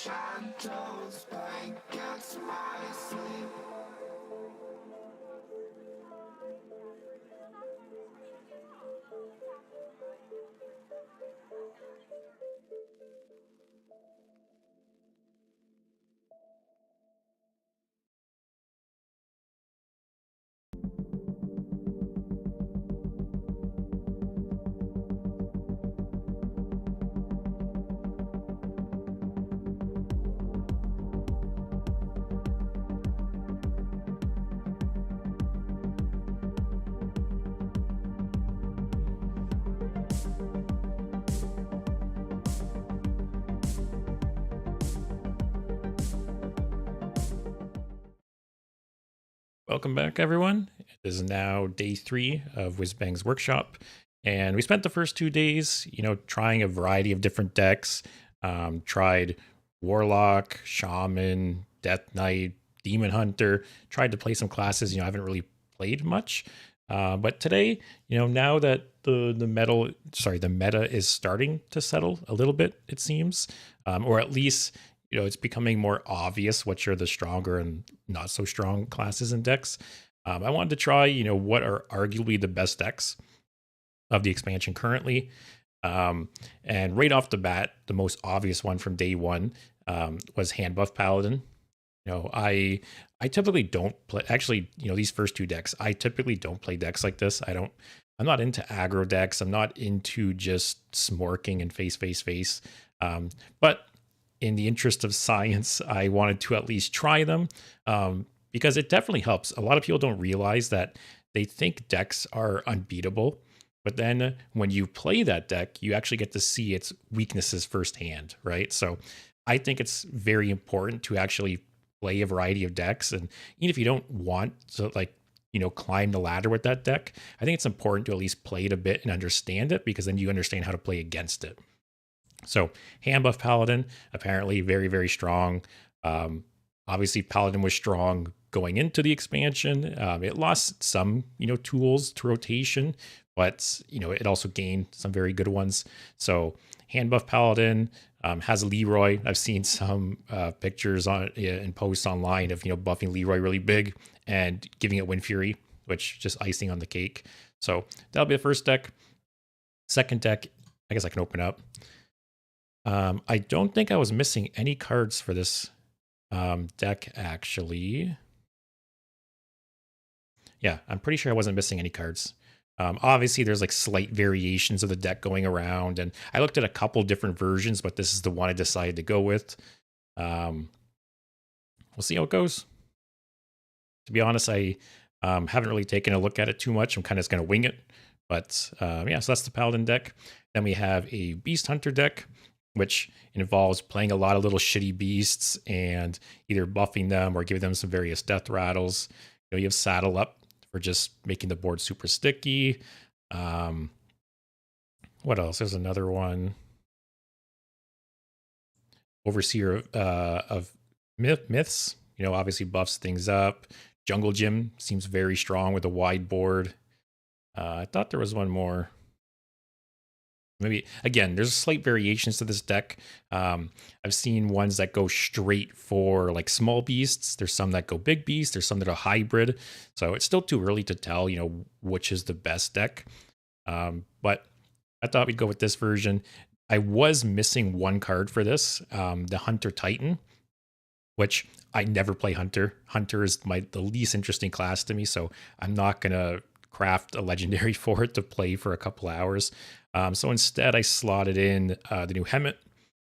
shadows blank against my sleep. Welcome back, everyone. It is now day 3 of Whizbang's workshop, and we spent the first 2 days, trying a variety of different decks. Tried Warlock, Shaman, Death Knight, Demon Hunter. Tried to play some classes. I haven't really played much, but today, now that the meta is starting to settle a little bit, it seems, or at least it's becoming more obvious which are the stronger and not so strong classes and decks. I wanted to try, what are arguably the best decks of the expansion currently. And right off the bat, the most obvious one from day one was hand buff Paladin. I typically don't play, actually, these first 2 decks, I typically don't play decks like this. I'm not into aggro decks. I'm not into just smorking and face. But in the interest of science, I wanted to at least try them because it definitely helps. A lot of people don't realize that they think decks are unbeatable, but then when you play that deck, you actually get to see its weaknesses firsthand, right? So I think it's very important to actually play a variety of decks. And even if you don't want to climb the ladder with that deck, I think it's important to at least play it a bit and understand it, because then you understand how to play against it. So hand buff Paladin, apparently very, very strong. Obviously, Paladin was strong going into the expansion. It lost some, tools to rotation, but, it also gained some very good ones. So hand buff Paladin has Leroy. I've seen some pictures and posts online of, buffing Leroy really big and giving it Wind Fury, which just icing on the cake. So that'll be the first deck. Second deck, I guess I can open up. I don't think I was missing any cards for this deck, actually. Yeah, I'm pretty sure I wasn't missing any cards. Obviously, there's slight variations of the deck going around, and I looked at a couple different versions, but this is the one I decided to go with. We'll see how it goes. To be honest, I haven't really taken a look at it too much. I'm kind of just going to wing it. But yeah, so that's the Paladin deck. Then we have a Beast Hunter deck, which involves playing a lot of little shitty beasts and either buffing them or giving them some various death rattles. You have Saddle Up for just making the board super sticky. What else? There's another one. Overseer of Myths, obviously buffs things up. Jungle Gym seems very strong with a wide board. I thought there was one more. Maybe, again, there's slight variations to this deck. I've seen ones that go straight for small beasts. There's some that go big beasts. There's some that are hybrid. So it's still too early to tell, which is the best deck. But I thought we'd go with this version. I was missing one card for this, the Hunter Titan, which I never play Hunter. Hunter is the least interesting class to me, so I'm not going to craft a legendary for it to play for a couple hours. So instead, I slotted in the new Hemet,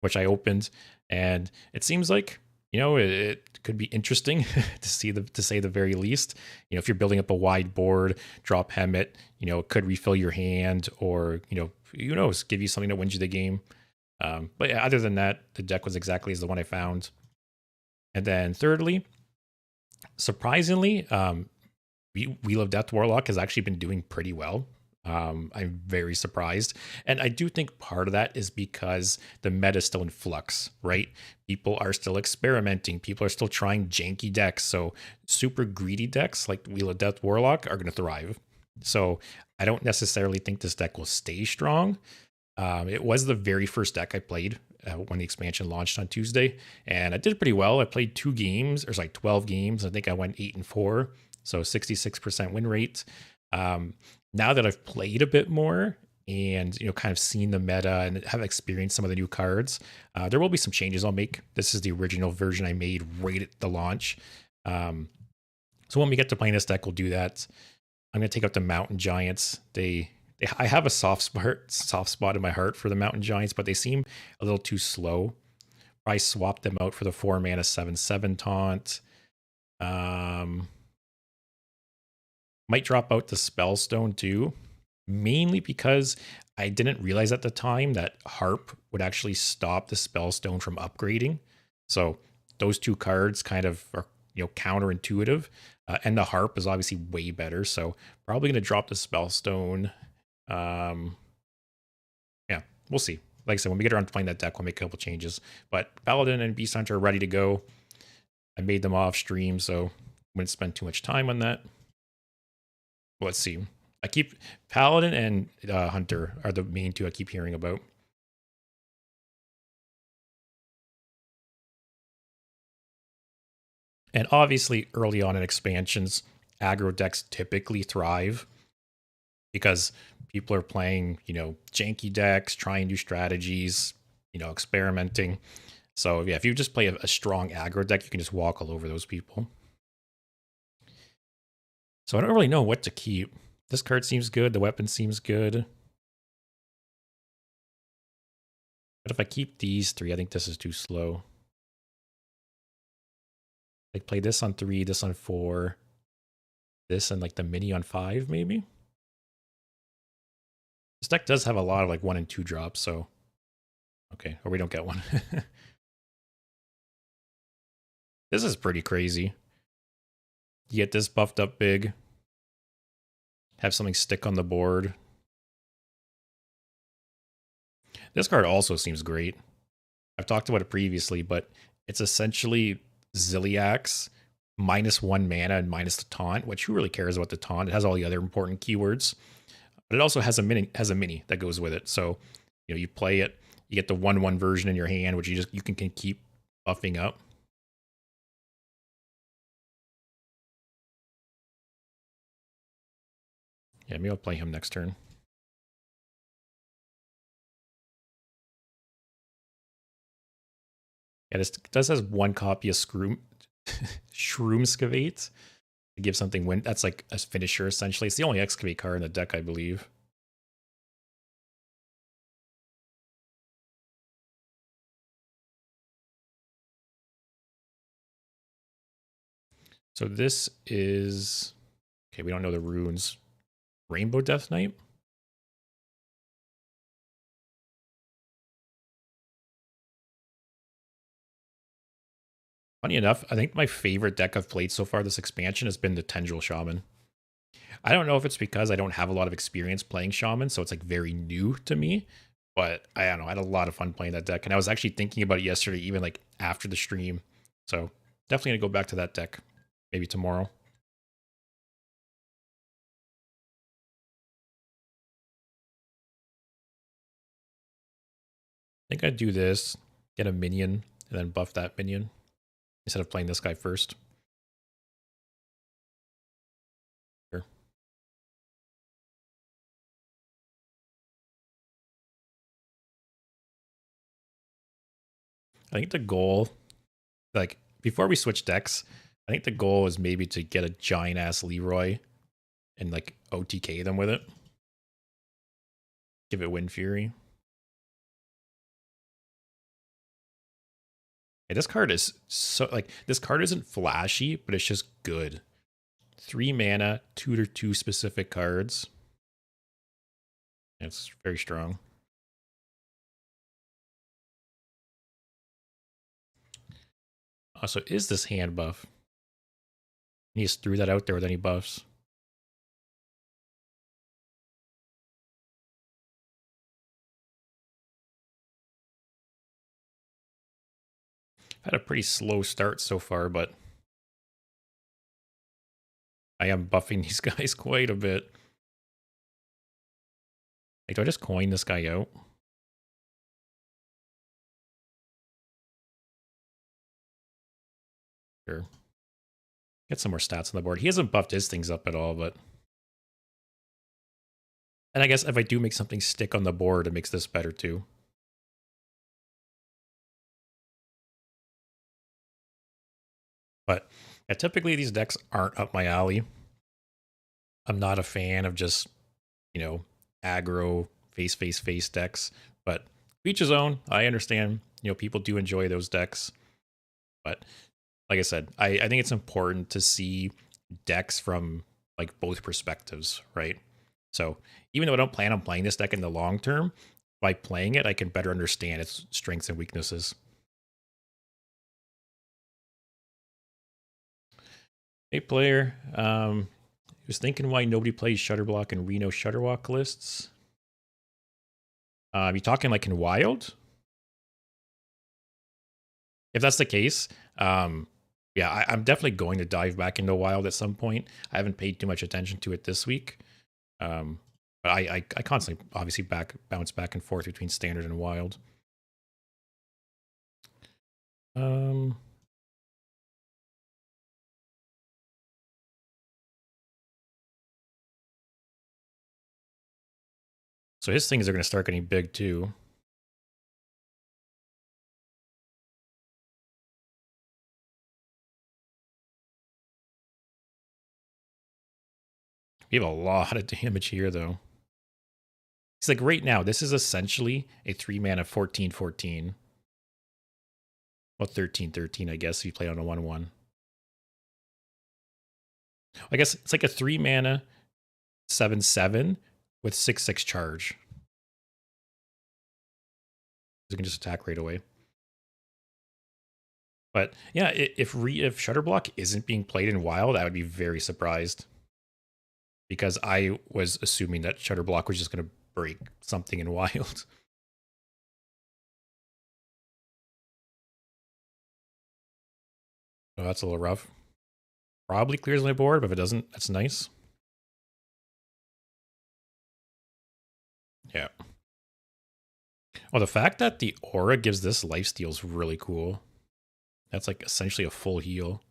which I opened, and it seems like it could be interesting to say the very least. If you're building up a wide board, drop Hemet. It could refill your hand, or who knows, give you something that wins you the game. But yeah, other than that, the deck was exactly as the one I found. And then thirdly, surprisingly, Wheel of Death Warlock has actually been doing pretty well. I'm very surprised. And I do think part of that is because the meta is still in flux, right? People are still experimenting. People are still trying janky decks. So super greedy decks like Wheel of Death Warlock are going to thrive. So I don't necessarily think this deck will stay strong. It was the very first deck I played when the expansion launched on Tuesday, and I did pretty well. I played 2 games, or like 12 games. I think I went 8-4, so 66% win rate. Now that I've played a bit more and kind of seen the meta and have experienced some of the new cards, there will be some changes I'll make. This is the original version I made right at the launch. So when we get to playing this deck, we'll do that. I'm going to take out the Mountain Giants. I have a soft spot in my heart for the Mountain Giants, but they seem a little too slow. I swapped them out for the 4 mana 7/7 taunt. Might drop out the Spellstone too, mainly because I didn't realize at the time that Harp would actually stop the Spellstone from upgrading. So those 2 cards kind of are counterintuitive, and the Harp is obviously way better. So probably going to drop the Spellstone. Yeah, we'll see. Like I said, when we get around to playing that deck, we'll make a couple changes. But Paladin and Beast Hunter are ready to go. I made them off stream, so I wouldn't spend too much time on that. Let's see. I keep Paladin and Hunter are the main 2 I keep hearing about. And obviously, early on in expansions, aggro decks typically thrive because people are playing, janky decks, trying new strategies, experimenting. So yeah, if you just play a strong aggro deck, you can just walk all over those people. So I don't really know what to keep. This card seems good. The weapon seems good. But if I keep these 3, I think this is too slow. Like play this on 3, this on 4, this and like the mini on 5, maybe? This deck does have a lot of like 1 and 2 drops, so okay, or we don't get one. This is pretty crazy. You get this buffed up big, have something stick on the board. This card also seems great. I've talked about it previously, but it's essentially Ziliax -1 mana and minus the taunt, which who really cares about the taunt? It has all the other important keywords. But it also has a mini that goes with it. So, you play it, you get the 1/1 version in your hand, which you can keep buffing up. Yeah, maybe I'll play him next turn. Yeah, this does has 1 copy of Shroomscavate to give something win. That's like a finisher essentially. It's the only excavate card in the deck, I believe. So this is okay. We don't know the runes. Rainbow Death Knight. Funny enough, I think my favorite deck I've played so far this expansion has been the Tendril Shaman. I don't know if it's because I don't have a lot of experience playing Shaman, so it's like very new to me. But I don't know, I had a lot of fun playing that deck, and I was actually thinking about it yesterday, even like after the stream. So definitely gonna go back to that deck, maybe tomorrow. I think I'd do this, get a minion, and then buff that minion instead of playing this guy first. Sure. I think the goal, like before we switch decks, I think the goal is maybe to get a giant ass Leroy and like OTK them with it. Give it Wind Fury. Hey, this card is so like this card isn't flashy, but it's just good. 3 mana, tutor 2 specific cards. It's very strong. Also, is this hand buff? He just threw that out there with any buffs. I've had a pretty slow start so far, but I am buffing these guys quite a bit. Like, do I just coin this guy out? Sure. Get some more stats on the board. He hasn't buffed his things up at all, but... And I guess if I do make something stick on the board, it makes this better too. But yeah, typically these decks aren't up my alley. I'm not a fan of just, aggro face decks. But each his own. I understand, people do enjoy those decks. But like I said, I think it's important to see decks from like both perspectives, right? So even though I don't plan on playing this deck in the long term, by playing it, I can better understand its strengths and weaknesses. Hey, player. Was thinking why nobody plays Shutterblock and Reno Shutterwalk lists. You talking like in Wild? If that's the case, yeah, I'm definitely going to dive back into Wild at some point. I haven't paid too much attention to it this week. But I constantly, obviously, bounce back and forth between Standard and Wild. So his things are going to start getting big too. We have a lot of damage here, though. It's like right now, this is essentially a 3-mana 14/14. Well, 13/13, I guess, if you play on a 1/1. I guess it's like a 3-mana 7/7 with 6/6 charge. You can just attack right away. But yeah, if Shutterblock isn't being played in Wild, I would be very surprised. Because I was assuming that Shutterblock was just going to break something in Wild. Oh, that's a little rough. Probably clears my board, but if it doesn't, that's nice. Yeah. Well, the fact that the aura gives this lifesteal is really cool. That's like essentially a full heal.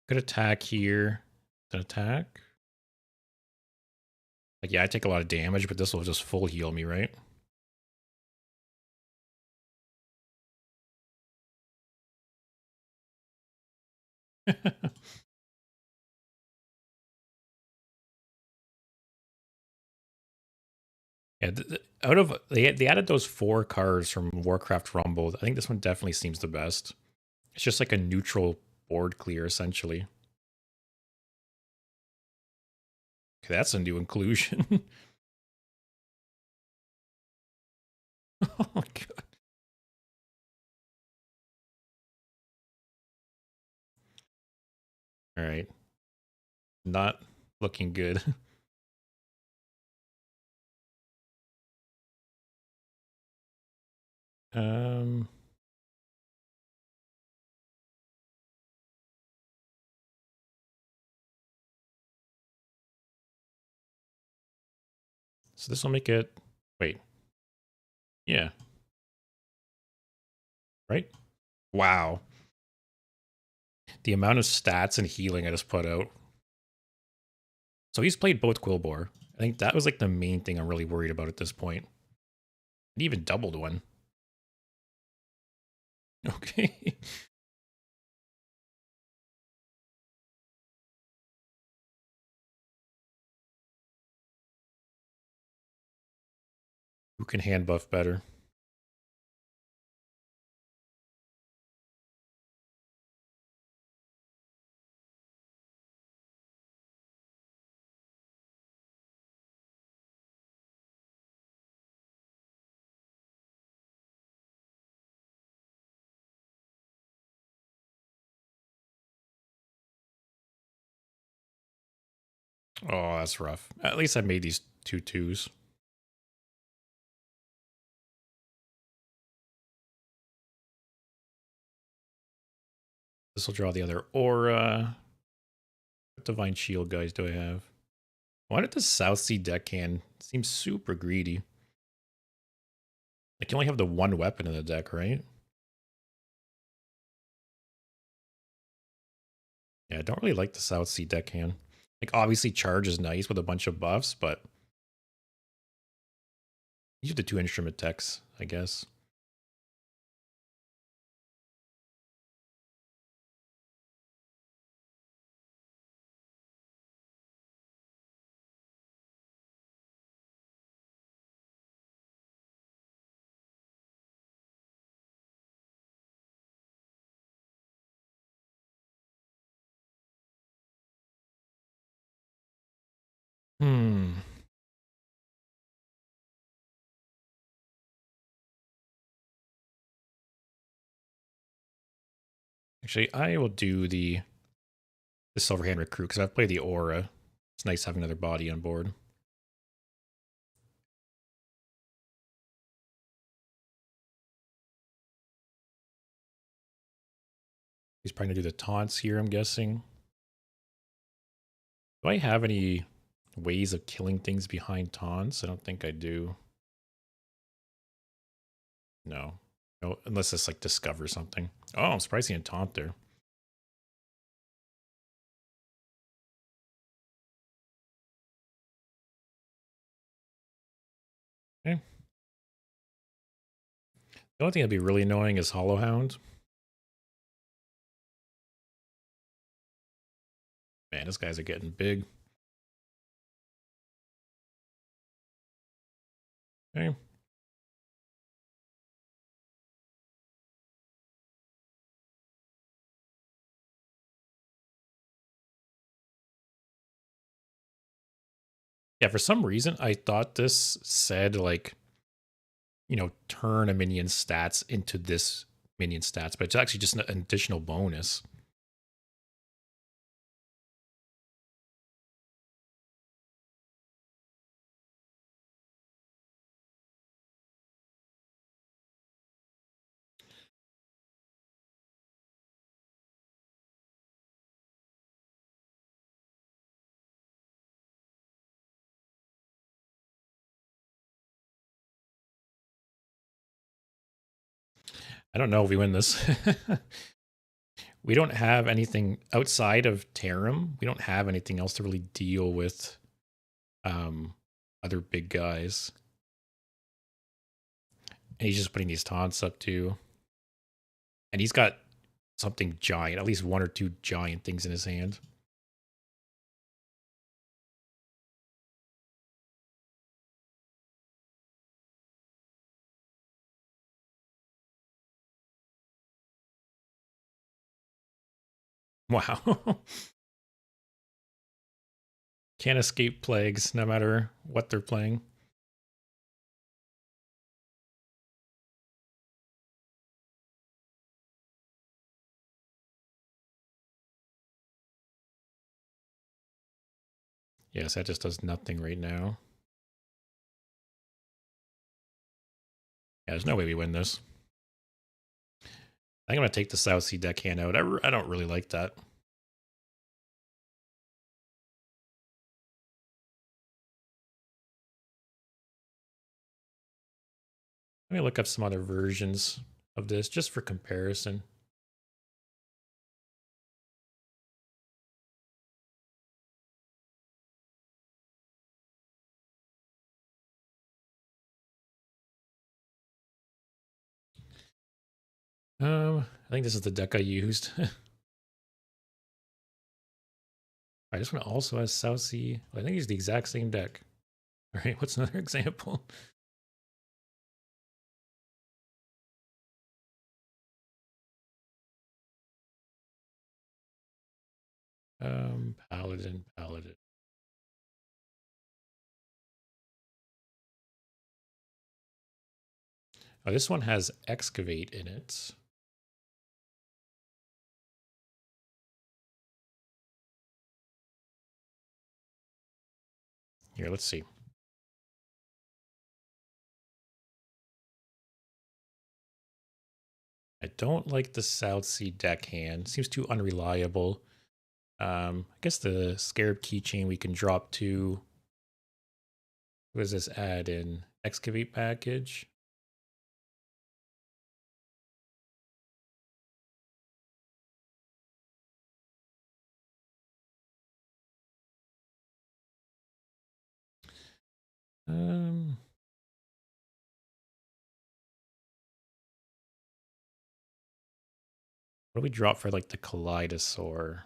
Could attack here. An attack? Like, yeah, I take a lot of damage, but this will just full heal me, right? Yeah, out of they added those 4 cards from Warcraft Rumble. I think this one definitely seems the best. It's just like a neutral board clear, essentially. Okay, that's a new inclusion. Oh my god. All right. Not looking good. Um so this will make it wait. Yeah. Right? Wow. The amount of stats and healing I just put out. So he's played both Quillbore. I think that was like the main thing I'm really worried about at this point. He even doubled one. Okay. Who can hand buff better? Oh, that's rough. At least I made these 2/2s. This will draw the other aura. What divine shield guys do I have? Why did the South Sea deckhand seem super greedy? Like you only have the one weapon in the deck, right? Yeah, I don't really like the South Sea deckhand. Like obviously charge is nice with a bunch of buffs, but these are the two instrument techs, I guess. Hmm. Actually, I will do the Silverhand Recruit because I've played the Aura. It's nice having another body on board. He's probably going to do the taunts here, I'm guessing. Do I have any ways of killing things behind taunts? I don't think I do. No. No, unless it's like discover something. Oh, I'm surprised he didn't taunt there. Okay. The only thing that'd be really annoying is Hollow Hound. Man, these guys are getting big. Okay. Yeah, for some reason, I thought this said, like, you know, turn a minion stats into this minion stats, but it's actually just an additional bonus. I don't know if we win this. We don't have anything outside of Tarim. We don't have anything else to really deal with um, other big guys. And he's just putting these taunts up too. And he's got something giant, at least one or two giant things in his hand. Wow. Can't escape plagues no matter what they're playing. Yes, that just does nothing right now. Yeah, there's no way we win this. I think I'm going to take the South Sea deckhand out. I don't really like that. Let me look up some other versions of this just for comparison. I think this is the deck I used. This one also has South Sea. I think it's the exact same deck. All right, what's another example? Paladin. Oh, this one has Excavate in it. Here, let's see. I don't like the South Sea deckhand. Seems too unreliable. I guess the Scarab keychain we can drop to. What does this add in? Excavate package. Um, what do we drop for like the Kaleidosaur?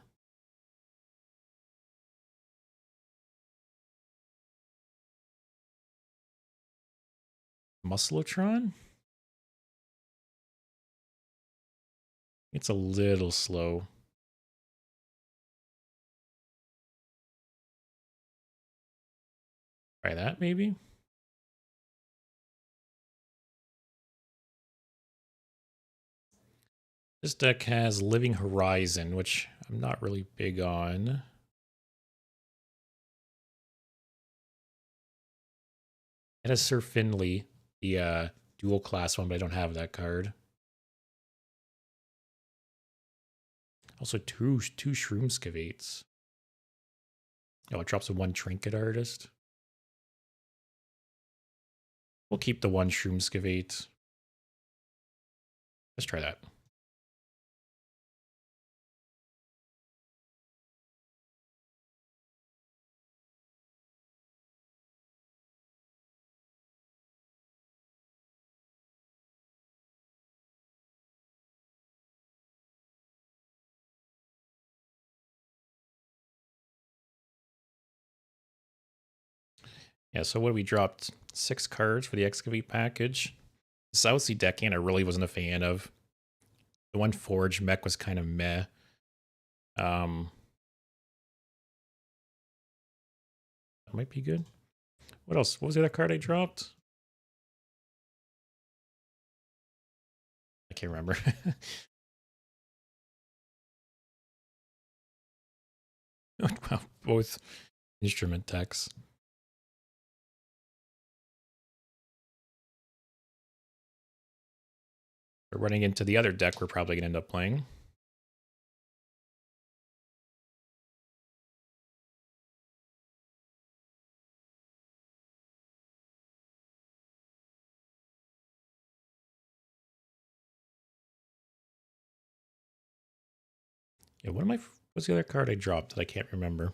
Musclotron? It's a little slow. Try that maybe? This deck has Living Horizon, which I'm not really big on. It has Sir Finley, the dual class one, but I don't have that card. Also two Shroomskavates. Oh, it drops a one Trinket Artist. We'll keep the one Shroomskavate. Let's try that. Yeah, so what we dropped? 6 cards for the Excavate package. The South Sea deckhand I really wasn't a fan of. The one Forge mech was kind of meh. That might be good. What else? What was the other card I dropped? I can't remember. Wow, both instrument decks. We're running into the other deck we're probably going to end up playing. Yeah, what's the other card I dropped that I can't remember?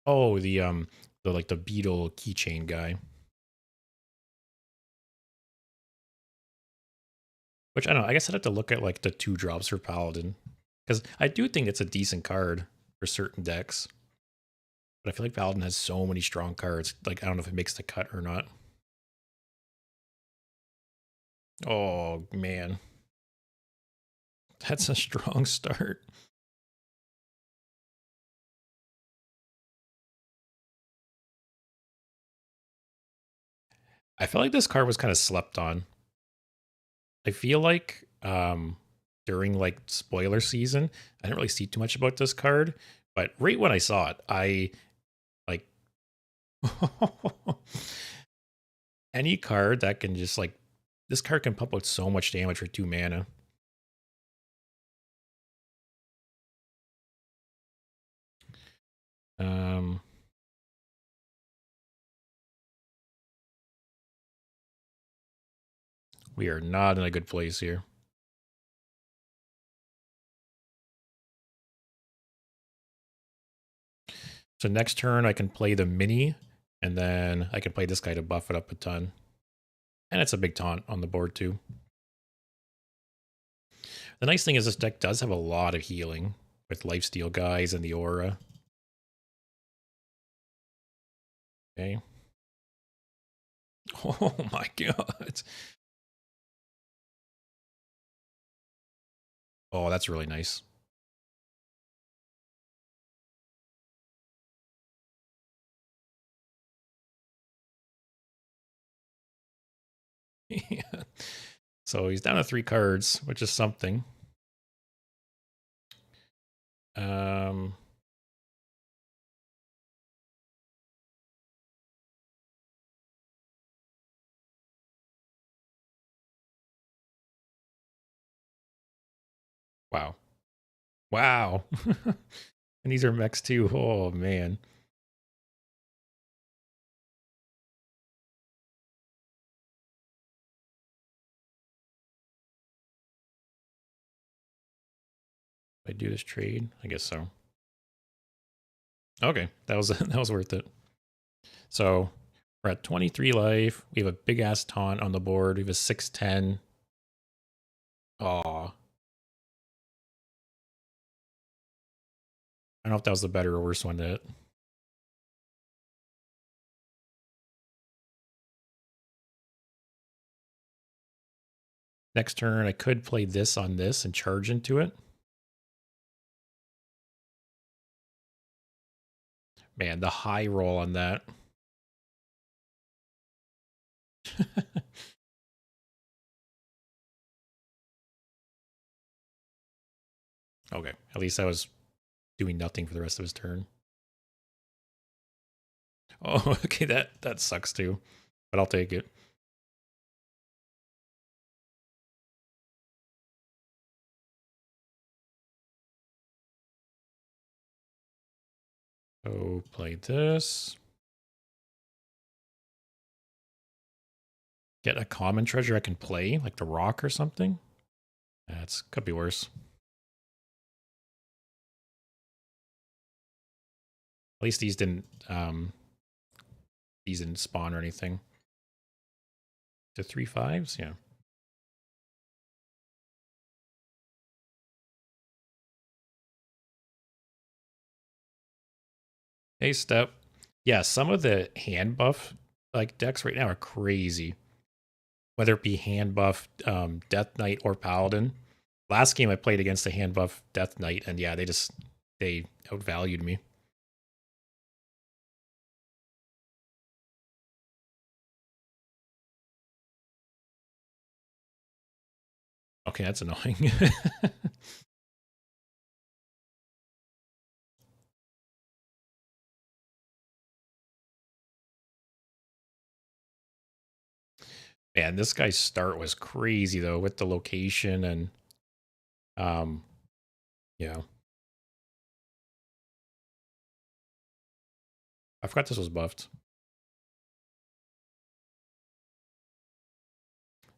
Oh, the like the beetle keychain guy. Which I don't know, I guess I'd have to look at like the 2 drops for Paladin. Because I do think it's a decent card for certain decks. But I feel like Paladin has so many strong cards. Like, I don't know if it makes the cut or not. Oh, man. That's a strong start. I feel like this card was kind of slept on. I feel like during like spoiler season, I didn't really see too much about this card. But right when I saw it, I like any card that can just like this card can pump out so much damage for 2 mana. Um, we are not in a good place here. So next turn I can play the mini, and then I can play this guy to buff it up a ton. And it's a big taunt on the board too. The nice thing is this deck does have a lot of healing with lifesteal guys and the aura. Okay. Oh my god. Oh, that's really nice. Yeah. So he's down to 3 cards, which is something. Um, Wow. Wow. And these are mechs too. Oh, man. I do this trade? I guess so. Okay, that was that was worth it. So we're at 23 life. We have a big ass taunt on the board. We have a 610. Aw. I don't know if that was the better or worse one to hit. Next turn, I could play this on this and charge into it. Man, the high roll on that. Okay, at least I was doing nothing for the rest of his turn. Oh, okay, that sucks too, but I'll take it. So play this. Get a common treasure I can play, like the rock or something. That's could be worse. At least these didn't spawn or anything. To 3/5s, yeah. Hey, Step. Yeah, some of the hand buff like decks right now are crazy. Whether it be hand buff, Death Knight or Paladin. Last game I played against a hand buff Death Knight, and yeah, they outvalued me. Okay, that's annoying. Man, this guy's start was crazy though, with the location and um yeah. I forgot this was buffed.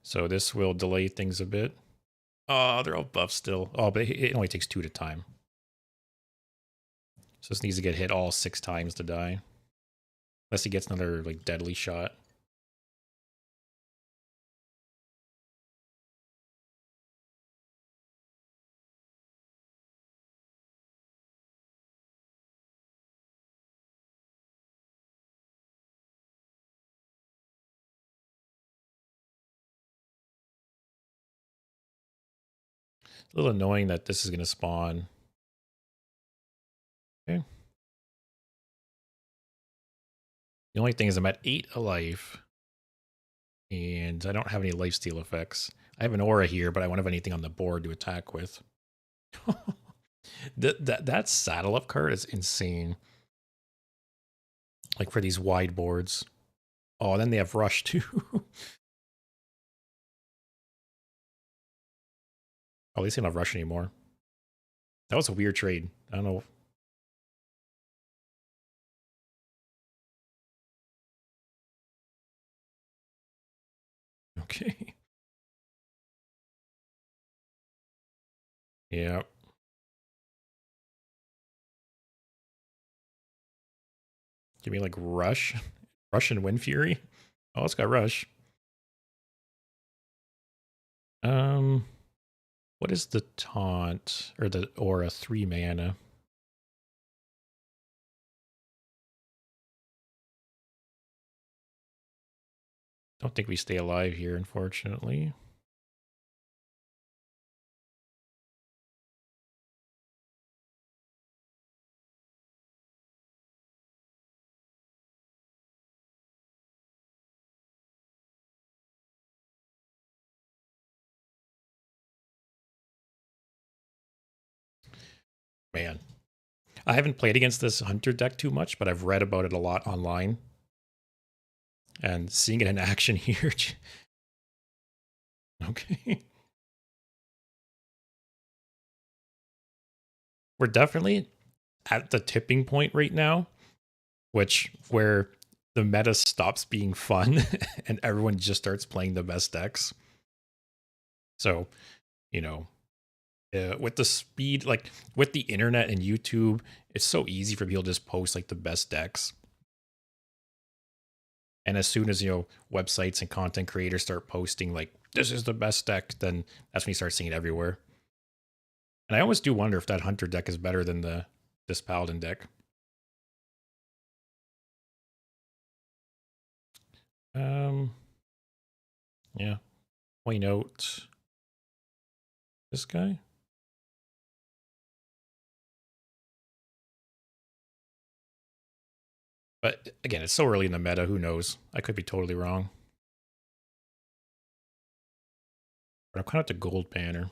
So this will delay things a bit. Oh, they're all buffed still. Oh, but it only takes 2 at a time. So this needs to get hit all 6 times to die. Unless he gets another like deadly shot. A little annoying that this is going to spawn. Okay. The only thing is I'm at 8 alive. And I don't have any lifesteal effects. I have an aura here, but I won't have anything on the board to attack with. that saddle up card is insane. Like for these wide boards. Oh, and then they have rush too. Oh, at least they don't have rush anymore. That was a weird trade. I don't know. Okay. Yeah. Give me like rush. Rush and Wind Fury. Oh, it's got rush. Um, what is the taunt or the aura 3 mana? Don't think we stay alive here, unfortunately. Man, I haven't played against this hunter deck too much, but I've read about it a lot online. And seeing it in action here. Okay. we're definitely at the tipping point right now, which where the meta stops being fun and everyone just starts playing the best decks. So, you know, with the speed, like with the internet and YouTube, it's so easy for people to just post like the best decks. And as soon as, websites and content creators start posting like this is the best deck, then that's when you start seeing it everywhere. And I always do wonder if that Hunter deck is better than this Paladin deck. Yeah. Point out this guy. But again, it's so early in the meta. Who knows? I could be totally wrong. But I'm kind of at the gold banner.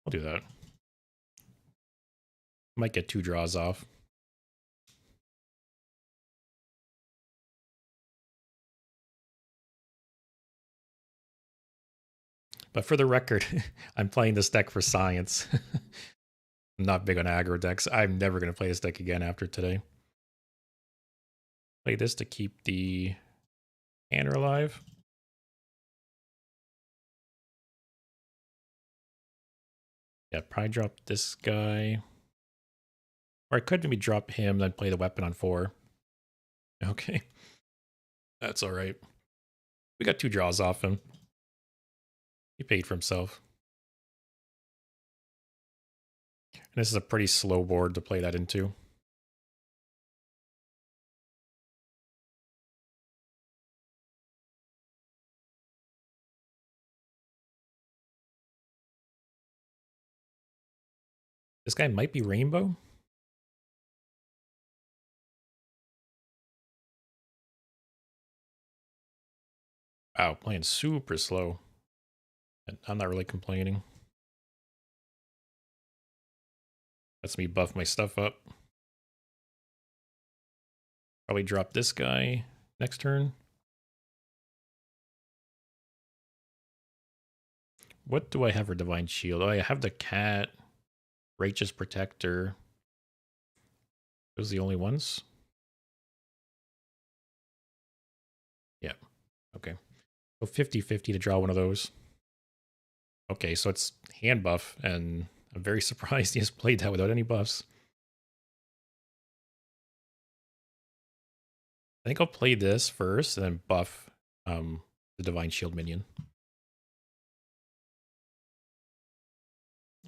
I'll do that. Might get 2 draws off. But for the record, I'm playing this deck for science. I'm not big on aggro decks. I'm never going to play this deck again after today. Play this to keep the Tanner alive. Yeah, probably drop this guy. Or I could maybe drop him, then play the weapon on 4. Okay. That's all right. We got 2 draws off him. He paid for himself. And this is a pretty slow board to play that into. This guy might be Rainbow. Wow, playing super slow. I'm not really complaining. Lets me buff my stuff up. Probably drop this guy next turn. What do I have for Divine Shield? Oh, I have the cat, Righteous Protector. Those are the only ones? Yeah. Okay. So 50-50 to draw one of those. Okay, so it's hand buff, and I'm very surprised he has played that without any buffs. I think I'll play this first, and then buff the Divine Shield minion.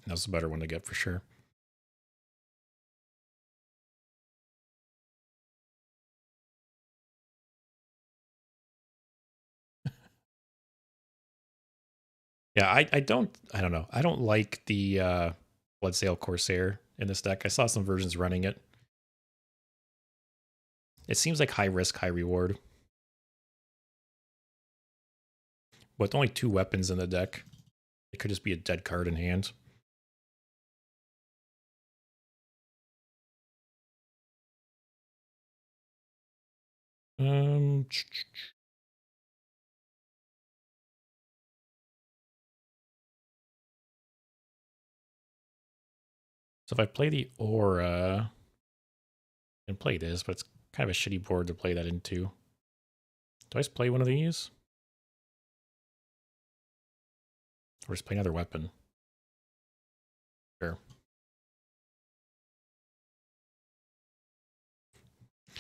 That's a better one to get for sure. Yeah, I don't know. I don't like the Bloodsail Corsair in this deck. I saw some versions running it. It seems like high risk, high reward. With only 2 weapons in the deck, it could just be a dead card in hand. So if I play the Aura, I can play this, but it's kind of a shitty board to play that into. Do I just play one of these? Or just play another weapon? Sure.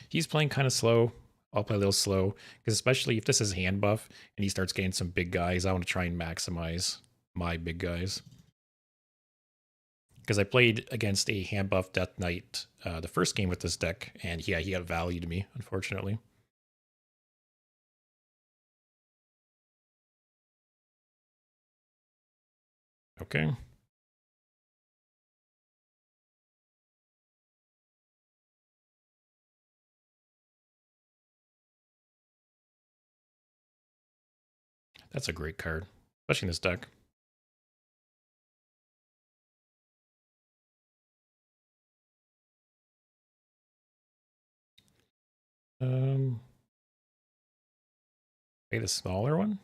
He's playing kind of slow. I'll play a little slow, because especially if this is hand buff and he starts getting some big guys, I want to try and maximize my big guys. Because I played against a hand buff Death Knight the first game with this deck, and yeah, he got value to me, unfortunately. Okay. That's a great card, especially in this deck. Play the smaller one.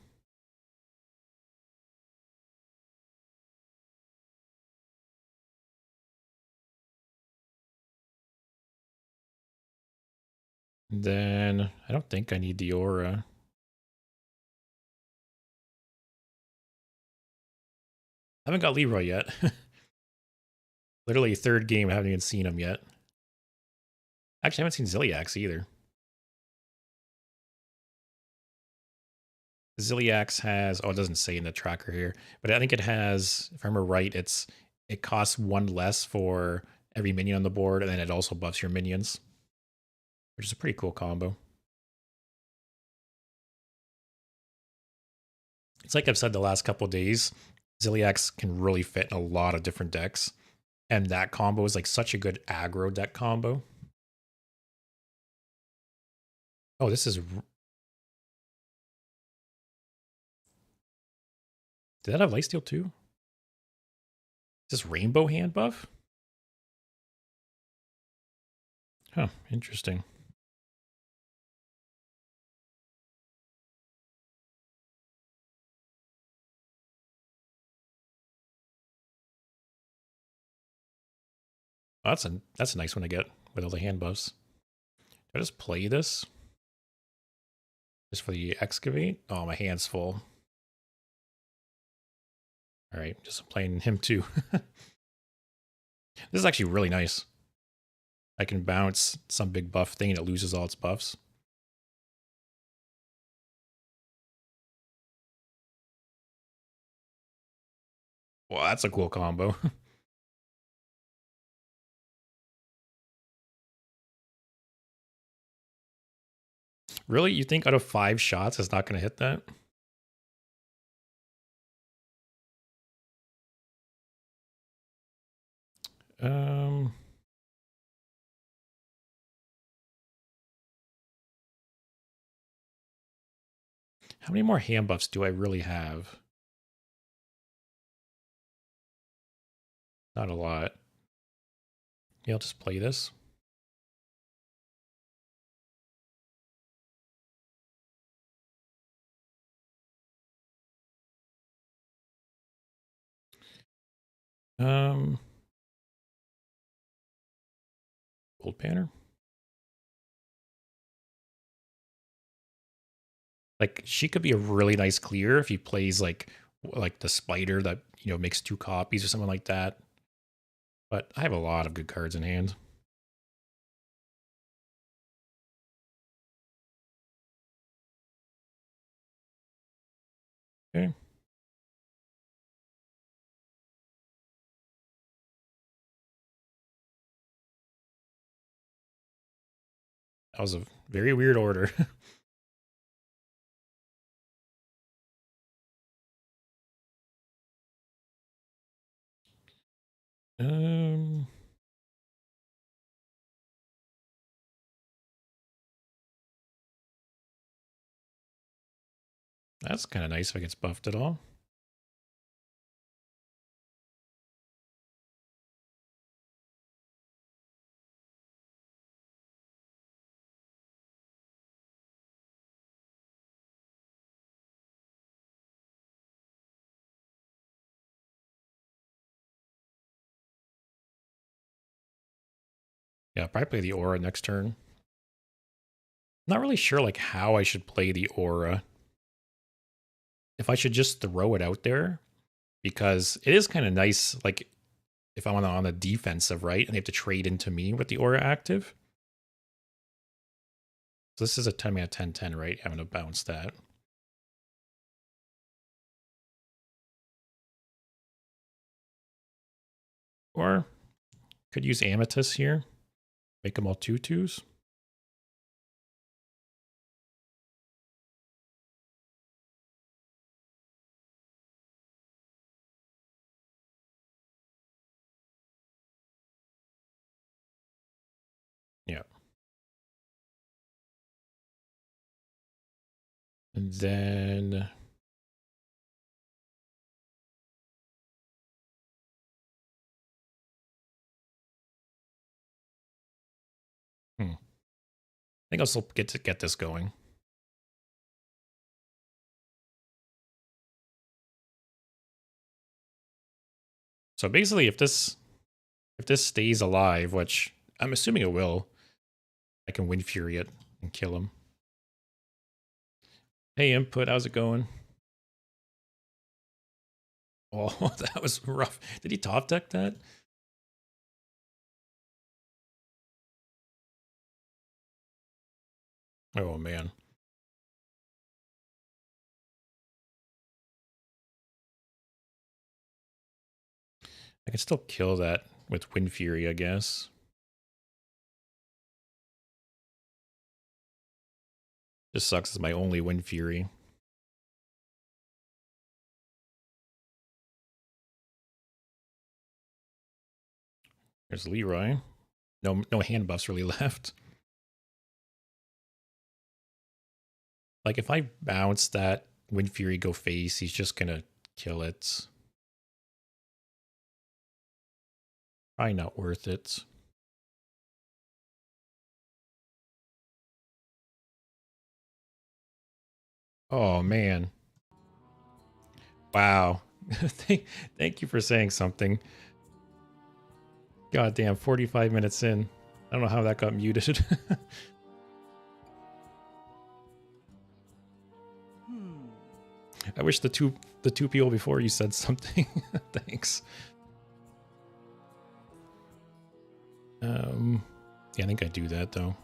Then I don't think I need the aura. I haven't got Leroy yet. Literally third game, I haven't even seen him yet. Actually, I haven't seen Ziliax either. Ziliax has, oh, it doesn't say in the tracker here, but I think it has, if I remember right, it costs one less for every minion on the board, and then it also buffs your minions, which is a pretty cool combo. It's like I've said the last couple of days, Ziliax can really fit in a lot of different decks, and that combo is like such a good aggro deck combo. Oh, this is... Did that have Lifesteal too? Is this Rainbow Hand buff? Huh, interesting. Oh, that's a nice one to get with all the hand buffs. Do I just play this? Just for the excavate? Oh, my hand's full. All right, just playing him too. This is actually really nice. I can bounce some big buff thing and it loses all its buffs. Well, that's a cool combo. Really? You think out of 5 shots it's not going to hit that? Um... How many more hand buffs do I really have? Not a lot. Yeah, I'll just play this. Gold Banner. Like she could be a really nice clear if he plays like the spider that makes 2 copies or something like that. But I have a lot of good cards in hand. Okay. That was a very weird order. um That's kind of nice if it gets buffed at all. Yeah, probably play the aura next turn. Not really sure like how I should play the aura. If I should just throw it out there, because it is kind of nice, like if I'm on the defensive, right, and they have to trade into me with the aura active. So this is a 10 mana 10/10, right? I'm gonna bounce that. Or could use Amethyst here. Make them all 2/2s. Yeah. And then I think I'll still get this going. So basically, if this stays alive, which I'm assuming it will, I can Wind Fury it and kill him. Hey, Input, how's it going? Oh, that was rough. Did he top deck that? Oh, man. I can still kill that with Wind Fury, I guess. Just sucks as my only Wind Fury. There's Leroy. No hand buffs really left. Like if I bounce that Wind Fury go face, he's just gonna kill it. Probably not worth it. Oh man. Wow. Thank you for saying something. God damn, 45 minutes in. I don't know how that got muted. I wish the two people before you said something. Thanks. Yeah, I think I do that though.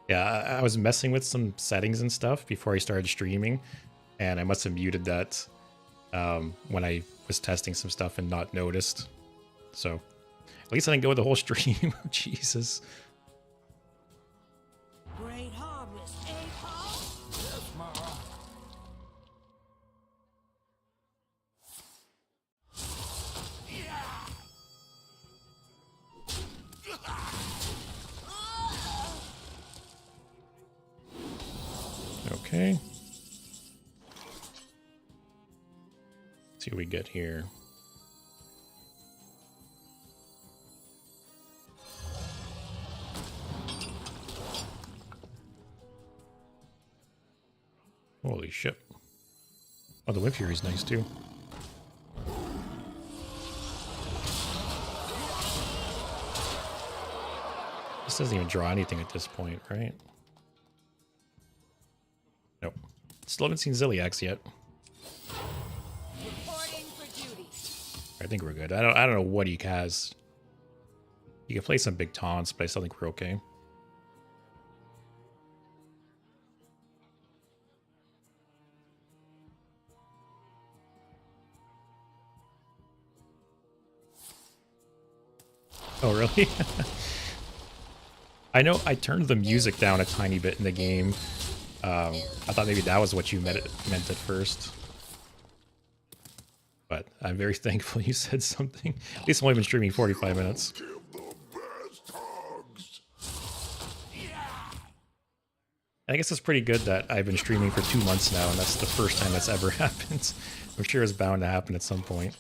Yeah, I was messing with some settings and stuff before I started streaming, and I must have muted that when I was testing some stuff and not noticed. So at least I didn't go the whole stream. Jesus. Great harvest, eh, Paul? Yes, Mom. Okay. Let's see what we get here. Holy shit. Oh, the Whip Fury's nice too. This doesn't even draw anything at this point, right? Nope. Still haven't seen Ziliax yet. Reporting for duty. I think we're good. I don't know what he has. He can play some big taunts, but I still think we're okay. Oh, really? I know I turned the music down a tiny bit in the game. I thought maybe that was what you meant at first. But I'm very thankful you said something. At least I've only been streaming 45 minutes. Give the best hugs. I guess it's pretty good that I've been streaming for 2 months now, and that's the first time that's ever happened. I'm sure it's bound to happen at some point.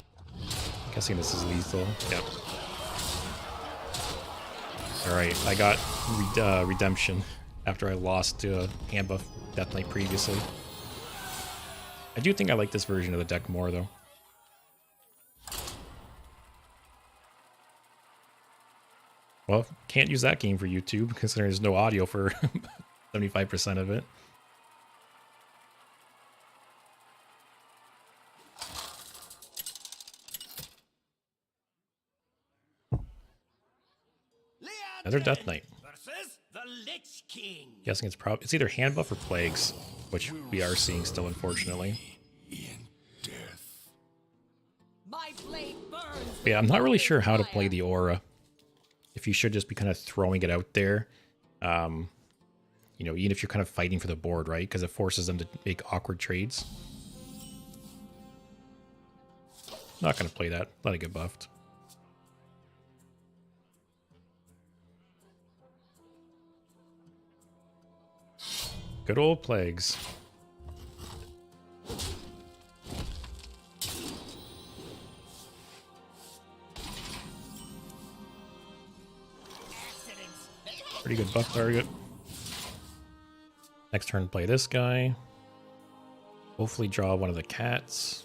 I'm guessing this is lethal. Yep. Alright, I got redemption after I lost to hand buff Death Knight previously. I do think I like this version of the deck more, though. Well, can't use that game for YouTube, considering there's no audio for 75% of it. Another Death Knight. Versus the Lich King. Guessing it's either hand buff or plagues, which we are seeing still, unfortunately. In death. My blade burns. But yeah, I'm not really sure how to play the aura. If you should just be kind of throwing it out there. You know, even if you're kind of fighting for the board, right? Because it forces them to make awkward trades. Not going to play that. Let it get buffed. Good old plagues. Pretty good buff target. Next turn, play this guy. Hopefully draw one of the cats.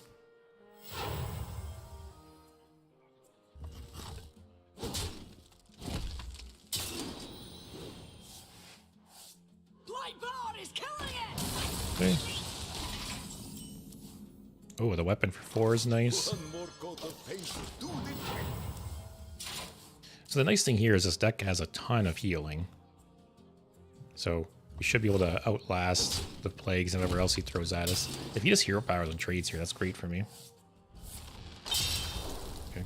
Blightbone is killing it! Okay. Oh, the weapon for 4 is nice. So the nice thing here is this deck has a ton of healing. So we should be able to outlast the plagues and whatever else he throws at us. If he just hero powers and trades here, that's great for me. Okay.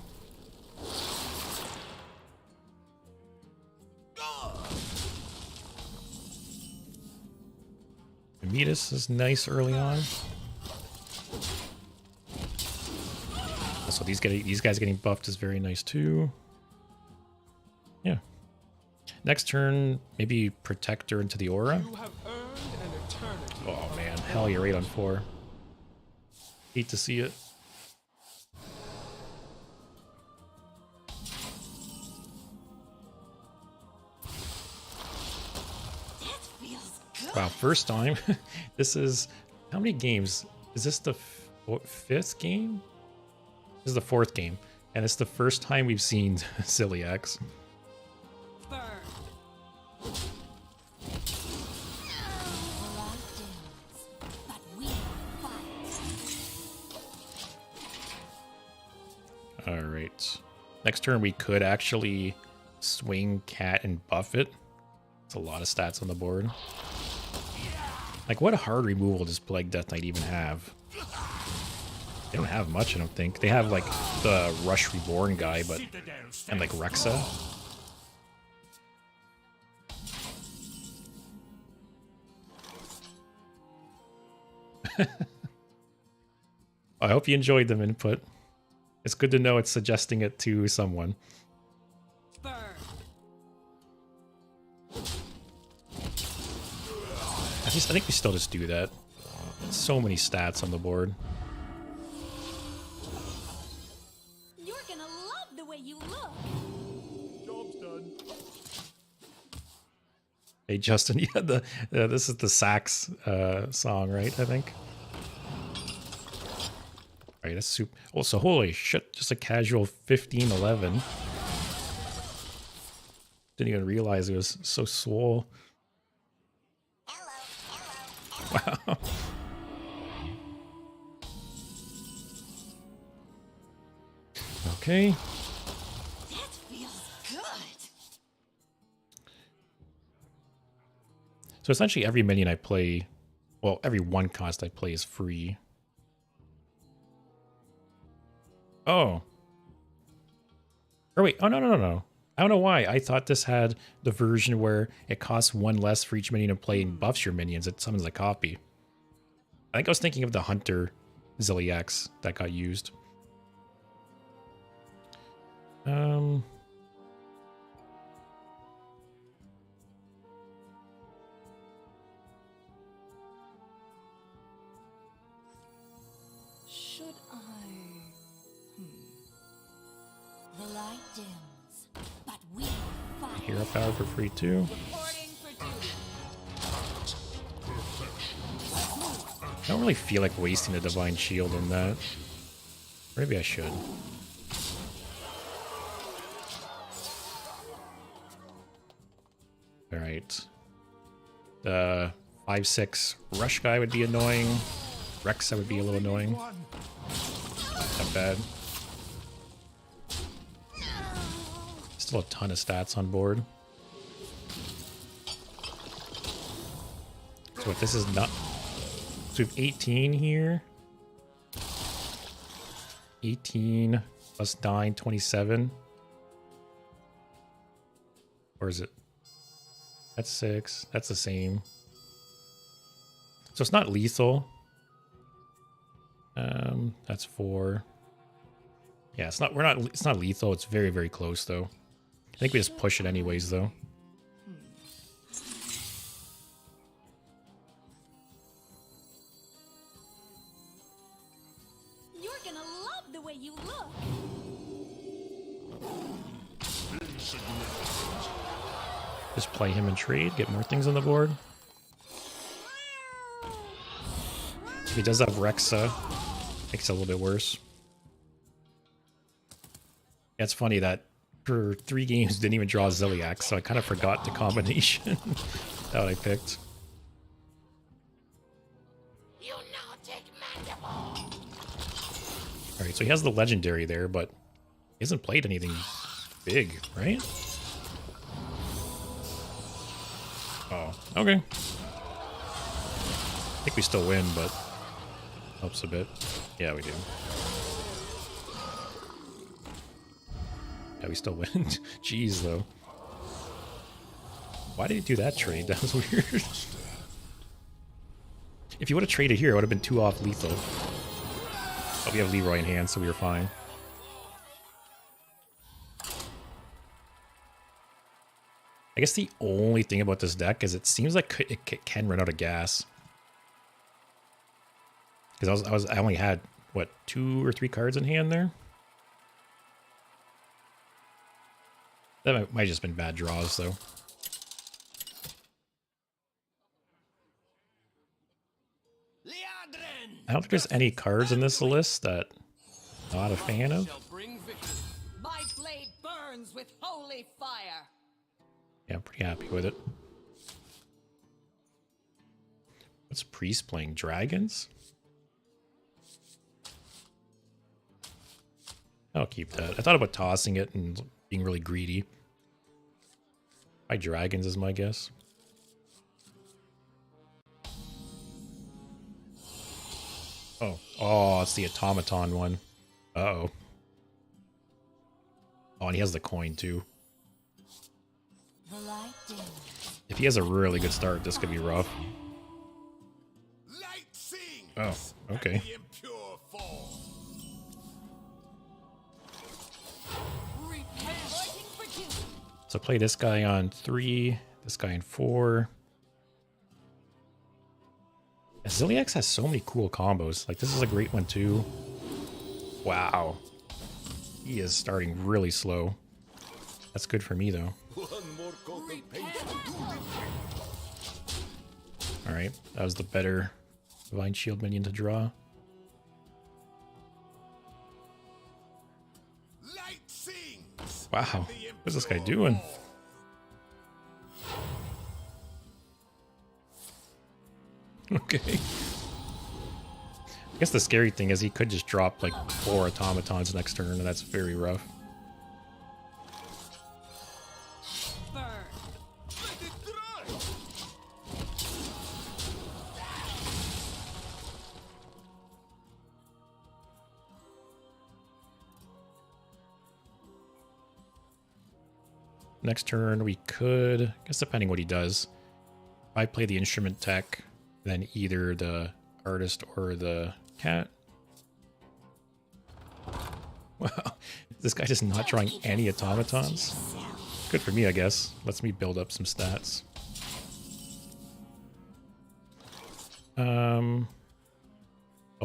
Metis is nice early on. Also, these guys getting buffed is very nice too. Yeah. Next turn, maybe Protector into the Aura. You have earned an eternity. Oh man, hell, you're 8 on 4. Hate to see it. That feels good. Wow, first time. This is, how many games? Is this the 5th game? This is the 4th game. And it's the first time we've seen Celiax. Burn. But we fight. Alright. Next turn we could actually swing cat and buff it. It's a lot of stats on the board. Like, what hard removal does Plague Death Knight even have? They don't have much, I don't think. They have, like, the Rush Reborn guy, but... and, like, Rexa. I hope you enjoyed the input. It's good to know it's suggesting it to someone. Burn. I think we still just do that. So many stats on the board. You're gonna love the way you look. Job's done. Hey Justin, yeah, this is the sax song, right? I think. All right, that's super. Also, holy shit, just a casual 15-11. Didn't even realize it was so swole. Wow. Okay. That feels good. So essentially every minion I play, well, every one cost I play is free. Oh. Or wait, oh no. I don't know why. I thought this had the version where it costs 1 less for each minion to play and buffs your minions. It summons a copy. I think I was thinking of the Hunter Ziliax that got used. Should I? The light dims, but we fight. Hero power for free too. Reporting for duty. I don't really feel like wasting a Divine Shield in that. Maybe I should. Alright. The 5/6 Rush guy would be annoying. Rexa would be a little annoying. Not bad. Still a ton of stats on board. So if this is not... So we have 18 here. 18 plus 9, 27. Or is it? That's 6. That's the same. So it's not lethal. That's 4. Yeah, it's not lethal. It's very, very close though. I think we just push it anyways though. You're gonna love the way you look. Just play him and trade, get more things on the board. He does have Rexa. Makes it a little bit worse. Yeah, it's funny that for 3 games didn't even draw Ziliax, so I kind of forgot the combination that I picked. Alright, so he has the legendary there, but he hasn't played anything big, right? Oh, okay. I think we still win, but helps a bit. Yeah, we do. Yeah, we still win. Jeez, though. Why did he do that trade? That was weird. If you would have traded here, it would have been 2 off lethal. But we have Leroy in hand, so we were fine. I guess the only thing about this deck is it seems like it can run out of gas. Because I only had, what, 2 or 3 cards in hand there? That might have just been bad draws, though. I don't think there's any cards in this list that I'm not a fan of. My blade burns with holy fire. Yeah, I'm pretty happy with it. What's Priest playing? Dragons? I'll keep that. I thought about tossing it and being really greedy. My dragons is my guess. Oh, it's the automaton one. Uh-oh. Oh, and he has the coin too. The light dims. If he has a really good start, this could be rough. Light sings. Oh, okay. The impure fall. Fighting for duty. So play this guy on 3, this guy on 4. Ziliax has so many cool combos. Like, this is a great one too. Wow. He is starting really slow. That's good for me though. Alright, that was the better Divine Shield minion to draw. Light sings. Wow, what's this guy doing? Okay. I guess the scary thing is he could just drop like 4 automatons next turn, and that's very rough. Burn. Let it dry. Next turn we could, I guess depending what he does. If I play the instrument tech, then either the artist or the cat. Wow, this guy just not drawing any automatons. Good for me, I guess. Lets me build up some stats. I'll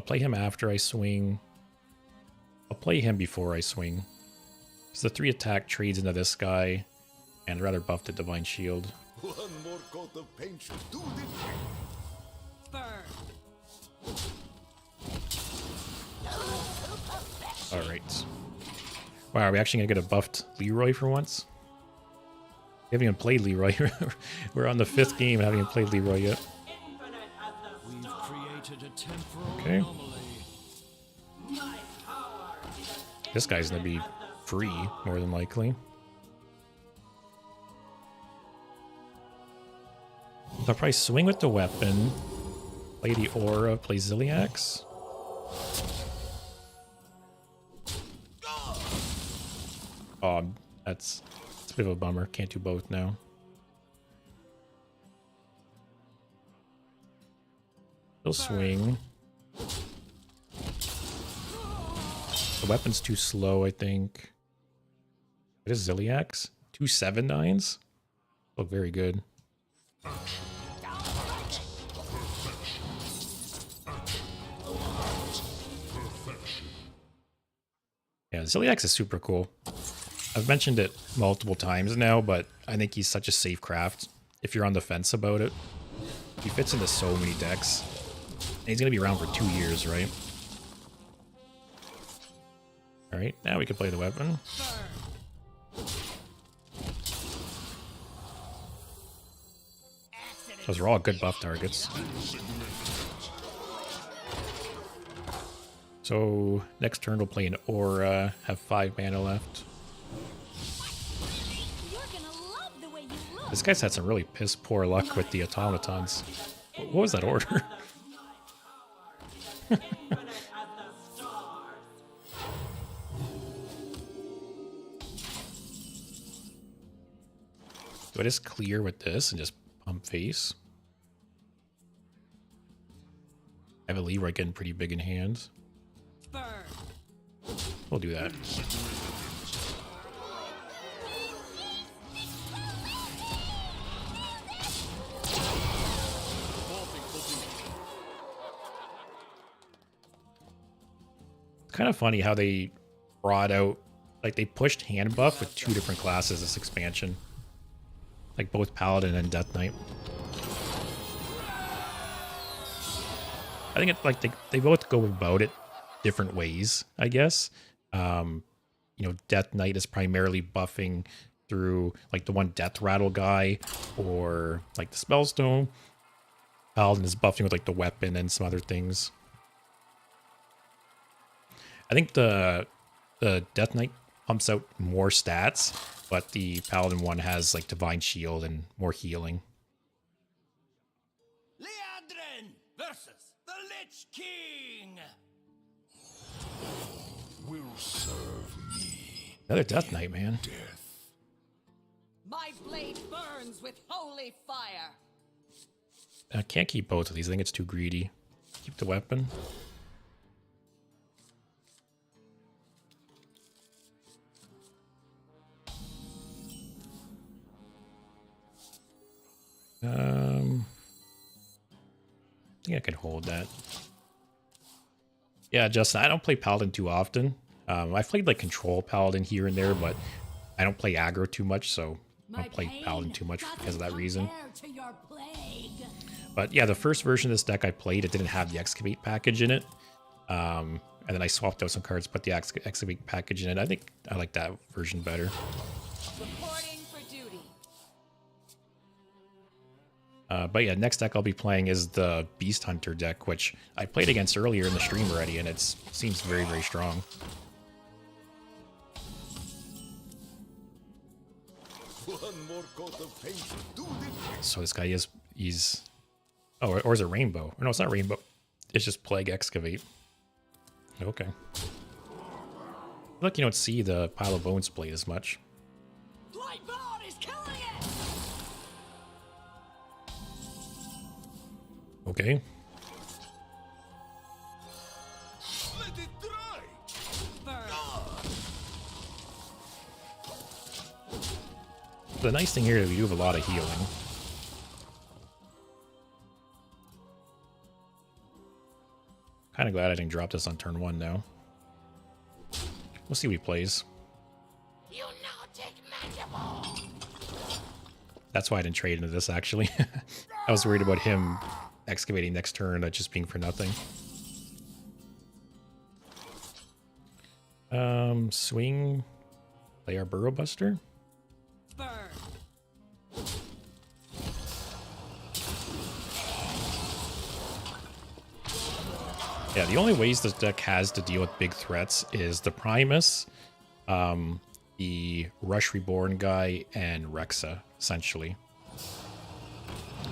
play him after I swing. I'll play him before I swing. Because the 3 attack trades into this guy, and I'd rather buff the Divine Shield. One more coat of paint should do the trick. Burn. Alright. Wow, are we actually gonna get a buffed Leroy for once? We haven't even played Leroy. We're on the 5th game, haven't even played Leroy yet. We've created a temporal Okay. anomaly. This guy's gonna be free, more than likely. I'll probably swing with the weapon, play the aura, play Ziliax. Oh, that's a bit of a bummer. Can't do both now. He'll swing. The weapon's too slow, I think. What is Ziliax? 2 7/9s? Look very good. Yeah, Ziliax is super cool. I've mentioned it multiple times now, but I think he's such a safe craft if you're on the fence about it. He fits into so many decks. And he's going to be around for 2 years, right? Alright, now we can play the weapon. Those are all good buff targets. So, next turn we'll play an Aura, have 5 mana left. You're gonna love the way you look. This guy's had some really piss poor luck with the automatons. What was that order? Do I just clear with this and just pump face? I have a Leroy getting pretty big in hand. We'll do that. It's kind of funny how they brought out, like they pushed hand buff with 2 different classes this expansion. Like both Paladin and Death Knight. I think it's like they both go about it different ways, I guess. You know, Death Knight is primarily buffing through like the one Death Rattle guy or like the Spellstone. Paladin is buffing with like the weapon and some other things. I think the Death Knight pumps out more stats, but the Paladin one has like Divine Shield and more healing. Leandrin versus the Lich King. Will serve me. Another Death Knight, man. Death. My blade burns with holy fire. I can't keep both of these. I think it's too greedy. Keep the weapon. I think I can hold that. Yeah, Justin, I don't play Paladin too often. I've played like Control Paladin here and there, but I don't play aggro too much, so I don't play Paladin too much because of that reason. To your plague. But yeah, the first version of this deck I played, it didn't have the Excavate package in it. And then I swapped out some cards, put the Excavate package in it. I think I like that version better. Reporting for duty. But yeah, next deck I'll be playing is the Beast Hunter deck, which I played against earlier in the stream already, and it seems very, very strong. One more coat of paint should do the trick. So this guy he's... Oh, or is it Rainbow? Or no, it's not Rainbow. It's just Plague Excavate. Okay. Look, you don't see the Pile of Bones played as much. Lightbone is killing it. Okay. Let it dry. The nice thing here is we do have a lot of healing. Kind of glad I didn't drop this on turn 1 now. We'll see what he plays. You now take mandible. That's why I didn't trade into this, actually. I was worried about him excavating next turn, just being for nothing. Swing. Play our Burrow Buster. Burn. Yeah, the only ways this deck has to deal with big threats is the Primus, the Rush Reborn guy, and Rexa, essentially.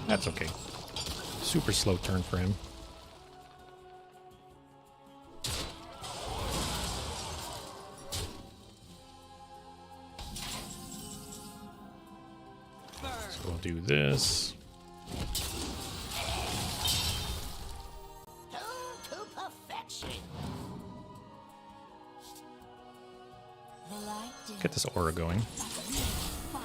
That's okay. Super slow turn for him. So we'll do this. To perfection. The light dim. Get this aura going. Fight.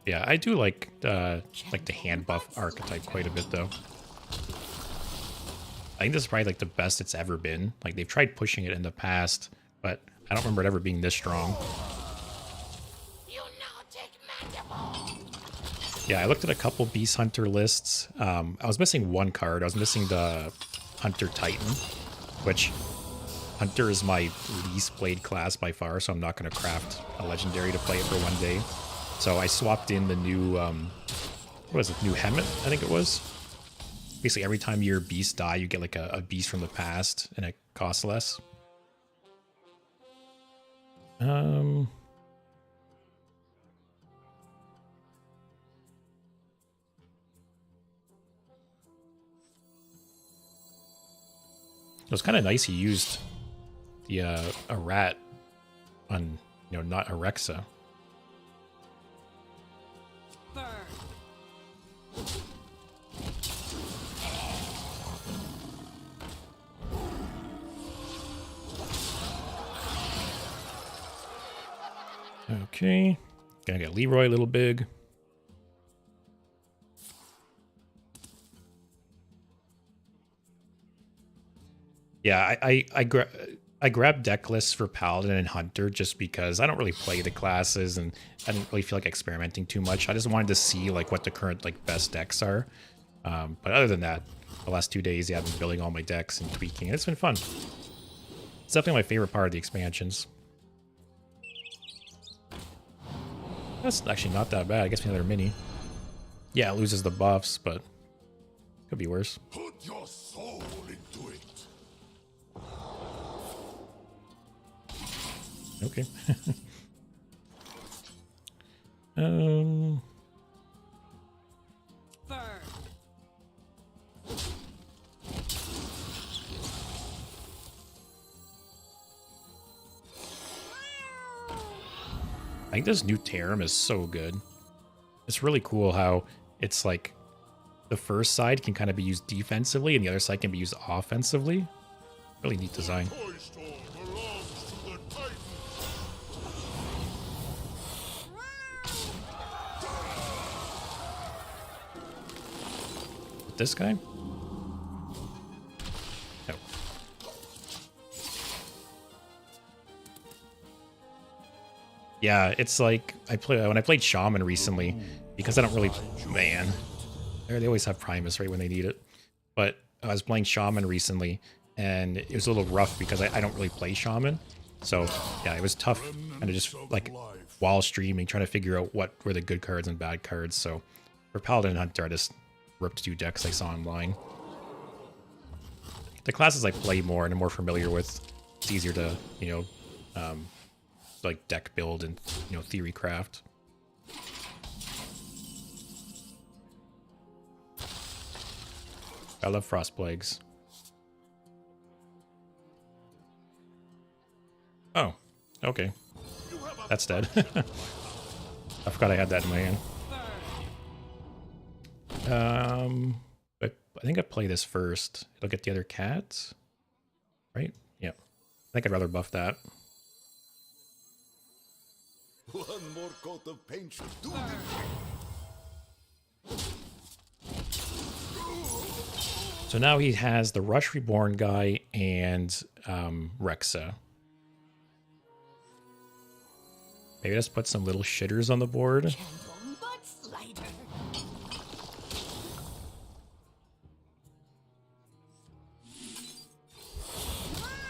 Yeah, I do like the hand buff archetype quite a bit, though. I think this is probably like the best it's ever been. Like they've tried pushing it in the past, but I don't remember it ever being this strong. Yeah, I looked at a couple Beast Hunter lists. I was missing one card. I was missing the Hunter Titan, which Hunter is my least played class by far, so I'm not going to craft a legendary to play it for one day. So I swapped in the new, what was it, new Hemet, I think it was. Basically, every time your beasts die, you get like a beast from the past, and it costs less. It was kind of nice he used the a rat on, you know, not Arexa. Burn. Okay, gonna get Leroy a little big. Yeah, I grabbed deck lists for Paladin and Hunter just because I don't really play the classes and I didn't really feel like experimenting too much. I just wanted to see like what the current like best decks are. But other than that, the last 2 days, yeah, I've been building all my decks and tweaking. It's been fun. It's definitely my favorite part of the expansions. That's actually not that bad. I guess another mini. Yeah, it loses the buffs, but could be worse. Put your soul into it. Okay. Burn. I think this new Tarim is so good. It's really cool how it's like the first side can kind of be used defensively and the other side can be used offensively. Really neat design. Toy store belongs to the Titan. This guy? No. Yeah, it's like when I played Shaman recently, because I don't really, man, they always have Primus right when they need it. But I was playing Shaman recently, and it was a little rough because I don't really play Shaman. So yeah, it was tough, kind of just like while streaming, trying to figure out what were the good cards and bad cards. So for Paladin and Hunter, I just ripped 2 decks I saw online. The classes I play more and I'm more familiar with, it's easier to, you know, like deck build and, you know, theory craft. I love Frost Plagues. Oh, okay. That's dead. I forgot I had that in my hand. I think I play this first. It'll get the other cats, right? Yeah. I think I'd rather buff that. One more coat of paint should do it. So now he has the Rush Reborn guy and Rexa. Maybe let's put some little shitters on the board.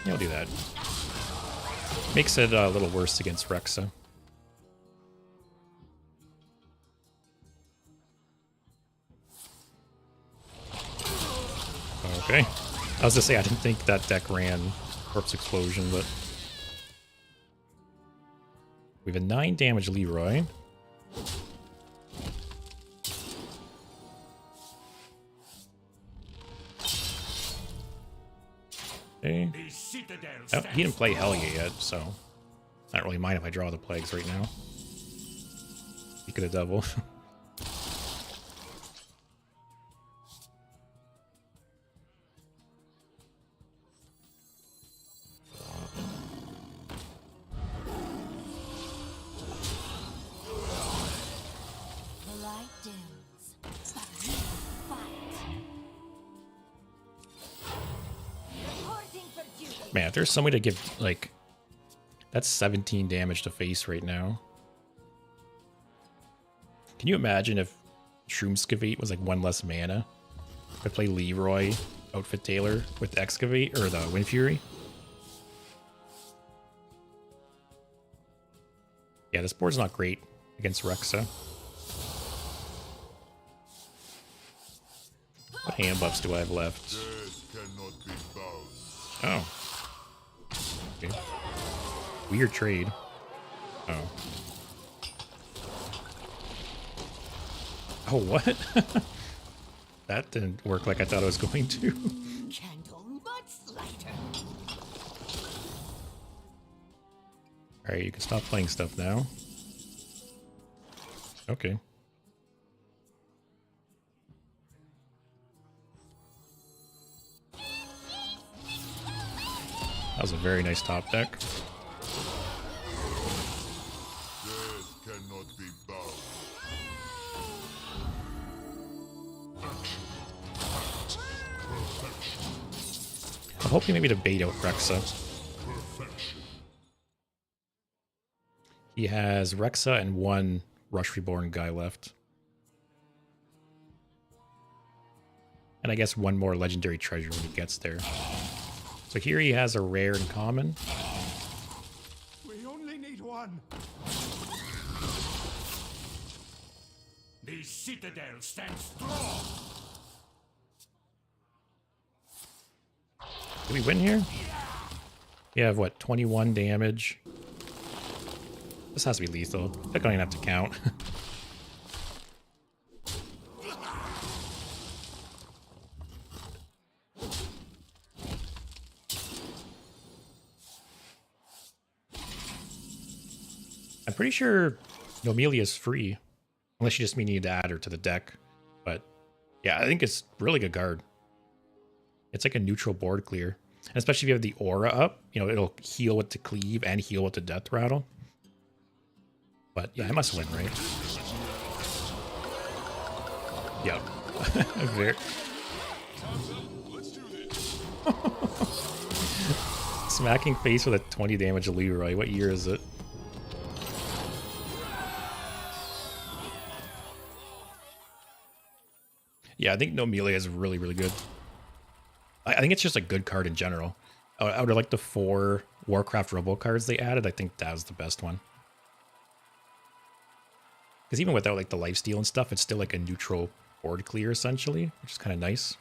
Yeah, I'll do that. Makes it a little worse against Rexa. Okay. I was gonna say, I didn't think that deck ran Corpse Explosion, but... We have a 9 damage Leroy. Okay. Oh, he didn't play Helya yet, so... I don't really mind if I draw the plagues right now. He could have double. Man, if there's some way to give, like... That's 17 damage to face right now. Can you imagine if Shroomscavate was like 1 less mana? I play Leroy, Outfit Taylor with Excavate, or the Wind Fury. Yeah, this board's not great against Rexa. What hand buffs do I have left? Oh. Okay. Weird trade. Oh. Oh, what? That didn't work like I thought it was going to. Candle much lighter. Alright, you can stop playing stuff now. Okay. That was a very nice top deck. Cannot be bound. I'm hoping maybe to bait out Rexa. He has Rexa and 1 Rush Reborn guy left. And I guess 1 more legendary treasure when he gets there. So here he has a rare and common. We only need one. The citadel stands strong. Did we win here? We have, what, 21 damage? This has to be lethal. I don't even have to count. I'm pretty sure Nomelia's free. Unless you just mean you need to add her to the deck. But yeah, I think it's really good card. It's like a neutral board clear. And especially if you have the aura up, you know, it'll heal with the cleave and heal with the death rattle. But yeah, I must win, right? Yep. Very. Smacking face with a 20 damage Leroy. What year is it? Yeah, I think Nomelia is really, really good. I think it's just a good card in general. Out of like the 4 Warcraft Robo cards they added, I think that was the best one. Because even without like the lifesteal and stuff, it's still like a neutral board clear essentially, which is kind of nice.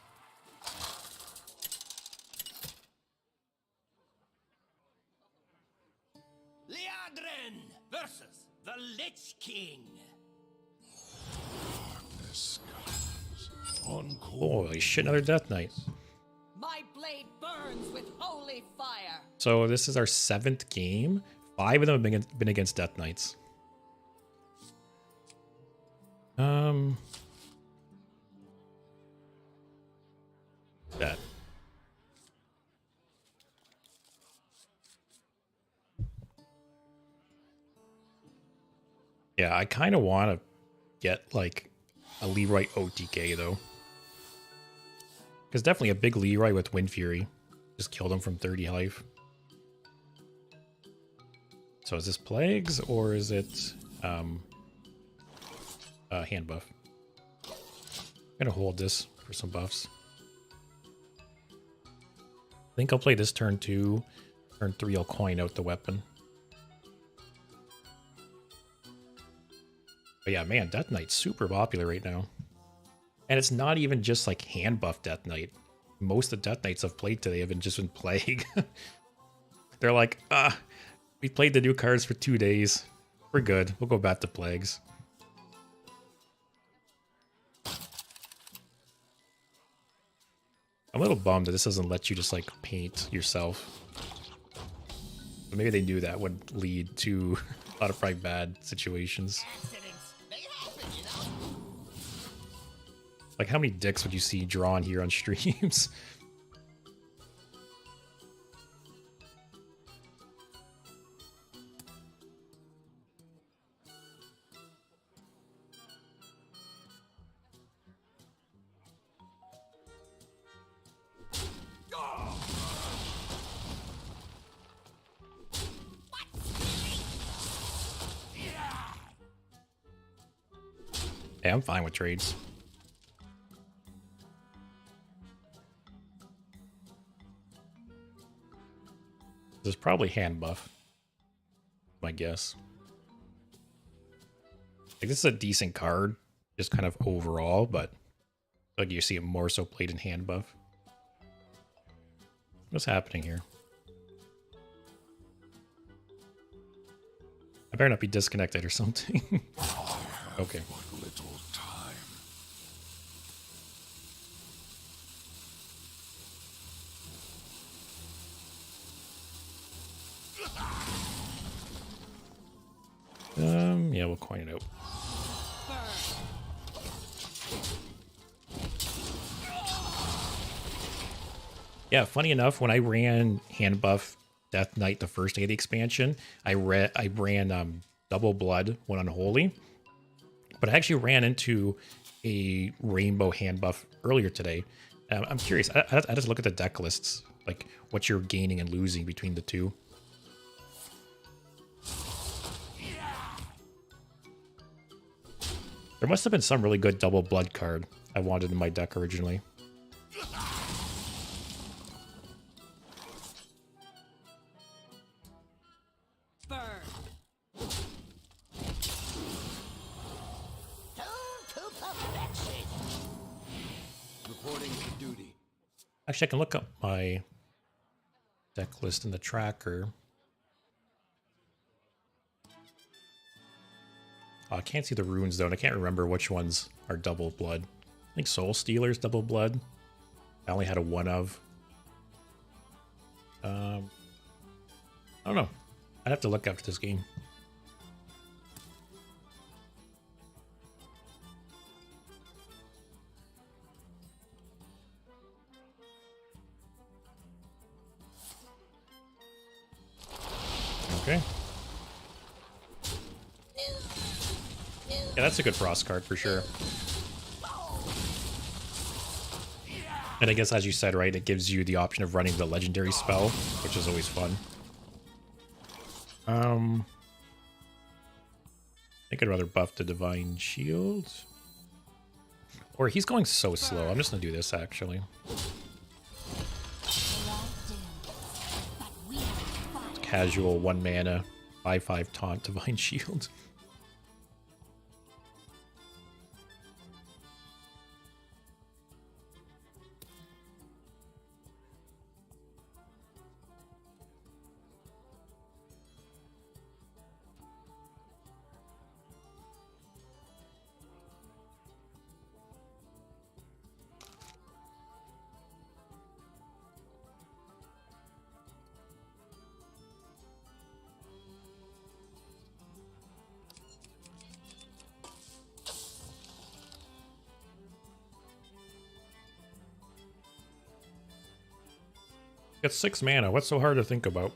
Liadren versus the Lich King. Holy shit, another Death Knight. My blade burns with holy fire. So this is our 7th game. 5 of them have been against Death Knights. That. Yeah, I kind of want to get like a Leroy OTK though. Because definitely a big Leroy with Wind Fury. Just killed him from 30 life. So is this Plagues or is it hand buff? I'm gonna hold this for some buffs. I think I'll play this turn 2. Turn 3 I'll coin out the weapon. But yeah, man, Death Knight's super popular right now. And it's not even just like hand buff Death Knight. Most of the Death Knights I've played today have just been Plague. They're like, we played the new cards for 2 days. We're good. We'll go back to Plagues. I'm a little bummed that this doesn't let you just like paint yourself. But maybe they knew that would lead to a lot of probably bad situations. Like, how many dicks would you see drawn here on streams? Hey, I'm fine with trades. This is probably hand buff, my guess. Like, this is a decent card, just kind of overall, but like you see it more so played in hand buff. What's happening here? I better not be disconnected or something. Okay. What little time. Yeah, we'll coin it out. Yeah, funny enough, when I ran hand buff Death Knight the first day of the expansion, I ran double blood when unholy, but I actually ran into a rainbow hand buff earlier today. I'm curious. I just look at the deck lists, like what you're gaining and losing between the two. There must have been some really good double blood card I wanted in my deck originally. Reporting to duty. Actually, I can look up my deck list in the tracker. Oh, I can't see the runes though, and I can't remember which ones are double blood. I think Soul Stealer's double blood. I only had a one of. I don't know. I'd have to look after this game. Okay. Yeah, that's a good frost card for sure. And I guess, as you said, right, it gives you the option of running the legendary spell, which is always fun. I think I'd rather buff the Divine Shield. Or he's going so slow. I'm just going to do this, actually. Casual 1 mana, 5/5 taunt Divine Shield. Got 6 mana. What's so hard to think about?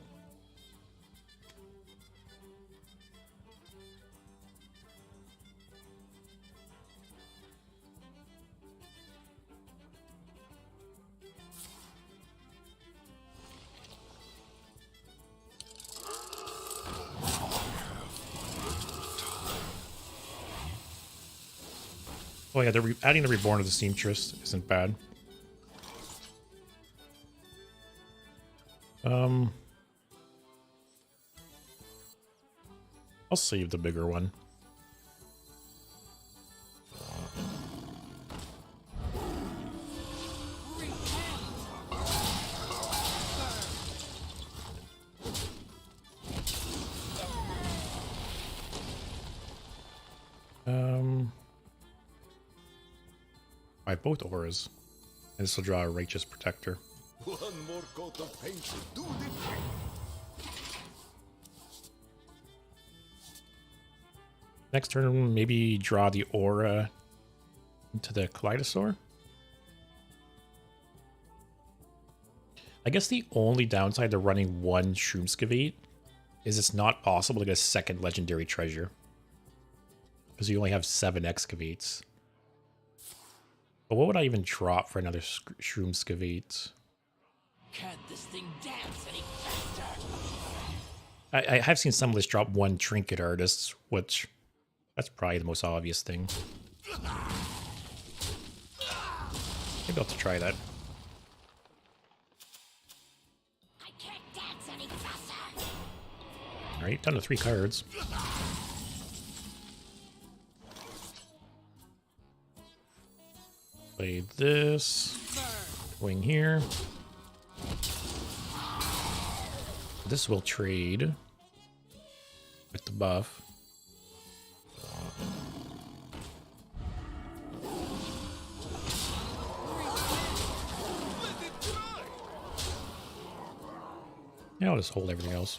Oh yeah, they're adding the Reborn of the Seamstress isn't bad. I'll save the bigger one. I have both auras, and this will draw a Righteous Protector. One more coat of paint to do the trick. Next turn, maybe draw the aura into the Kaleidosaur. I guess the only downside to running one Shroomskavate is it's not possible to get a second legendary treasure, because you only have 7 excavates. But what would I even drop for another Shroomskavate? Can't this thing dance any faster? I have seen some lists drop 1 Trinket Artists, which that's probably the most obvious thing. Maybe I'll have to try that. I can't dance any faster. Alright, down to 3 cards. Play this. Wing here. This will trade with the buff. Yeah, I'll just hold everything else.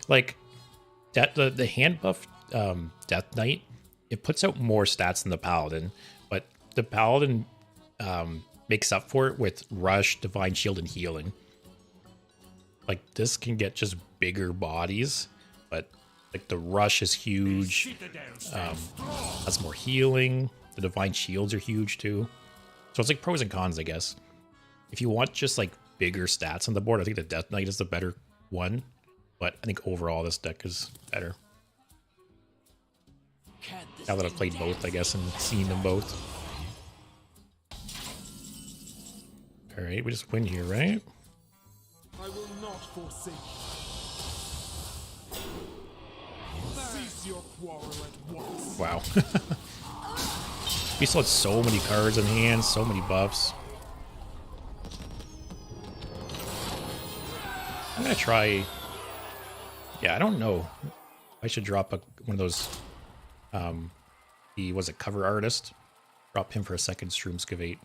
Like that, the hand buff Death Knight, it puts out more stats than the Paladin, but the Paladin makes up for it with Rush, Divine Shield, and Healing. Like this can get just bigger bodies, but like the Rush is huge, has more healing. The Divine Shields are huge too. So it's like pros and cons, I guess. If you want just like bigger stats on the board, I think the Death Knight is the better one. But I think overall this deck is better. Now that I've played both, I guess, and seen them both. Alright, we just win here, right? I will not forsake you. Cease your quarrel at once. Wow. We still had so many cards in hand, so many buffs. I'm gonna try... Yeah, I don't know. I should drop one of those... he was a cover artist. Drop him for a second Shroomskavate.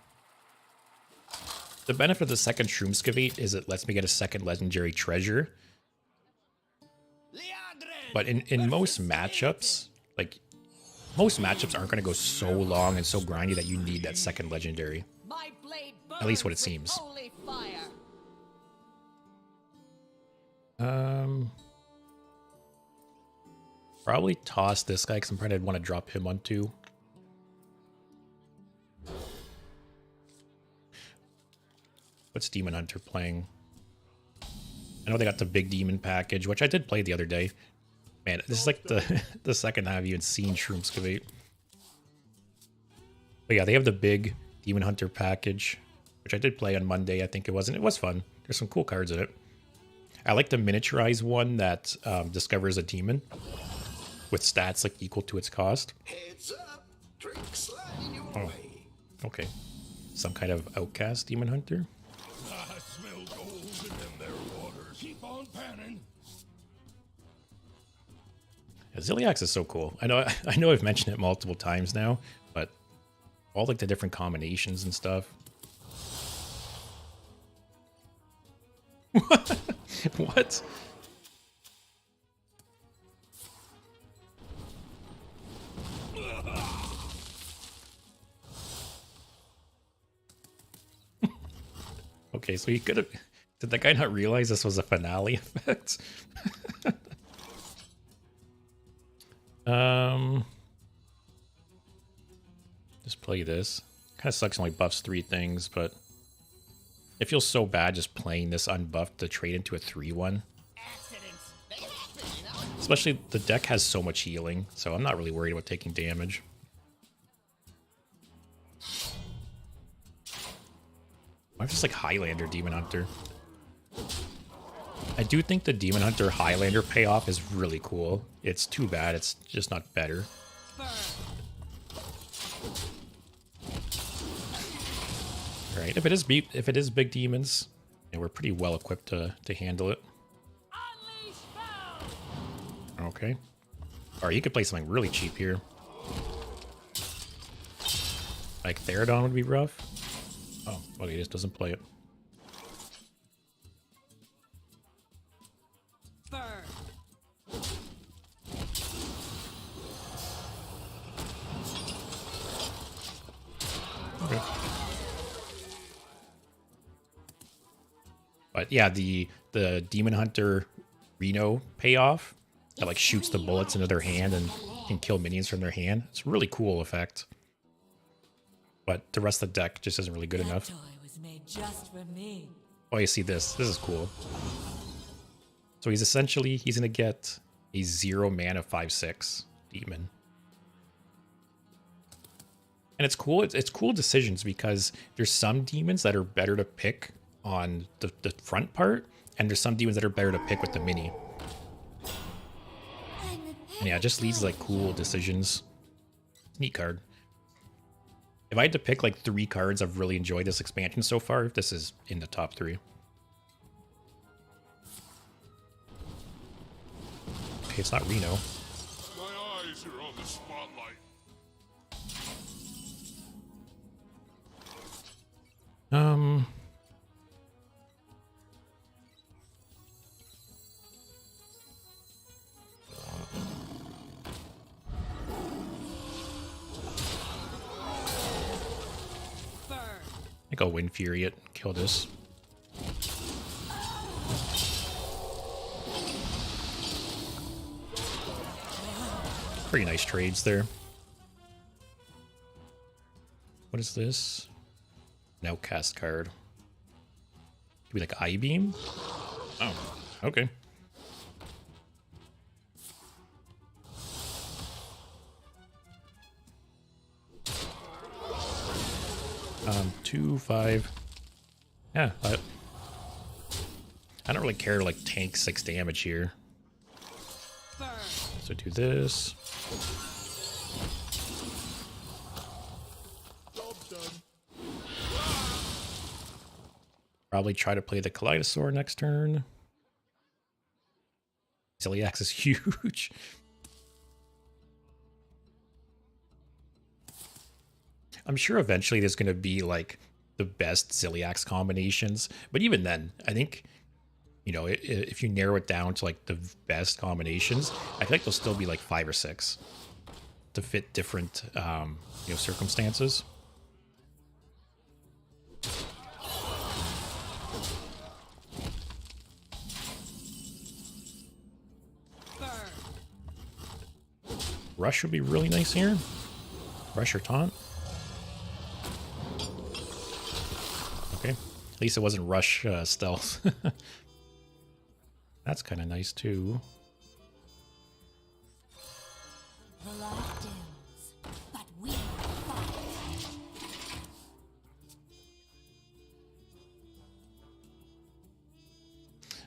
The benefit of the second Shroomskavate is it lets me get a second legendary treasure. But in most matchups, like... Most matchups aren't going to go so long and so grindy that you need that second legendary. My blade At least what it burns with seems. holy fire. Probably toss this guy because I'm probably want to drop him on 2. What's Demon Hunter playing? I know they got the big demon package, which I did play the other day. Man, this is like the second I've even seen Shroomskavate. But yeah, they have the big Demon Hunter package, which I did play on Monday, I think it was, and it was fun. There's some cool cards in it. I like the miniaturized one that discovers a demon with stats like equal to its cost. Heads up, drinks sliding your way. Okay. Some kind of outcast Demon Hunter. I smell gold in them there waters. Keep on panning. Yeah, Ziliax is so cool. I know I've mentioned it multiple times now, but all like the different combinations and stuff. What? Okay, so he could have... Did that guy not realize this was a finale effect? Just play this. Kind of sucks, only buffs 3 things, but it feels so bad just playing this unbuffed to trade into a 3/1. Accidents. They happen, you know? Especially the deck has so much healing, so I'm not really worried about taking damage. I'm just like Highlander Demon Hunter. I do think the Demon Hunter Highlander payoff is really cool. It's too bad it's just not better. Alright, if it is big demons, yeah, we're pretty well equipped to handle it. Okay. Alright, you could play something really cheap here. Like Therodon would be rough. Oh, well, he just doesn't play it. Okay. But yeah, the Demon Hunter Reno payoff that like shoots the bullets into their hand and can kill minions from their hand. It's a really cool effect. But the rest of the deck just isn't really good enough. Toy was made just for me. Oh, you see this. This is cool. So he's gonna get a 0 mana 5/6 demon. And it's cool. It's cool decisions because there's some demons that are better to pick on the front part, and there's some demons that are better to pick with the mini. And yeah, it just leads to like cool decisions. Neat card. If I had to pick like 3 cards I've really enjoyed this expansion so far, this is in the top 3. Okay, it's not Reno. My eyes are on the spotlight. I think I'll Wind Fury it, kill this. Pretty nice trades there. What is this? An outcast card. Could be like Eye Beam? Oh, okay. Two, 5. Yeah, I don't really care to like tank 6 damage here. So do this. Probably try to play the Kaleidosaur next turn. Ziliax is huge. I'm sure eventually there's going to be like the best Ziliax combinations, but even then, I think, you know, if you narrow it down to like the best combinations, I feel like there'll still be like 5 or 6 to fit different, you know, circumstances. Rush would be really nice here. Rush or taunt. Okay, at least it wasn't rush stealth. That's kind of nice too. The light dims, but we fight.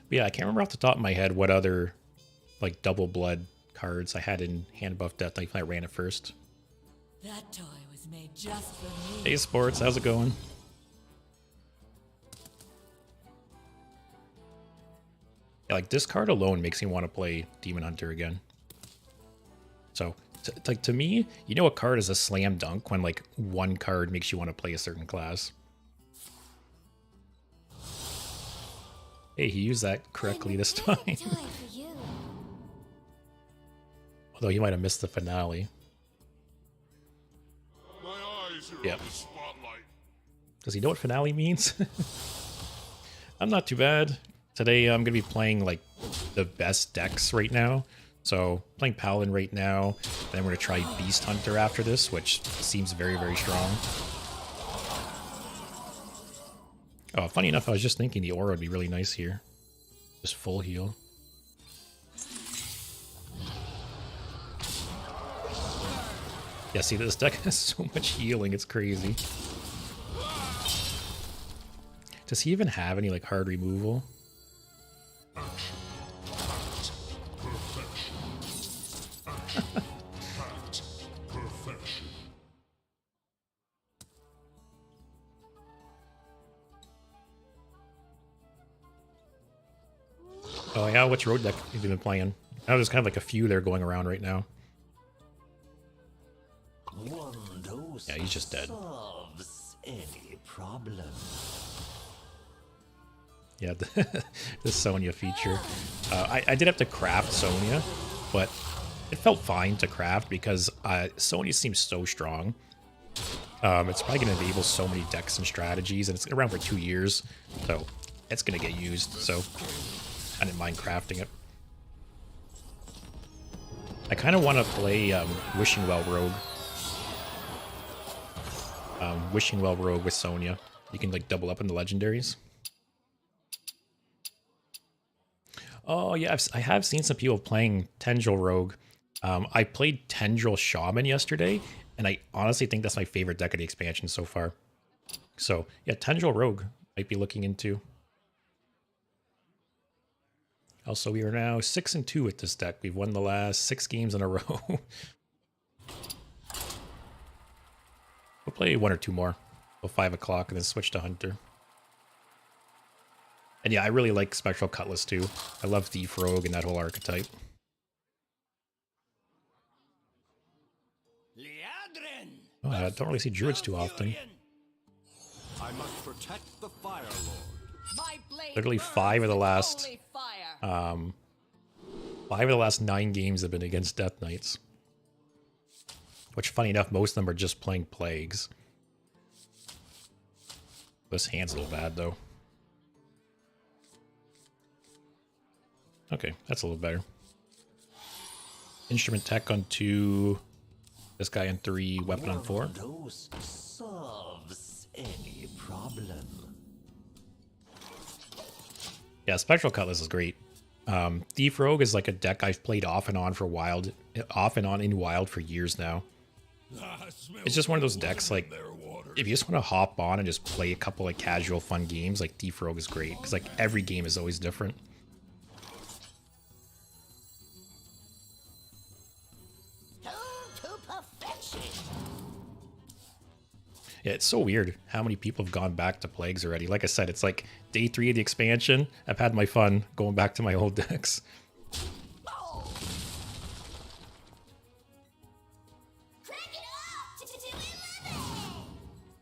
But yeah, I can't remember off the top of my head what other like double blood cards I had in Hand Buff Death Knight when I ran it first. That toy was made just for me. Hey Sports, how's it going? Yeah, like this card alone makes me want to play Demon Hunter again. So, like to me, you know, a card is a slam dunk when like one card makes you want to play a certain class. Hey, he used that correctly this time. Time for you. Although he might have missed the finale. My eyes are Yep. on the spotlight. Does he know what finale means? I'm not too bad. Today I'm going to be playing like the best decks right now. So playing Paladin right now. Then we're going to try Beast Hunter after this, which seems very, very strong. Oh, funny enough, I was just thinking the aura would be really nice here. Just full heal. Yeah, see, this deck has so much healing, it's crazy. Does he even have any like hard removal? Oh yeah, which road deck have you been playing? I know there's kind of like a few there going around right now. Yeah, he's just dead. Solves any problem. Yeah, the Sonya feature. I did have to craft Sonya, but it felt fine to craft because Sonya seems so strong. It's probably going to enable so many decks and strategies, and it's around for 2 years, so it's going to get used, so I didn't mind crafting it. I kind of want to play Wishing Well Rogue. Wishing Well Rogue with Sonya. You can like double up in the legendaries. Oh yeah, I have seen some people playing Tendril Rogue. I played Tendril Shaman yesterday, and I honestly think that's my favorite deck of the expansion so far. So yeah, Tendril Rogue might be looking into. Also, we are now 6-2 with this deck. We've won the last 6 games in a row. We'll play 1 or 2 more till 5 o'clock and then switch to Hunter. And yeah, I really like Spectral Cutlass too. I love Thief Rogue and that whole archetype. Oh, I don't really see druids too often. I must protect the Fire Lord. My blade Literally burns 5 of the with last holy fire. 5 of the last 9 games have been against Death Knights. Which, funny enough, most of them are just playing Plagues. This hand's a little bad, though. Okay, that's a little better. Instrument Tech on 2. This guy on 3. Weapon on 4. Those solves any problem. Yeah, Spectral Cutlass is great. Thief Rogue is like a deck I've played off and on in Wild for years now. It's just one of those decks, like, if you just want to hop on and just play a couple of casual fun games, like Thief Rogue is great, because like every game is always different. To perfection. Yeah, it's so weird how many people have gone back to Plagues already. Like I said, it's like day 3 of the expansion. I've had my fun going back to my old decks.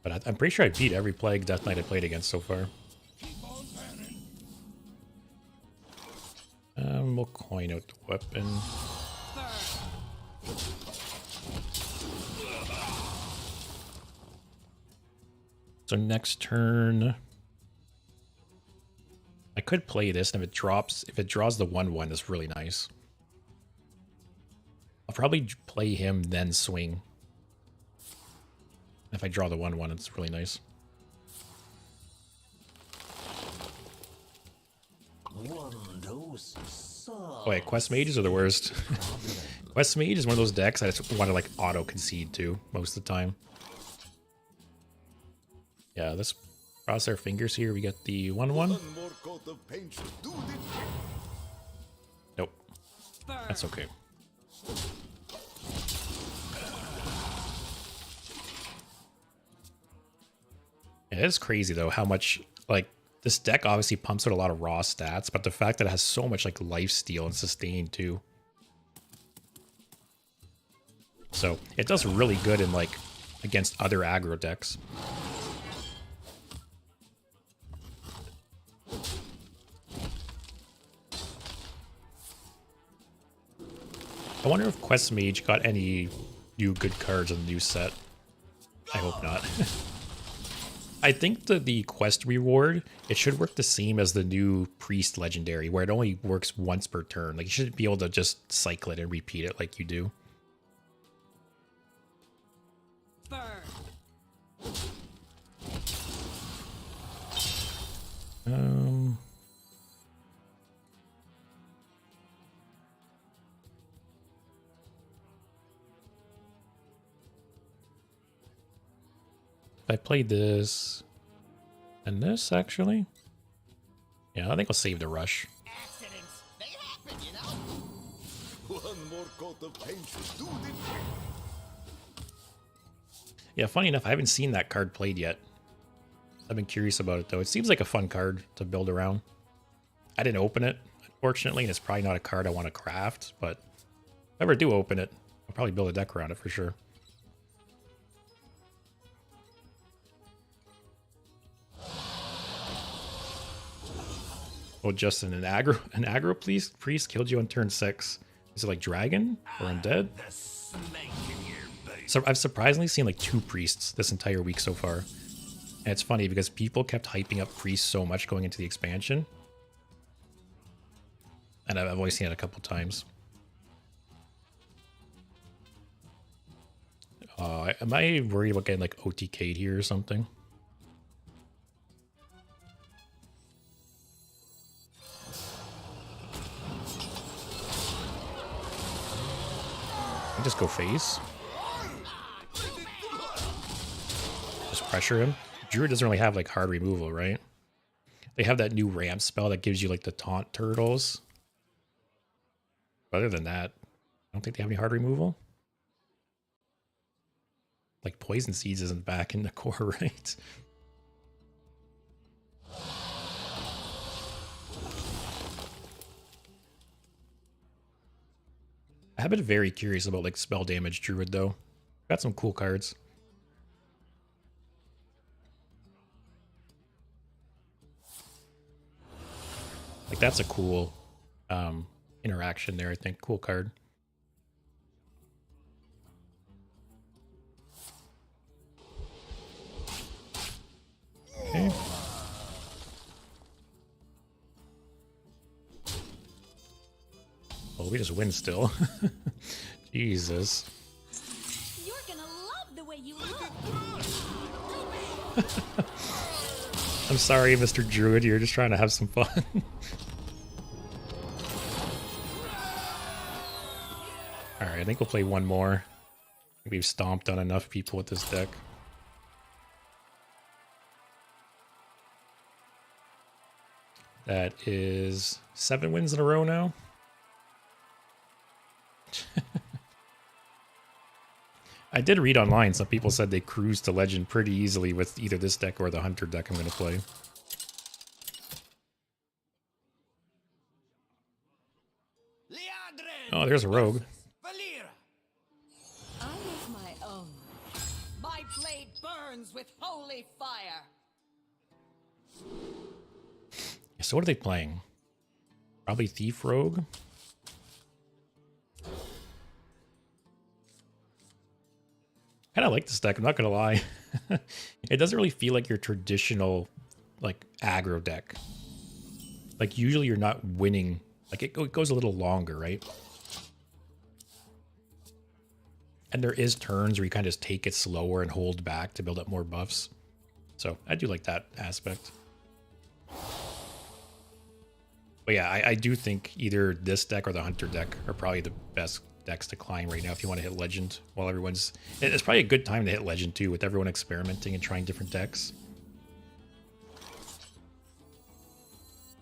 But I'm pretty sure I beat every Plague Death Knight I played against so far. We'll coin out the weapon. So next turn, I could play this, and if it draws the 1/1, that's really nice. I'll probably play him, then swing. If I draw the 1/1, it's really nice. Oh wait, Quest Mages are the worst. Quest Mage is one of those decks I just want to like auto-concede to most of the time. Yeah, let's cross our fingers here. We get the 1/1. Nope. That's okay. Yeah, it's crazy though how much like this deck obviously pumps out a lot of raw stats, but the fact that it has so much like lifesteal and sustain too. So it does really good in like against other aggro decks. I wonder if Quest Mage got any new good cards in the new set. I hope not. I think the quest reward, it should work the same as the new Priest Legendary, where it only works once per turn. Like, you shouldn't be able to just cycle it and repeat it like you do. I played this and this actually. Yeah, I think I'll save the rush. Accidents, they happen, you know. One more coat of paint should do it. Yeah, funny enough, I haven't seen that card played yet. I've been curious about it though. It seems like a fun card to build around. I didn't open it, unfortunately, and it's probably not a card I want to craft, but if I ever do open it, I'll probably build a deck around it for sure. Oh, Justin, an aggro priest killed you on turn 6. Is it like dragon or undead? So I've surprisingly seen like 2 priests this entire week so far. And it's funny because people kept hyping up priests so much going into the expansion. And I've only seen it a couple times. Am I worried about getting like OTK'd here or something? Just go face. Just pressure him. Druid doesn't really have like hard removal, right? They have that new ramp spell that gives you like the taunt turtles. Other than that, I don't think they have any hard removal. Like Poison Seeds isn't back in the core, right? I have been very curious about like spell damage Druid though. Got some cool cards. Like that's a cool interaction there, I think. Cool card. Okay. Oh, we just win still. Jesus. You're gonna love the way you look. I'm sorry, Mr. Druid. You're just trying to have some fun. Alright, I think we'll play one more. I think we've stomped on enough people with this deck. That is 7 wins in a row now. I did read online, some people said they cruised to Legend pretty easily with either this deck or the Hunter deck I'm going to play. Oh, there's a rogue. I make my own. My blade burns with holy fire. So what are they playing? Probably Thief Rogue? Kind of like this deck, I'm not gonna lie. It doesn't really feel like your traditional like aggro deck. Like usually you're not winning, like it goes a little longer, right? And there is turns where you kind of just take it slower and hold back to build up more buffs. So I do like that aspect. But yeah, I do think either this deck or the Hunter deck are probably the best decks to climb right now if you want to hit Legend while everyone's... It's probably a good time to hit Legend too, with everyone experimenting and trying different decks.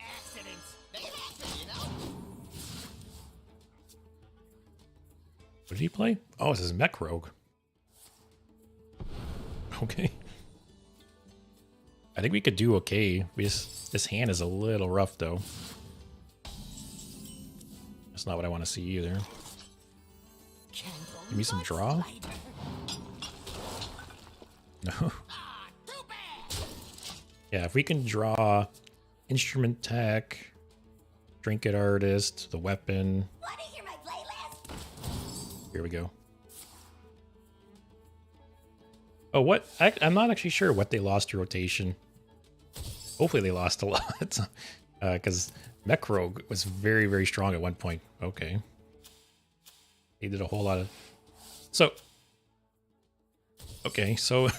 Accidents. They happen, you know? What did he play? Oh, this is Mech Rogue. Okay. I think we could do okay. This hand is a little rough though. That's not what I want to see either. Give me some draw. No. Yeah, if we can draw Instrument Tech, Trinket Artist, the weapon. Want to hear my playlist? Here we go. Oh, what? I'm not actually sure what they lost to rotation. Hopefully they lost a lot. Because Mech Rogue was very, very strong at one point. Okay. He did a whole lot of... So... Okay, so...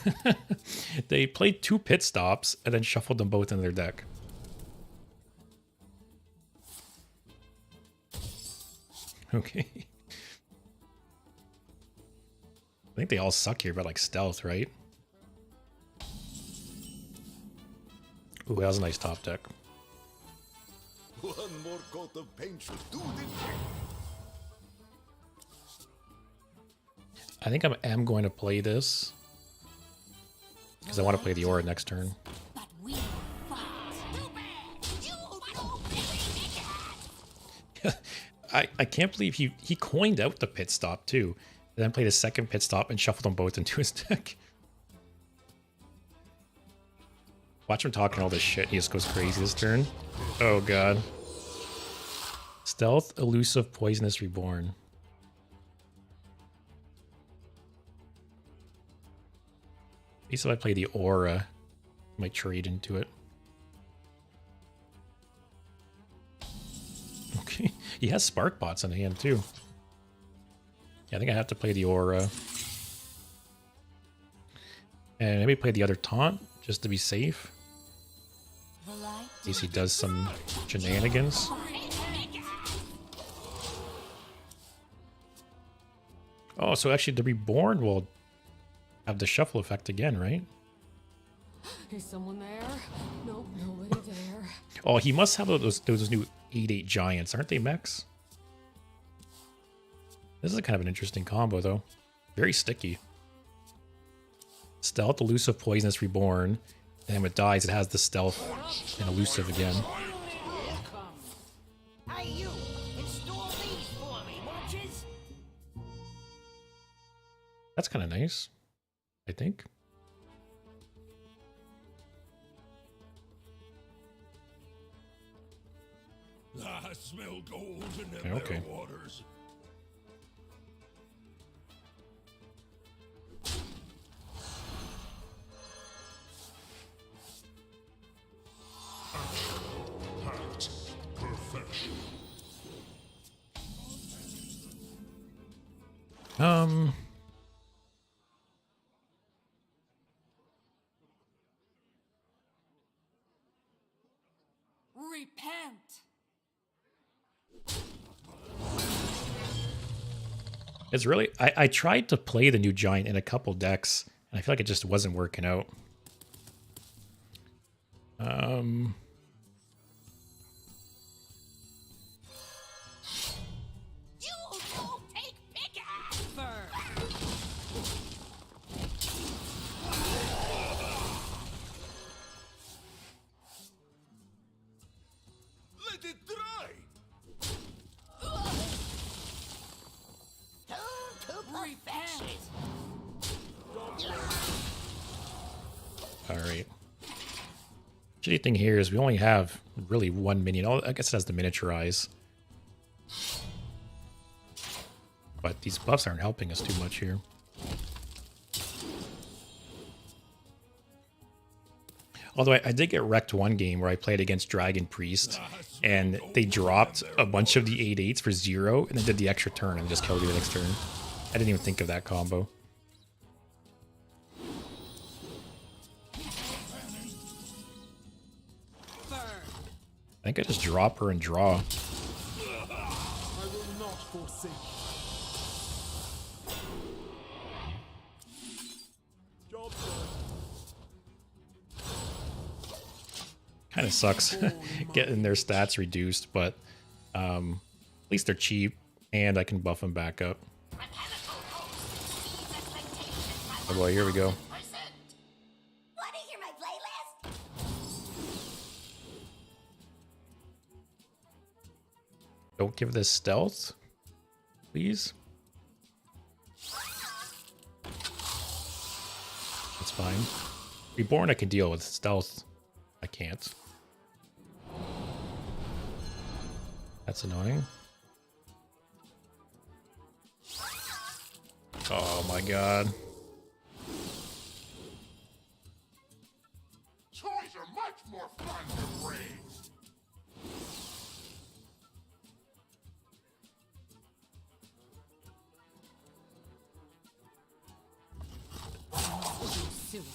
they played 2 pit stops and then shuffled them both in their deck. Okay. I think they all suck here, but like stealth, right? Ooh, that was a nice top deck. One more coat of paint should do the trick. I think I am going to play this because I want to play the Aura next turn. But we fight. I can't believe he coined out the pit stop too, and then played a second pit stop and shuffled them both into his deck. Watch him talking all this shit. He just goes crazy this turn. Oh god. Stealth, Elusive, Poisonous, Reborn. At least if I play the Aura, I might trade into it. Okay, he has Spark Bots in hand too. Yeah, I think I have to play the Aura. And maybe play the other Taunt, just to be safe. In case he does some shenanigans. Oh, so actually the Reborn will have the shuffle effect again, right? Is someone there? Nope, nobody there. Oh, he must have those new 8/8 giants. Aren't they mechs? This is kind of an interesting combo, though. Very sticky. Stealth, elusive, poisonous, reborn. And when it dies, it has the stealth and elusive again. Hey, you! Install these for me, watches! That's kind of nice, I think. I smell gold in them Okay. there waters. Perfection. Repent. It's really... I tried to play the new giant in a couple decks, and I feel like it just wasn't working out. You don't take pick Let it dry. Perfection! Alright. Shitty thing here is we only have really one minion. Oh, I guess it has the miniaturize. But these buffs aren't helping us too much here. Although I did get wrecked one game where I played against Dragon Priest, and they dropped a bunch of the 8/8s for 0, and then did the extra turn and just killed you the next turn. I didn't even think of that combo. I think I just drop her and draw. I will not forsake. Job done. Kind of sucks getting their stats reduced, but at least they're cheap, and I can buff them back up. Oh boy, here we go. Want to hear my playlist? Don't give this stealth, please. That's fine. Reborn I can deal with. Stealth I can't. That's annoying. Oh my god. Toys are much more fun to bring. Silly.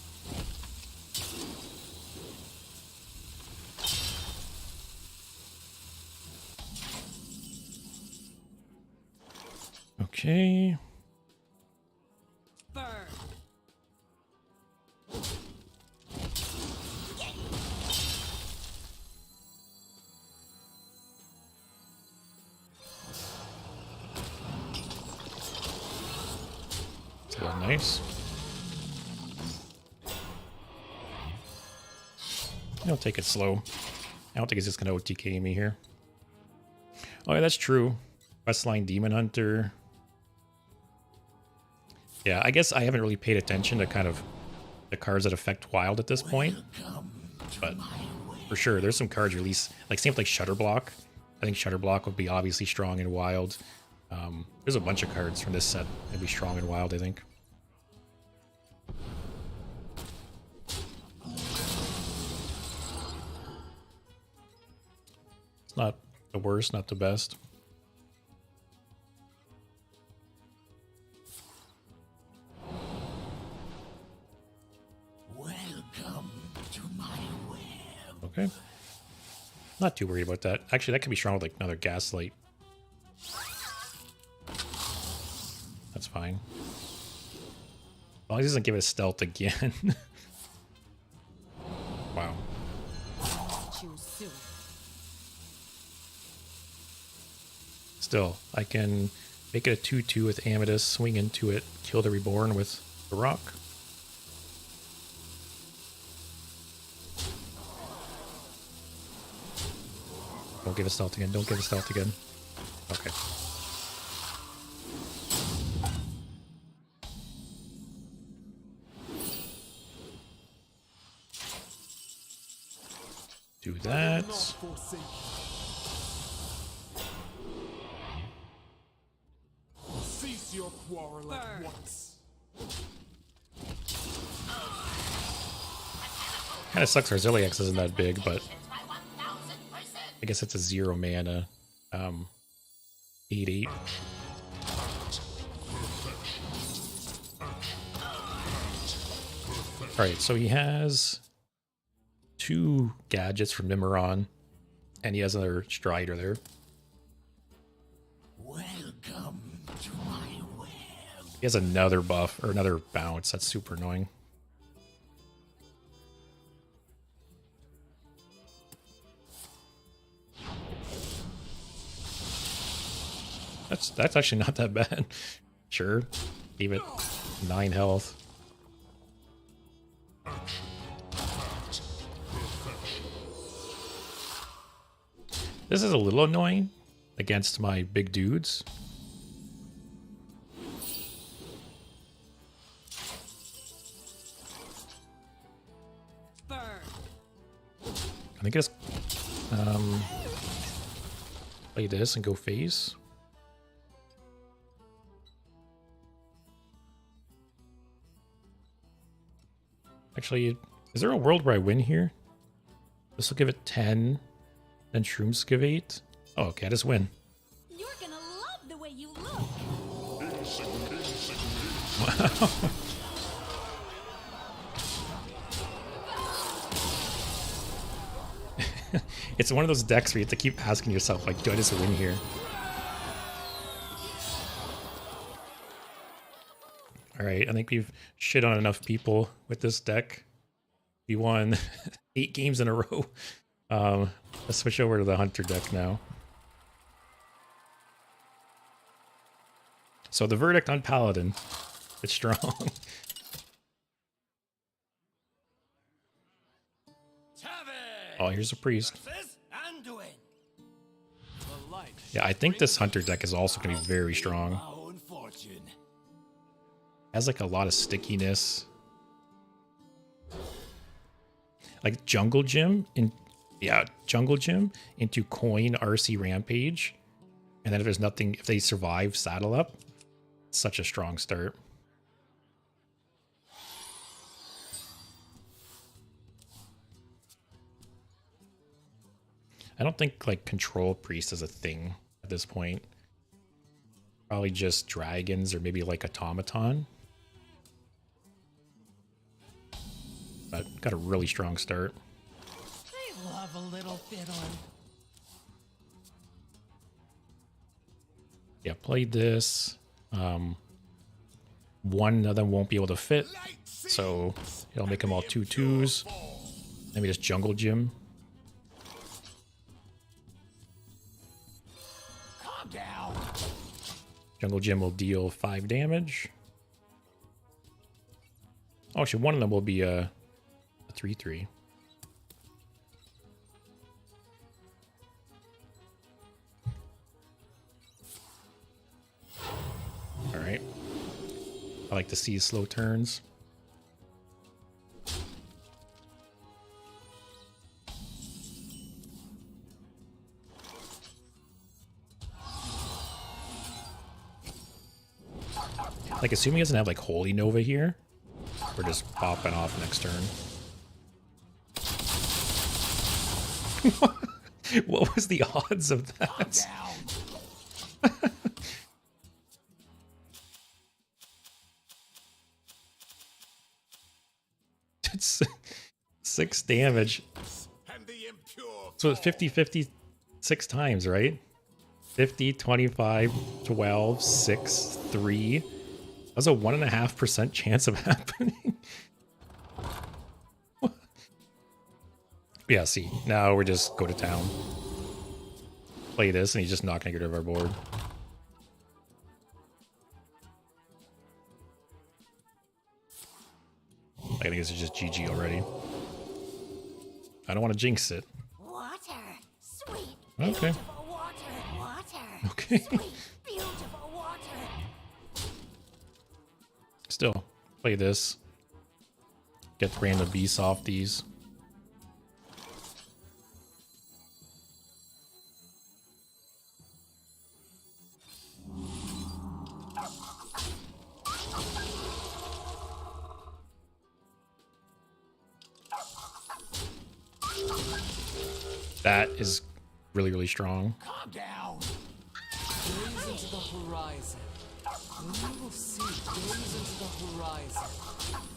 Okay. Burn. It's a little nice. I'll take it slow. I don't think it's just gonna OTK me here. Oh yeah, that's true. Westline Demon Hunter. Yeah, I guess I haven't really paid attention to kind of the cards that affect Wild at this point. But for sure, there's some cards released. Like same with like Shutterblock. I think Shutterblock would be obviously strong in Wild. There's a bunch of cards from this set that'd be strong in Wild, I think. It's not the worst, not the best. Welcome to my web. Okay. Not too worried about that. Actually, that could be strong with like another Gaslight. That's fine. As long as he doesn't give it a stealth again. Wow. Choose soon. Still, I can make it a 2/2 with Amethyst, swing into it, kill the Reborn with the rock. Don't give a stealth again. Don't give a stealth again. Okay. Do that. Not forsake. Cease your quarrel at once. Kind of sucks our Ziliax isn't that big, but I guess it's a 0 mana. 8/8. Alright, so he has 2 gadgets from Nimmeron, and he has another Strider there. Welcome to my web. He has another buff, or another bounce. That's super annoying. That's actually not that bad. Sure. Leave it 9 health. This is a little annoying against my big dudes. Burn. I think it's play this and go phase. Actually, is there a world where I win here? This will give it 10, then Shrooms give 8. Oh, okay, I just win. You're gonna love the way you look. Wow. It's one of those decks where you have to keep asking yourself, like, do I just win here? Alright, I think we've shit on enough people with this deck. We won 8 games in a row. Let's switch over to the Hunter deck now. So the verdict on Paladin. It's strong. Oh, here's a priest. Yeah, I think this Hunter deck is also going to be very strong. Has like a lot of stickiness. Like Jungle Gym Jungle Gym into Coin RC Rampage. And then if there's nothing, if they survive Saddle Up, such a strong start. I don't think like Control Priest is a thing at this point. Probably just dragons or maybe like Automaton. But got a really strong start. They love a little fiddling. Yeah, played this. One of them won't be able to fit, so it'll make them all 2/2s. Maybe just Jungle Gym. Calm down. Jungle Gym will deal 5 damage. Oh, actually, one of them will be a 3/3. All right. I like to see slow turns. Like, assuming he doesn't have like Holy Nova here, we're just popping off next turn. What was the odds of that? It's 6 damage. So it's 50-50 6 times, right? 50, 25, 12, 6, 3. That's a 1.5% chance of happening. Yeah, see, now we're just go to town. Play this, and he's just not gonna get rid of our board. I think this is just GG already. I don't want to jinx it. Water, sweet, Okay. beautiful water, water. Okay. Sweet, beautiful water. Still, play this. Get random beasts off these. That is really, really strong. Calm down. Gaze into the horizon. Then you will see. Gaze into the horizon.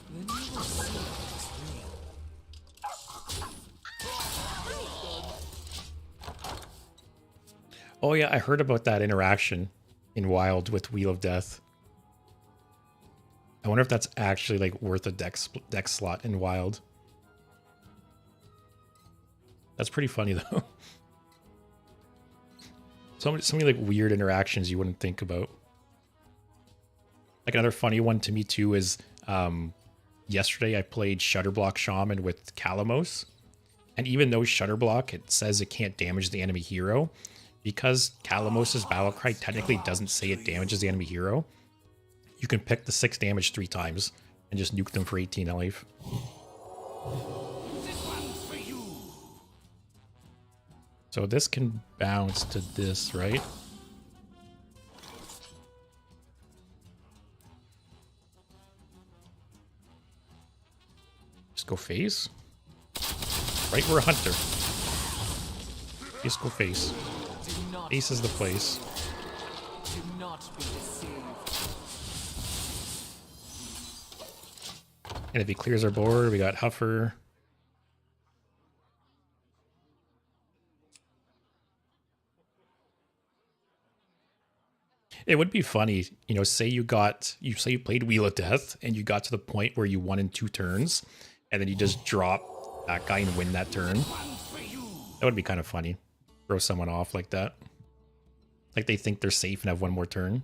Then you will see what is real. Oh yeah, I heard about that interaction in Wild with Wheel of Death. I wonder if that's actually like worth a deck slot in Wild. That's pretty funny though. So many like weird interactions you wouldn't think about. Like another funny one to me too is yesterday I played Shutterblock Shaman with Kalamos, and even though Shutterblock it says it can't damage the enemy hero, because Kalamos's battle cry technically doesn't say it damages the enemy hero, you can pick the 6 damage 3 times and just nuke them for 18 life. This one's for you. So this can bounce to this, right? Just go face. Right, we're a hunter. Just go face. Do not, Face is the place. do not be deceived. And if he clears our board, we got Huffer. It would be funny, you know, say you played Wheel of Death and you got to the point where you won in 2 turns, and then you just drop that guy and win that turn. That would be kind of funny. Throw someone off like that. Like they think they're safe and have 1 more turn.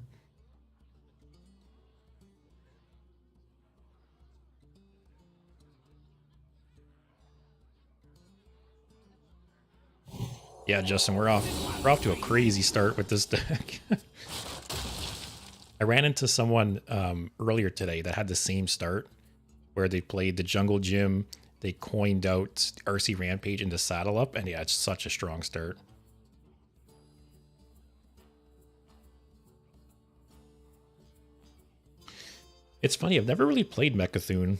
Yeah, Justin, we're off to a crazy start with this deck. I ran into someone earlier today that had the same start, where they played the Jungle Gym, they coined out RC Rampage into Saddle Up, and yeah, it's such a strong start. It's funny, I've never really played Mechathune.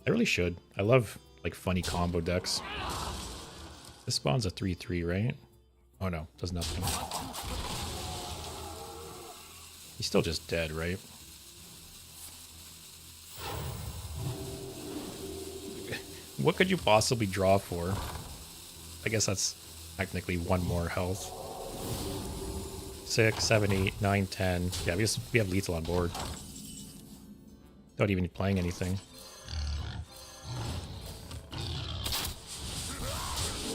I really should. I love like funny combo decks. This spawns a 3/3, right? Oh no, does nothing. He's still just dead, right? What could you possibly draw for? I guess that's technically 1 more health. 6, 7, 8, 9, 10. Yeah, we have lethal on board. Without even playing anything.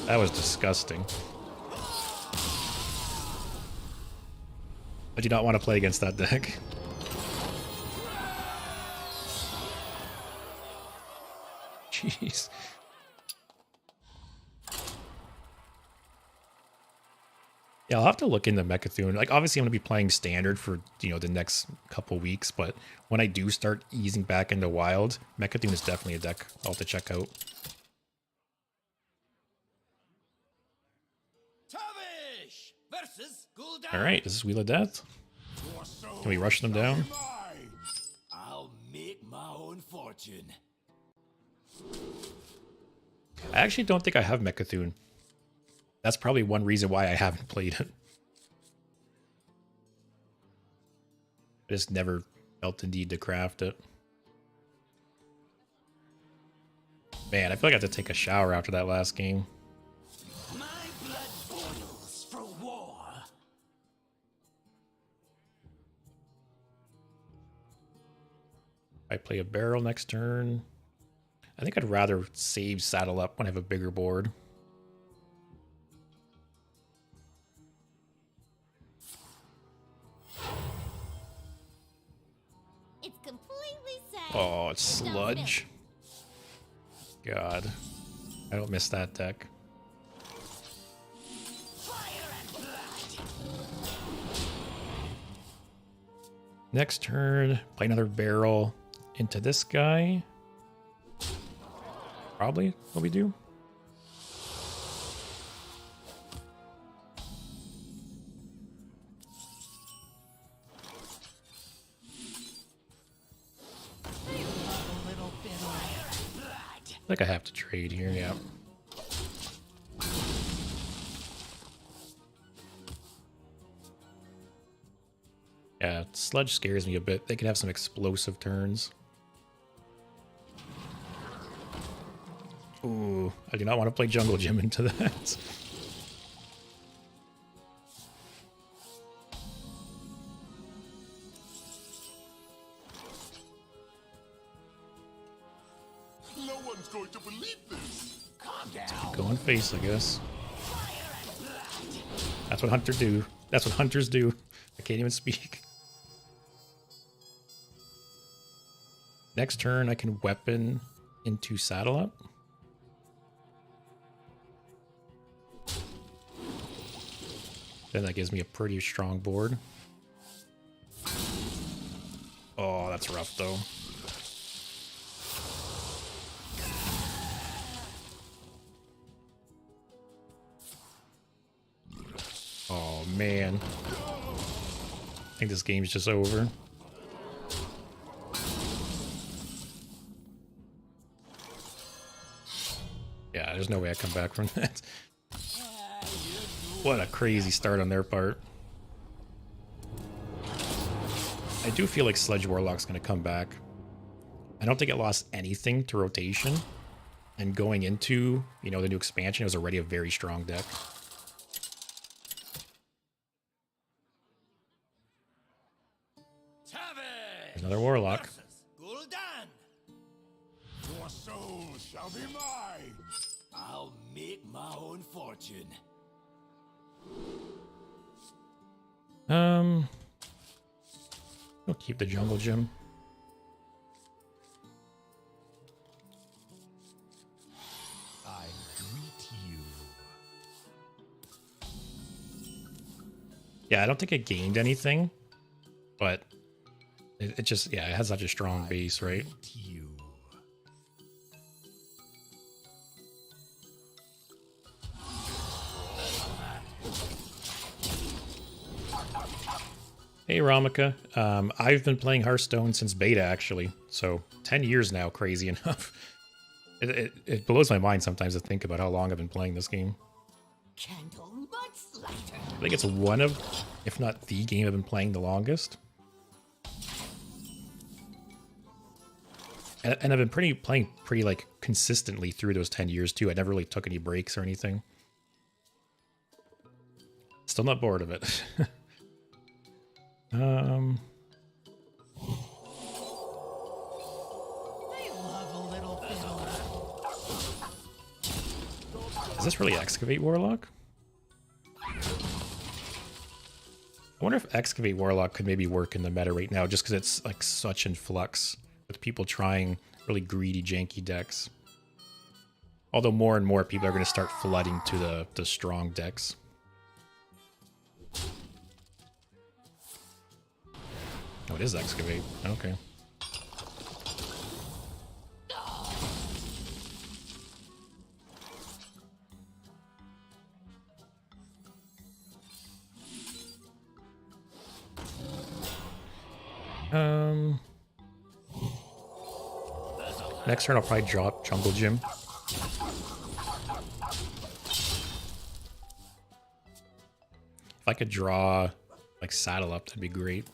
That was disgusting. I do not want to play against that deck. Jeez. Yeah, I'll have to look into Mechathune. Like, obviously I'm going to be playing Standard for, you know, the next couple weeks, but when I do start easing back into Wild, Mechathune is definitely a deck I'll have to check out. Tavish versus Gul'dan. Alright, this is Wheel of Death. Can we rush them down? I'll make my own fortune. I actually don't think I have Mechathune. That's probably one reason why I haven't played it. I just never felt the need to craft it. Man, I feel like I have to take a shower after that last game. My blood boils for war. I play a barrel next turn. I think I'd rather save saddle up when I have a bigger board. It's completely safe. Oh, it's sludge. God. I don't miss that deck. Next turn, play another barrel into this guy. Probably what we do. I think I have to trade here, yeah. Yeah, sludge scares me a bit. They can have some explosive turns. Ooh, I do not want to play Jungle Gym into that. No one's going to believe this. Calm down. Go on face, I guess. That's what hunters do. That's what hunters do. I can't even speak. Next turn, I can weapon into saddle up. Then that gives me a pretty strong board. Oh, that's rough though. Oh man. I think this game's just over. Yeah, there's no way I come back from that. What a crazy start on their part. I do feel like Sledge Warlock's going to come back. I don't think it lost anything to rotation. And going into, you know, the new expansion, it was already a very strong deck. There's another Warlock. Your soul shall be mine. I'll make my own fortune. We'll keep the Jungle Gym. I greet you. Yeah, I don't think it gained anything, but it just, yeah, it has such a strong base, right? You. Hey Ramika, I've been playing Hearthstone since beta actually, so 10 years now, crazy enough. It blows my mind sometimes to think about how long I've been playing this game. Candle mudslider. I think it's one of, if not the game I've been playing the longest. And I've been playing pretty like consistently through those 10 years too. I never really took any breaks or anything. Still not bored of it. I love a little fiddle. Is this really Excavate Warlock? I wonder if Excavate Warlock could maybe work in the meta right now, just because it's like such in flux with people trying really greedy, janky decks. Although more and more people are going to start flooding to the strong decks. Oh, it is Excavate. Okay. Next turn I'll probably drop Jungle Gym. If I could draw like Saddle Up, that'd be great.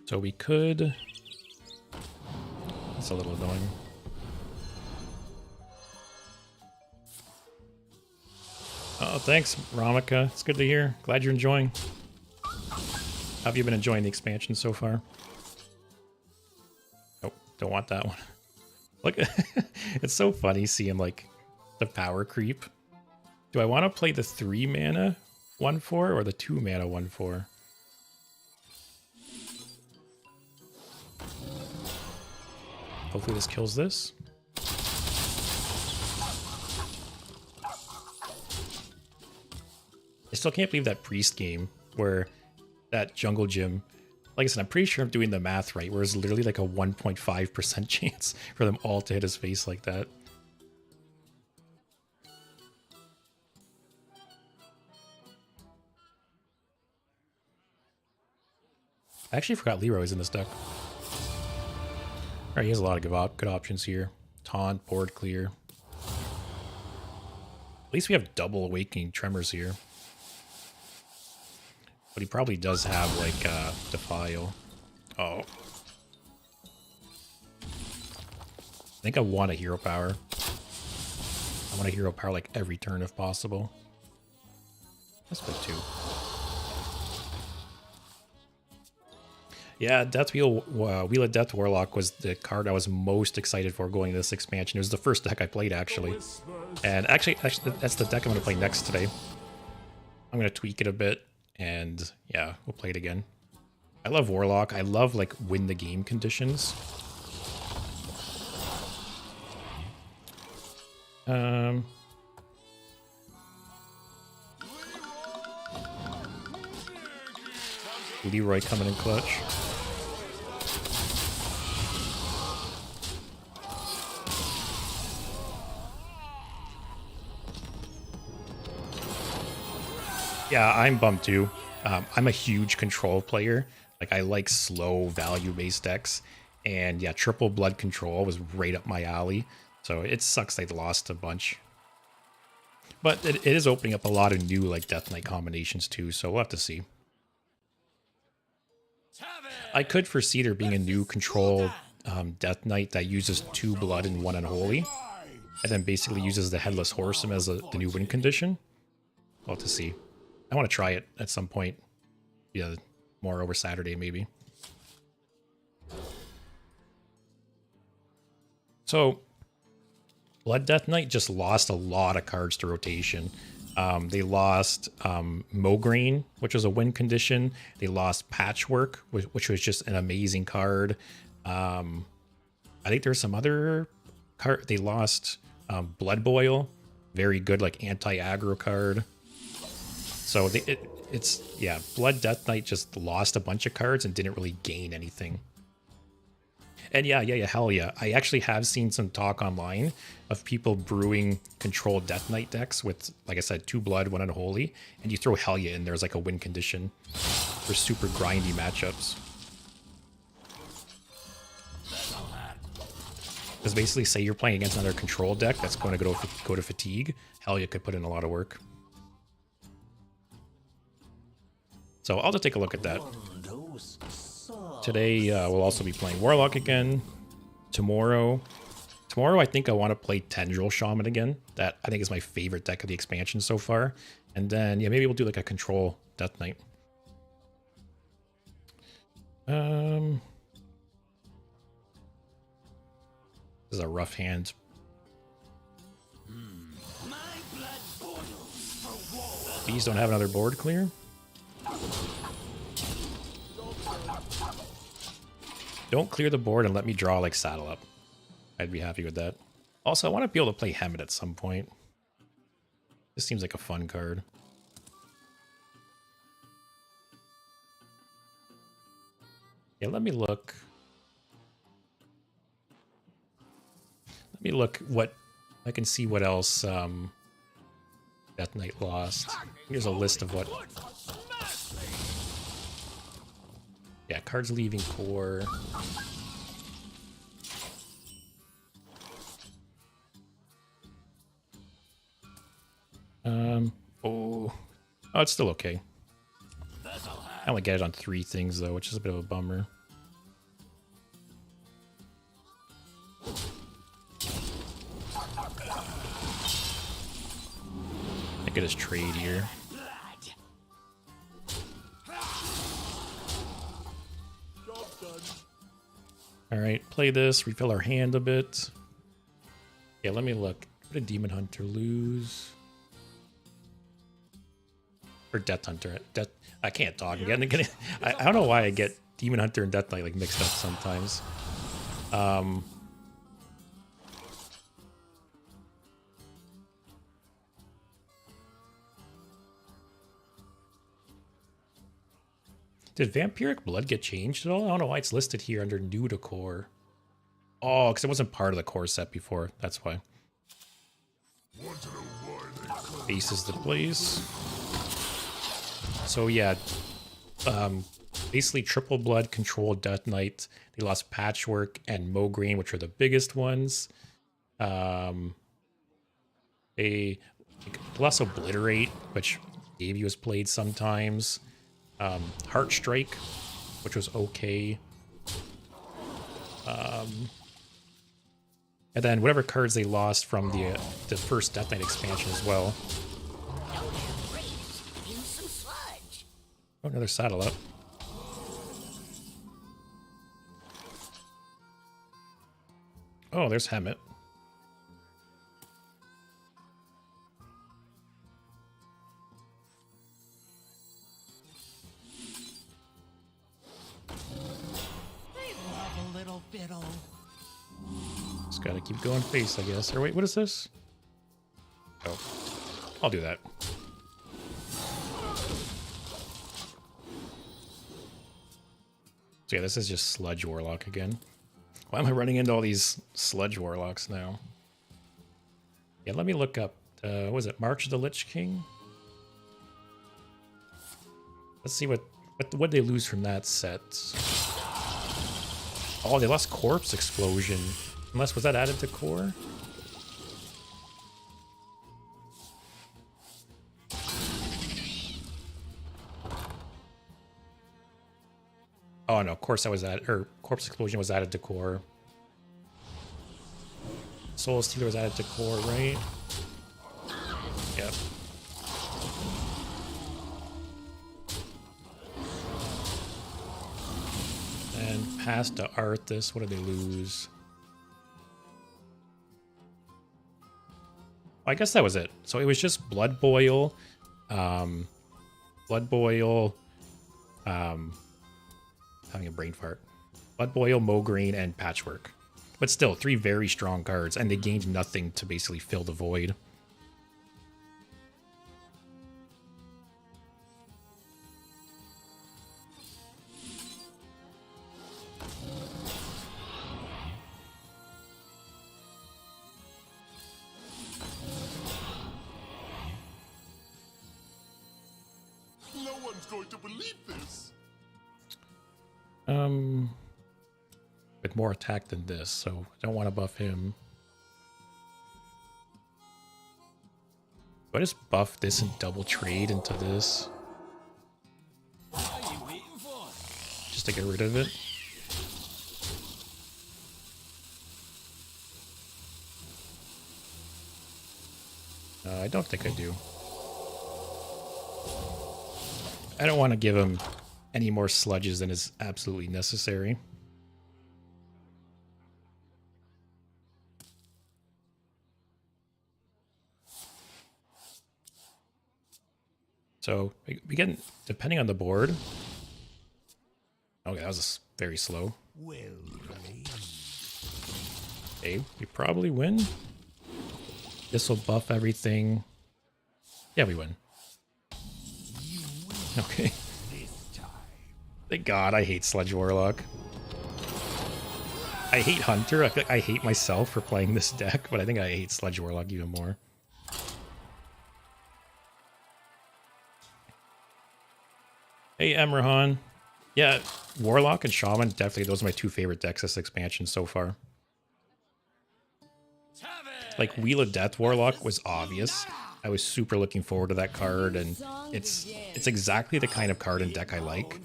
So we could... That's a little annoying. Oh, thanks, Ramika. It's good to hear. Glad you're enjoying. How have you been enjoying the expansion so far? Nope, don't want that one. Look, it's so funny seeing like the power creep. Do I want to play the 3 mana 1/4 or the 2 mana 1/4? Hopefully this kills this. I still can't believe that priest game where that jungle gym, like I said, I'm pretty sure I'm doing the math right, where it's literally like a 1.5% chance for them all to hit his face like that. I actually forgot Leroy's in this deck. Alright, he has a lot of good options here. Taunt, board clear. At least we have double Awakening Tremors here. But he probably does have, like, Defile. Oh. I think I want a Hero Power. I want a Hero Power, like, every turn if possible. Let's play 2. Yeah, Wheel of Death Warlock was the card I was most excited for going to this expansion. It was the first deck I played, actually. And actually that's the deck I'm going to play next today. I'm going to tweak it a bit, and yeah, we'll play it again. I love Warlock. I love, like, win the game conditions. Leroy coming in clutch. Yeah, I'm bummed too. I'm a huge control player. Like, I like slow value-based decks. And yeah, triple blood control was right up my alley. So it sucks they lost a bunch. But it is opening up a lot of new, like, Death Knight combinations too, so we'll have to see. I could foresee there being a new control Death Knight that uses 2 blood and 1 unholy. And then basically uses the Headless Horseman as the new win condition. We'll have to see. I want to try it at some point. Yeah, more over Saturday maybe. So, Blood Death Knight just lost a lot of cards to rotation. They lost Mograine, which was a win condition. They lost Patchwork, which was just an amazing card. I think there's some other card. They lost Blood Boil, very good, like, anti-aggro card. So it's yeah, Blood Death Knight just lost a bunch of cards and didn't really gain anything. And yeah, hell yeah. I actually have seen some talk online of people brewing controlled Death Knight decks with, like I said, 2 blood, 1 unholy, and you throw hell yeah in there as like a win condition for super grindy matchups. Because basically, say you're playing against another control deck that's going to go to fatigue, hell yeah could put in a lot of work. So I'll just take a look at that. Today, we'll also be playing Warlock again. Tomorrow, I think I want to play Tendril Shaman again. That, I think, is my favorite deck of the expansion so far. And then, yeah, maybe we'll do like a control Death Knight. This is a rough hand. These don't have another board clear. Don't clear the board and let me draw, like, Saddle Up. I'd be happy with that. Also, I want to be able to play Hemet at some point. This seems like a fun card. Yeah, let me look. Let me look what I can see what else Death Knight lost. Here's a list of what. Yeah, cards leaving core. Oh, it's still okay. I only get it on 3 things though, which is a bit of a bummer. I get his trade here. All right, play this, refill our hand a bit. Yeah, let me look. What did Demon Hunter lose? Or Death Hunter. I can't talk. I don't know why I get Demon Hunter and Death Knight like mixed up sometimes. Did Vampiric Blood get changed at all? I don't know why it's listed here under new to core. Oh, because it wasn't part of the core set before. That's why. Aces the place. So yeah, basically triple blood control Death Knight. They lost Patchwork and Mograine, which are the biggest ones. They lost Obliterate, which Davey was played sometimes. Heart Strike, which was okay. And then whatever cards they lost from the first Death Knight expansion as well. Oh, another saddle up. Oh, there's Hemet. Just gotta keep going face, I guess. Or wait, what is this? Oh, I'll do that. So yeah, this is just Sludge Warlock again. Why am I running into all these Sludge Warlocks now? Yeah, let me look up, what was it, March of the Lich King? Let's see what they lose from that set. Oh, they lost Corpse Explosion. Unless, was that added to core? Oh no, of course that was added, or Corpse Explosion was added to core. Soul Stealer was added to core, right? Yep. And past to Arthas, what did they lose? I guess that was it. So it was just Blood Boil, having a brain fart. Blood Boil, Mograine, and Patchwork. But still, 3 very strong cards, and they gained nothing to basically fill the void. No one's going to believe this. With more attack than this, so I don't want to buff him. Do I just buff this and double trade into this? Just to get rid of it? I don't think I do. I don't want to give him any more sludges than is absolutely necessary. So we get, depending on the board. Okay, that was very slow. Okay, we probably win. This will buff everything. Yeah, we win. Okay. Thank God, I hate Sludge Warlock. I hate Hunter. I hate myself for playing this deck, but I think I hate Sludge Warlock even more. Hey, Emrahan. Yeah, Warlock and Shaman, definitely those are my 2 favorite decks this expansion so far. Like, Wheel of Death Warlock was obvious. I was super looking forward to that card, and it's exactly the kind of card and deck I like.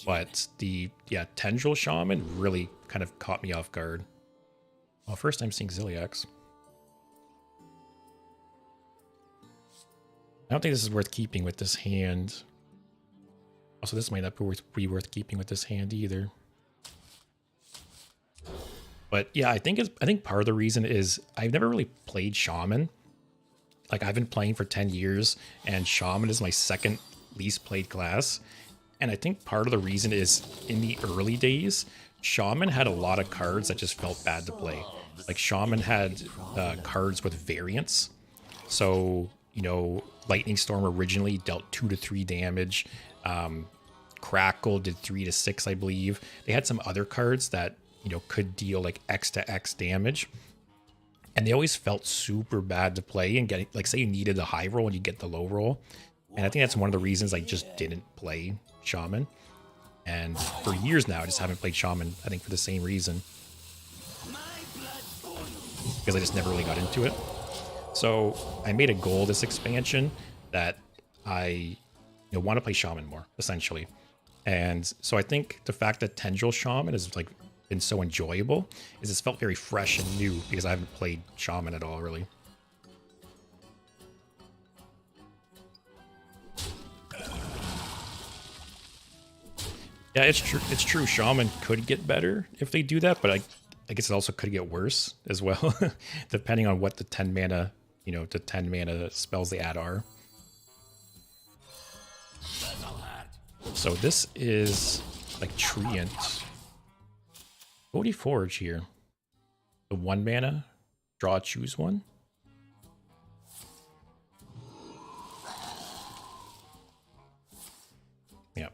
But the, Tendril Shaman really kind of caught me off guard. Well, first I'm seeing Ziliax. I don't think this is worth keeping with this hand. Also, this might not be worth keeping with this hand either. But yeah, I think part of the reason is I've never really played Shaman. Like I've been playing for 10 years and Shaman is my second least played class. And I think part of the reason is in the early days, Shaman had a lot of cards that just felt bad to play. Like Shaman had cards with variants. So, you know, Lightning Storm originally dealt 2 to 3 damage. Crackle did 3 to 6, I believe. They had some other cards that, you know, could deal like X to X damage. And they always felt super bad to play and get, like, say you needed the high roll and you get the low roll. And I think that's one of the reasons I just didn't play Shaman. And for years now, I just haven't played Shaman, I think for the same reason. Because I just never really got into it. So I made a goal this expansion that I want to play Shaman more, essentially. And so I think the fact that Tendril Shaman has like been so enjoyable is it's felt very fresh and new because I haven't played Shaman at all, really. Yeah, it's true. It's true. Shaman could get better if they do that, but I guess it also could get worse as well, depending on what the 10 mana, the 10 mana spells they add are. So this is like Treant. What would he forge here? The 1 mana, draw, choose one. Yep.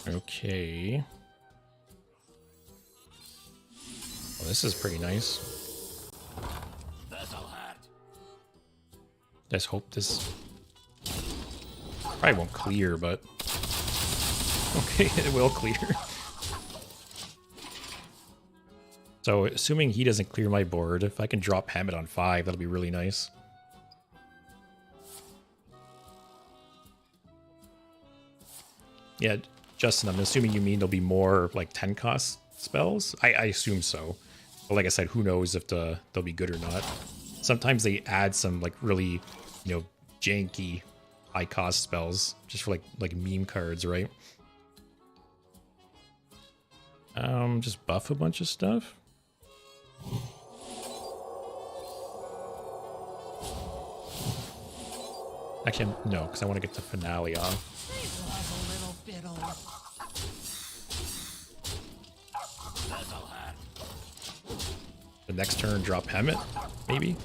Okay. Well, this is pretty nice. Let's hope this probably won't clear, but okay, it will clear. So assuming he doesn't clear my board, if I can drop Hammett on 5, that'll be really nice. Yeah, Justin, I'm assuming you mean there'll be more like 10 cost spells? I assume so. But like I said, who knows if they'll be good or not. Sometimes they add some like really, janky high cost spells just for like meme cards, right? Just buff a bunch of stuff. Actually, no, because I want to get the finale off. The next turn, drop Hammett, maybe?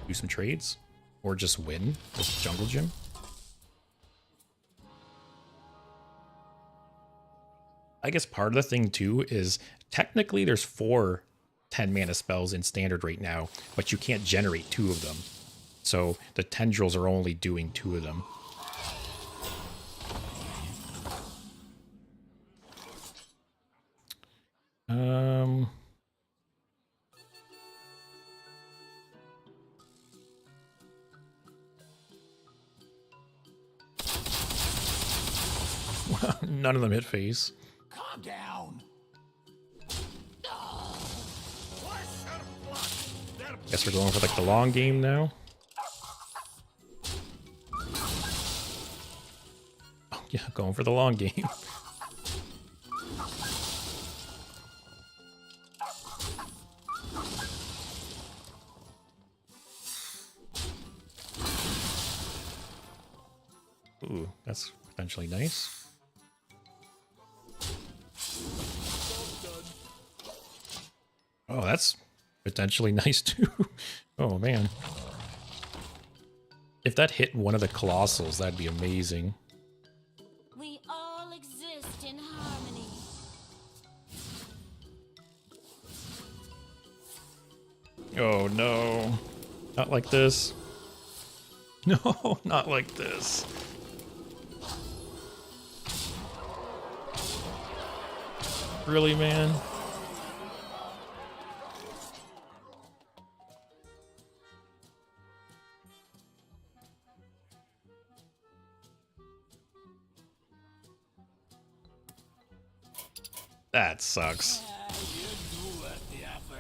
Do some trades? Or just win this Jungle Gym? I guess part of the thing, too, is technically there's 4 10 mana spells in Standard right now, but you can't generate 2 of them. So the Tendrils are only doing 2 of them. None of them hit face. Calm down. Guess we're going for like the long game now. Oh, yeah, going for the long game. Ooh, that's potentially nice. Oh, that's potentially nice too. Oh man. If that hit one of the Colossals, that'd be amazing. We all exist in harmony. Oh no. Not like this. No, not like this. Really, man? That sucks.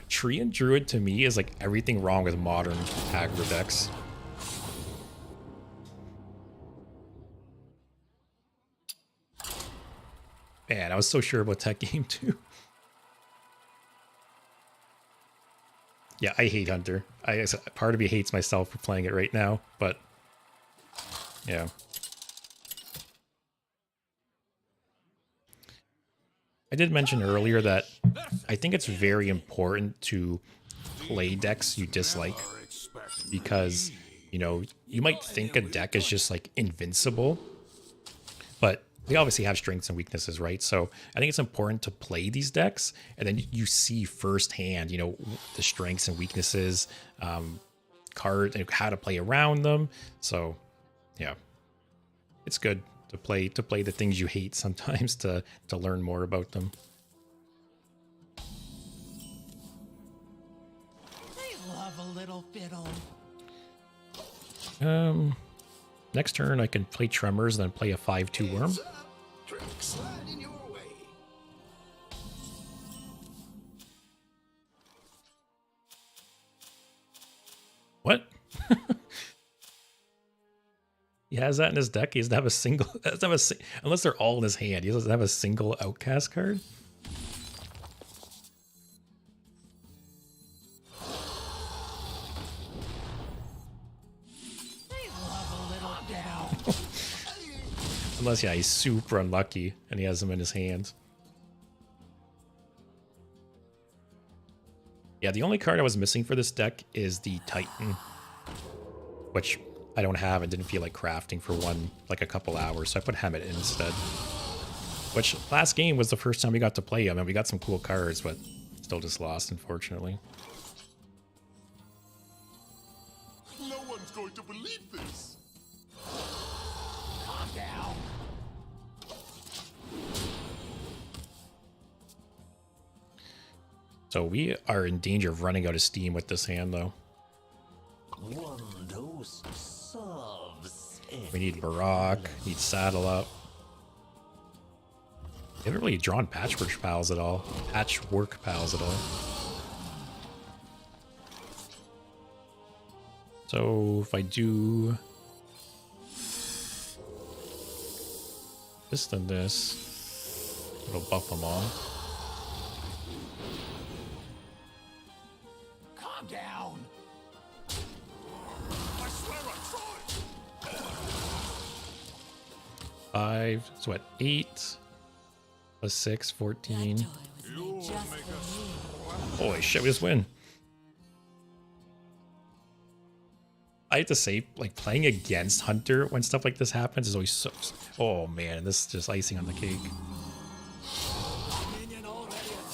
Tree and Druid to me is like everything wrong with modern aggro decks. Man, I was so sure about that game too. Yeah, I hate Hunter. Part of me hates myself for playing it right now, but yeah. I did mention earlier that I think it's very important to play decks you dislike, because, you know, you might think a deck is just like invincible, but they obviously have strengths and weaknesses, right? So I think it's important to play these decks, and then you see firsthand, you know, the strengths and weaknesses, cards, and how to play around them. So yeah, it's good to play the things you hate sometimes to learn more about them. I love a little fiddle. Next turn I can play Tremors and then play a 5/2 Worm. Drink sliding your way. What? He has that in his deck. He doesn't have a single. Unless they're all in his hand. He doesn't have a single Outcast card. I love a little fiddle. Unless, yeah, he's super unlucky and he has them in his hand. Yeah, the only card I was missing for this deck is the Titan, which I don't have and didn't feel like crafting for like a couple hours, so I put Hemet in instead. Which, last game was the first time we got to play him, and we got some cool cards, but still just lost, unfortunately. No one's going to believe this. Calm down. So we are in danger of running out of steam with this hand, though. One dose serves. We need Barak, need Saddle Up. They haven't really drawn Patchwork Pals at all. So if I do this, then this, it'll buff them all. Calm down. I swear I tried. 5, so what, 8 plus 6, 14. Toy was made just for me. Holy shit, we just win. I have to say, like, playing against Hunter when stuff like this happens is always so... Oh man, this is just icing on the cake.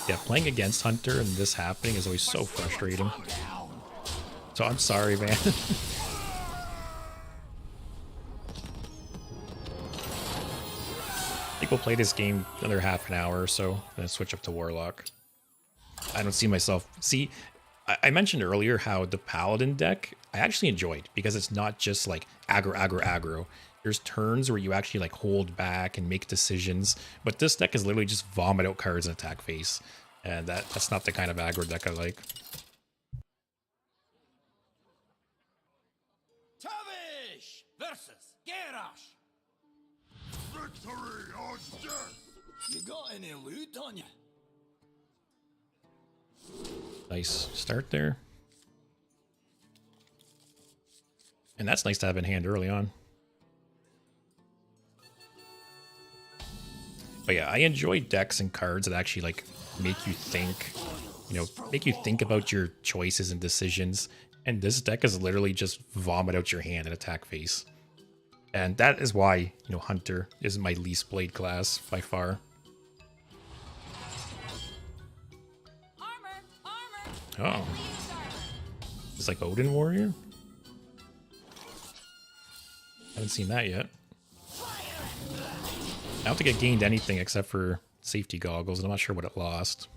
Yeah, playing against Hunter and this happening is always so frustrating. So I'm sorry, man. I think we'll play this game another half an hour or so, then switch up to Warlock. I don't see myself... See, I mentioned earlier how the Paladin deck I actually enjoyed, because it's not just like aggro, aggro, aggro. There's turns where you actually like hold back and make decisions, but this deck is literally just vomit out cards and attack face, and that's not the kind of aggro deck I like. Tavish versus Garrosh. Victory or death. You got any loot on you? Nice start there. And that's nice to have in hand early on. But yeah, I enjoy decks and cards that actually like make you think, you know, make you think about your choices and decisions. And this deck is literally just vomit out your hand and attack face. And that is why, you know, Hunter is my least played class by far. Oh. It's like Odin Warrior? Haven't seen that yet. I don't think it gained anything except for safety goggles, and I'm not sure what it lost.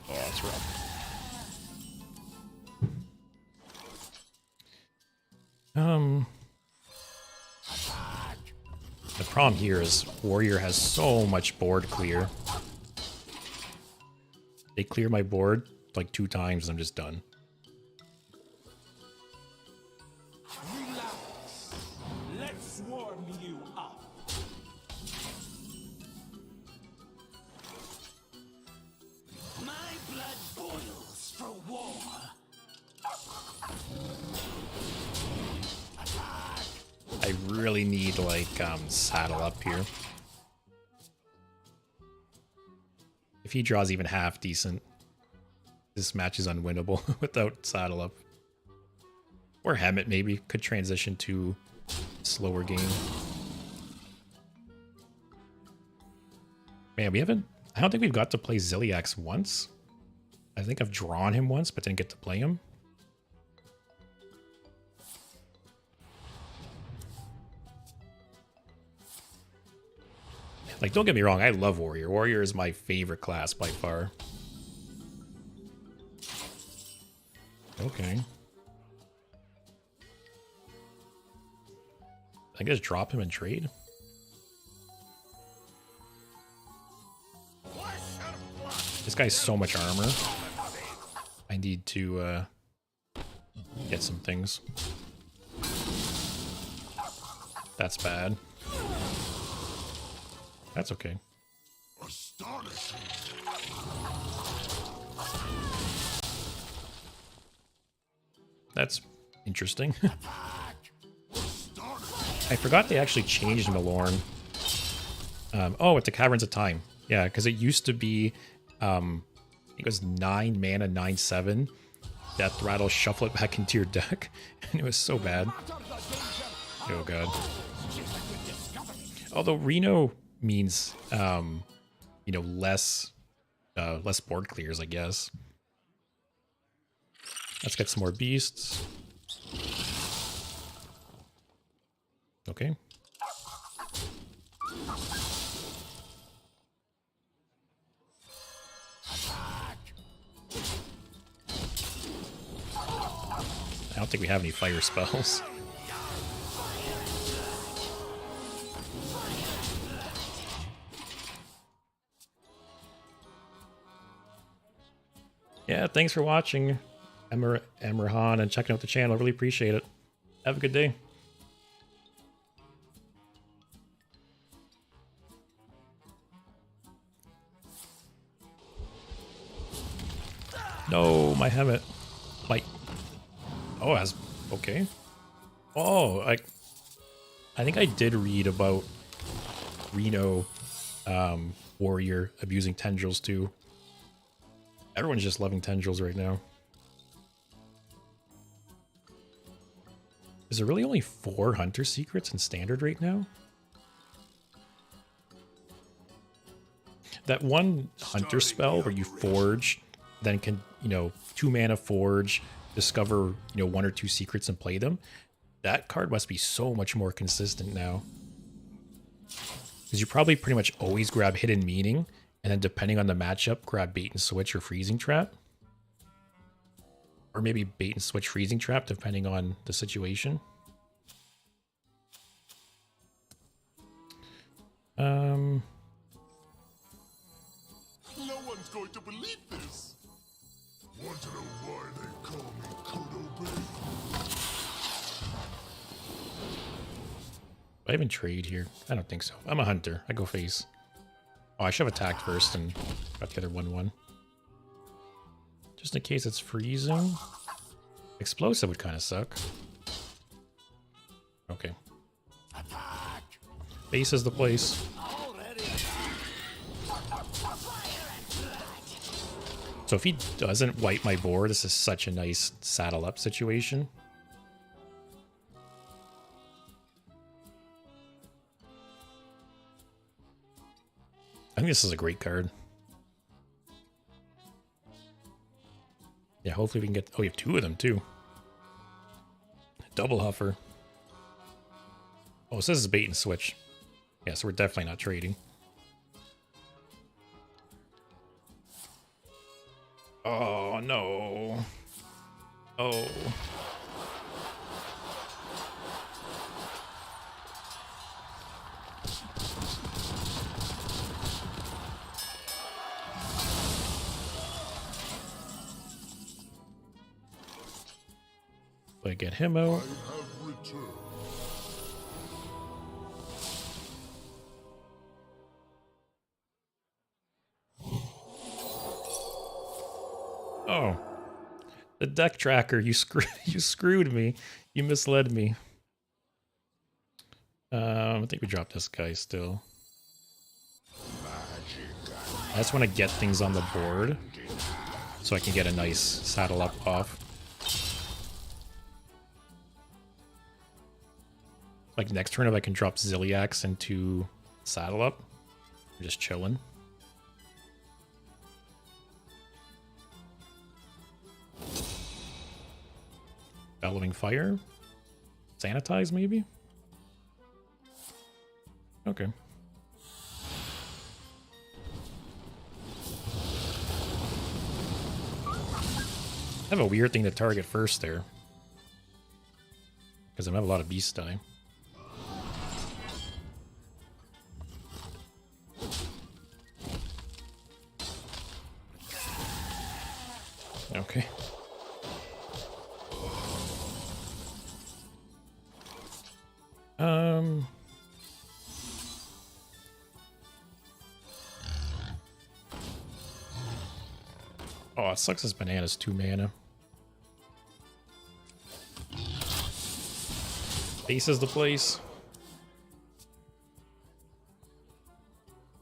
Oh, that's rough. The problem here is Warrior has so much board clear. They clear my board like 2 times and I'm just done. Let's really need like saddle up here. If he draws even half decent, this match is unwinnable without saddle up. Or Hammett maybe could transition to slower game. Man, we haven't. I don't think we've got to play Ziliax once. I think I've drawn him once, but didn't get to play him. Like, don't get me wrong, I love Warrior. Warrior is my favorite class by far. Okay. I guess drop him and trade. This guy's so much armor. I need to get some things. That's bad. That's okay. That's interesting. I forgot they actually changed Milorn. Oh, it's the Caverns of Time. Yeah, because it used to be, I think it was 9 mana, 9/7. Death Rattle, shuffle it back into your deck. And it was so bad. Oh god. Although Reno means, you know, less board clears, I guess. Let's get some more beasts. Okay. I don't think we have any fire spells. Yeah, thanks for watching, Emrahan, and checking out the channel. I really appreciate it. Have a good day. No, my helmet. My... Oh, it has... Okay. Oh, I think I did read about Reno Warrior abusing tendrils too. Everyone's just loving tendrils right now. Is there really only 4 Hunter Secrets in Standard right now? That one Hunter spell where you forge, then can, you know, 2 mana forge, discover, you know, 1 or 2 secrets and play them. That card must be so much more consistent now. Because you probably pretty much always grab Hidden Meaning, and then depending on the matchup, grab Bait and Switch or Freezing Trap. Or maybe Bait and Switch Freezing Trap, depending on the situation. No one's going to believe this. Want to know why they call me Kudo Bay? Do I even trade here? I don't think so. I'm a hunter. I go face. Oh, I should have attacked first and got the other 1/1. Just in case it's freezing. Explosive would kind of suck. Okay. Base is the place. So if he doesn't wipe my board, this is such a nice saddle up situation. I think this is a great card. Yeah, hopefully we can get... Oh, we have 2 of them, too. Double Huffer. Oh, so this is Bait and Switch. Yeah, so we're definitely not trading. Oh, no. Oh. I get him out. Oh, the deck tracker! You screwed me. You misled me. I think we dropped this guy still. I just want to get things on the board so I can get a nice saddle up off. Like next turn if I can drop Ziliax into saddle up. I'm just chilling. Bellowing Fire? Sanitize maybe? Okay. I have a weird thing to target first there. Because I have a lot of beast die. Okay. Oh, it sucks this banana's 2 mana. Base is the place.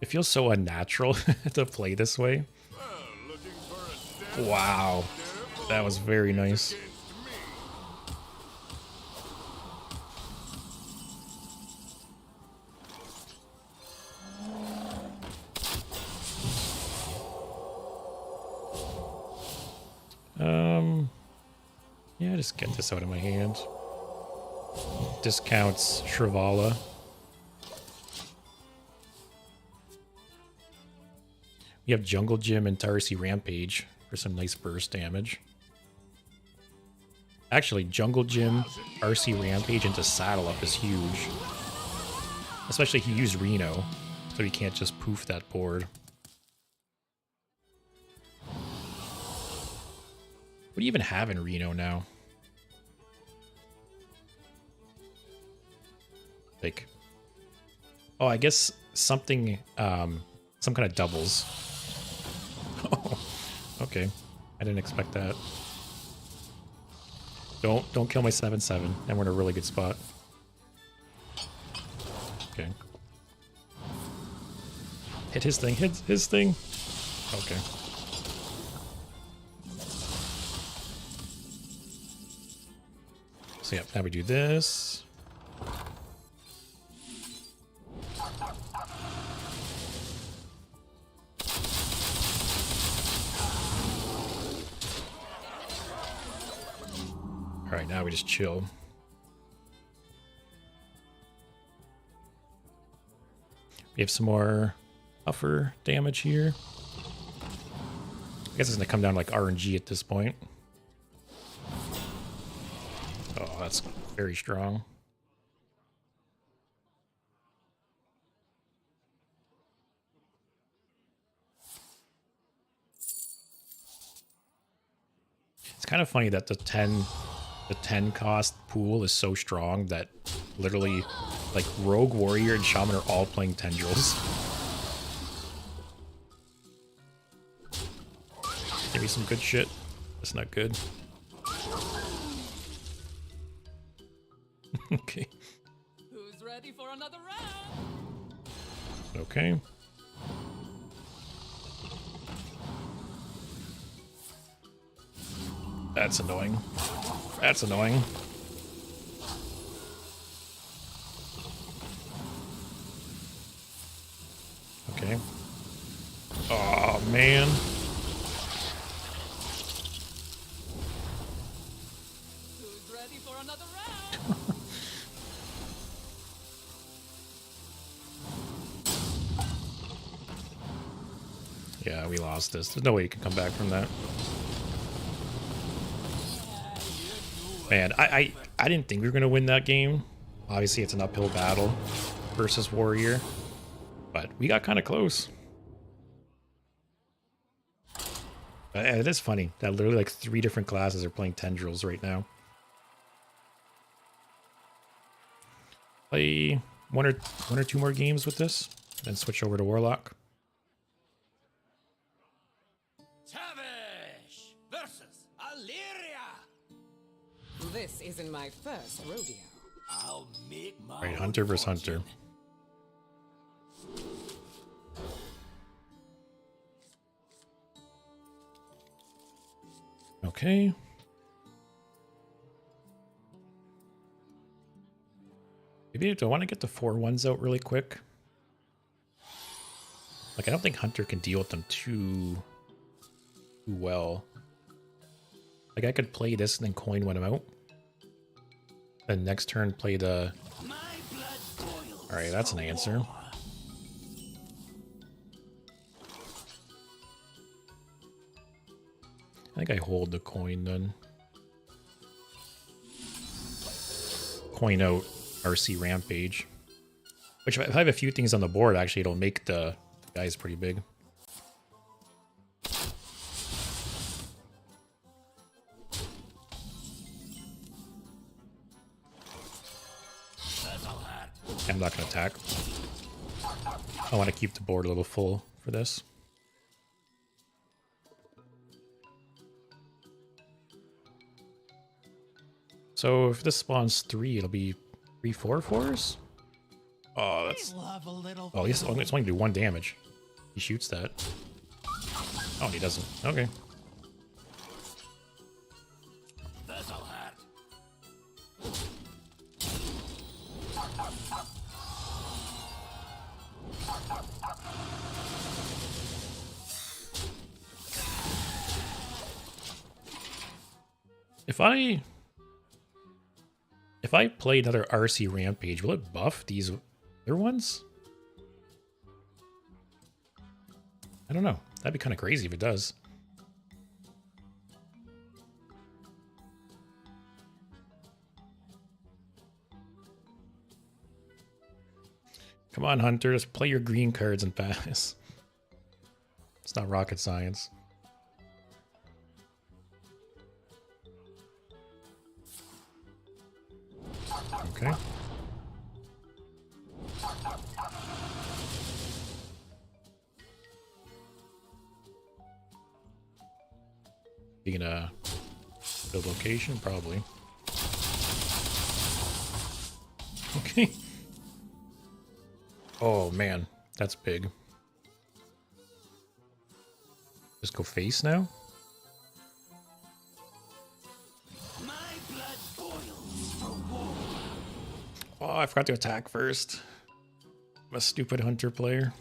It feels so unnatural to play this way. Wow. That was very nice. Yeah, just get this out of my hand. Discounts Shrivala. We have Jungle Gym and Tarsi Rampage for some nice burst damage. Actually, Jungle Gym, RC Rampage into Saddle Up is huge. Especially if you use Reno, so you can't just poof that board. What do you even have in Reno now? Like, oh, I guess something, some kind of doubles. Oh, okay. I didn't expect that. Don't kill my 7/7, and we're in a really good spot. Okay. Hit his thing, hit his thing. Okay. So yeah, now we do this. Alright, now we just chill. We have some more buffer damage here. I guess it's gonna come down to like RNG at this point. Oh, that's very strong. It's kind of funny that the 10 cost pool is so strong that literally like Rogue Warrior and Shaman are all playing Tendrils. Give me some good shit. That's not good. Okay. Who's ready for another round? Okay. That's annoying. That's annoying. Okay. Oh, man. Who's ready for another round? Yeah, we lost this. There's no way you can come back from that. Man, I didn't think we were going to win that game. Obviously, it's an uphill battle versus Warrior. But we got kind of close. But it is funny that literally like 3 different classes are playing Tendrils right now. Play one or two more games with this, then switch over to Warlock. Tavish versus Illyria. This isn't my first rodeo. I'll make my All right, own Hunter versus Hunter. fortune. Okay. Maybe do I want to get the 4/1s out really quick? Like, I don't think Hunter can deal with them too well. Like, I could play this and then coin when I'm out. Then next turn play the... My blood boils. Alright, that's an answer. I think I hold the coin then. Coin out RC Rampage. Which, if I have a few things on the board, actually, it'll make the guys pretty big. I'm not going to attack. I want to keep the board a little full for this. So if this spawns 3, it'll be 3 4/4s? Oh, that's... Love a little. Oh, it's only do 1 damage. He shoots that. Oh, he doesn't. Okay. This'll hurt. If I play another RC Rampage, will it buff these other ones? I don't know. That'd be kind of crazy if it does. Come on, Hunter. Just play your green cards and pass. It's not rocket science. Okay. You gonna build location? Probably. Okay. Oh man, that's big. Just go face now? My blood boils for war. Oh, I forgot to attack first. I'm a stupid Hunter player.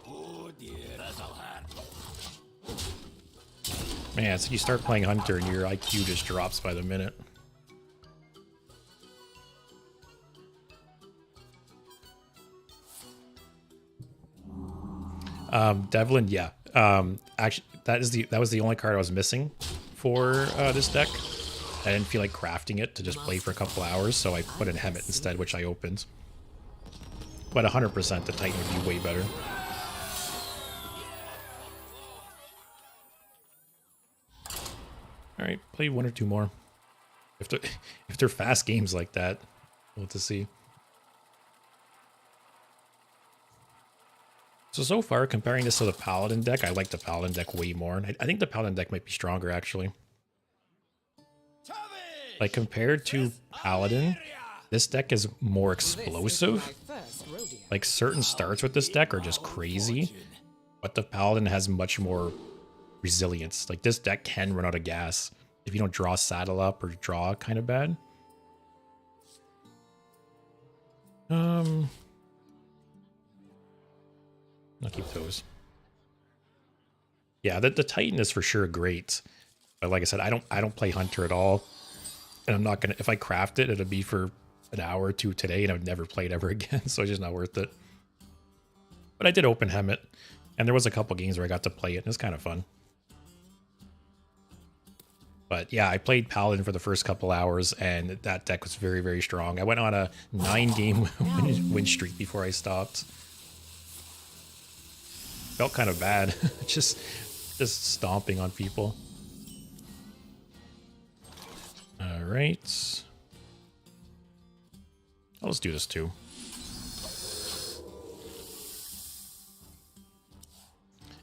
Oh dear, this'll hurt. Man, so you start playing Hunter and your IQ just drops by the minute. Devlin, yeah. Actually, that was the only card I was missing for this deck. I didn't feel like crafting it to just play for a couple hours, so I put in Hemet instead, which I opened. But 100% the Titan would be way better. Alright, play 1 or 2 more. If they're fast games like that, we'll have to see. So far, comparing this to the Paladin deck, I like the Paladin deck way more. And I think the Paladin deck might be stronger, actually. Like, compared to Paladin, this deck is more explosive. Like, certain starts with this deck are just crazy. But the Paladin has much more resilience. Like, this deck can run out of gas if you don't draw Saddle Up or draw kind of bad. I'll keep those. Yeah, the Titan is for sure great. But like I said, I don't play Hunter at all. And I'm not gonna, if I craft it, it'll be for an hour or two today and I would never play it ever again, so it's just not worth it. But I did open Hemet, and there was a couple games where I got to play it, and it was kind of fun. But yeah, I played Paladin for the first couple hours, and that deck was very, very strong. I went on a 9-game win streak before I stopped. Felt kind of bad, just stomping on people. All right. Let's do this too.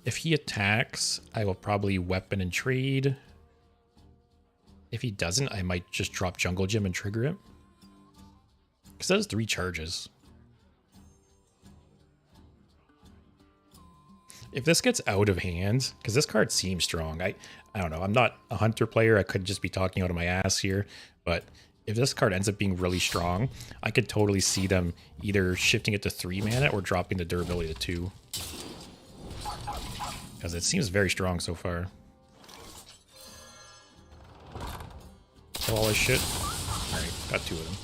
If he attacks, I will probably weapon and trade. If he doesn't, I might just drop Jungle Gym and trigger it. Because that has 3 charges. If this gets out of hand, because this card seems strong, I don't know. I'm not a Hunter player. I could just be talking out of my ass here. But if this card ends up being really strong, I could totally see them either shifting it to 3 mana or dropping the durability to 2. Because it seems very strong so far. Kill all this shit. Alright, got 2 of them.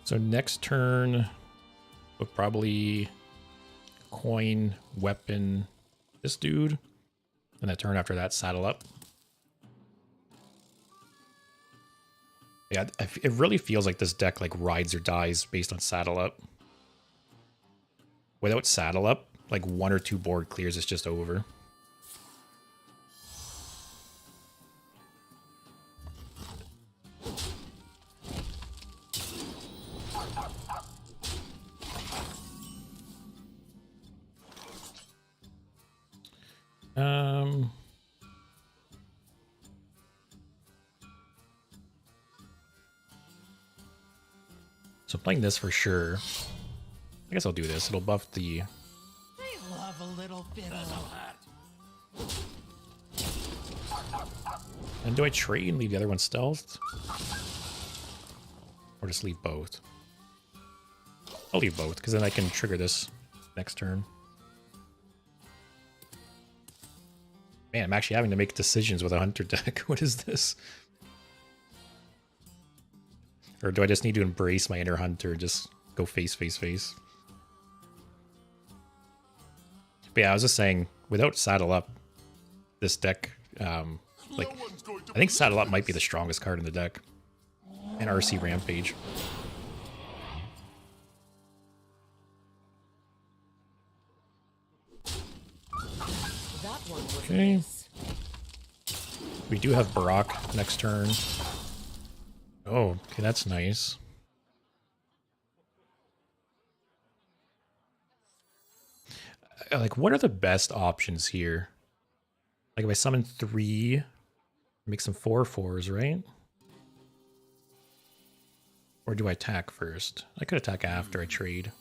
So next turn, we'll probably coin, weapon this dude. And that turn after that, saddle up. Yeah, it really feels like this deck like rides or dies based on saddle up. Without saddle up, like 1 or 2 board clears, it's just over. So playing this for sure. I guess I'll do this. It'll buff the... They love a little bit of And do I trade and leave the other one stealthed? Or just leave both? I'll leave both, because then I can trigger this next turn. Man, I'm actually having to make decisions with a Hunter deck. What is this? Or do I just need to embrace my inner Hunter and just go face, face, face? But yeah, I was just saying, without Saddle Up, this deck, like, I think Saddle Up might be the strongest card in the deck. And RC Rampage. Okay. We do have Barak next turn. Oh, okay, that's nice. Like, what are the best options here? Like, if I summon 3, make some 4/4s, right? Or do I attack first? I could attack after I trade.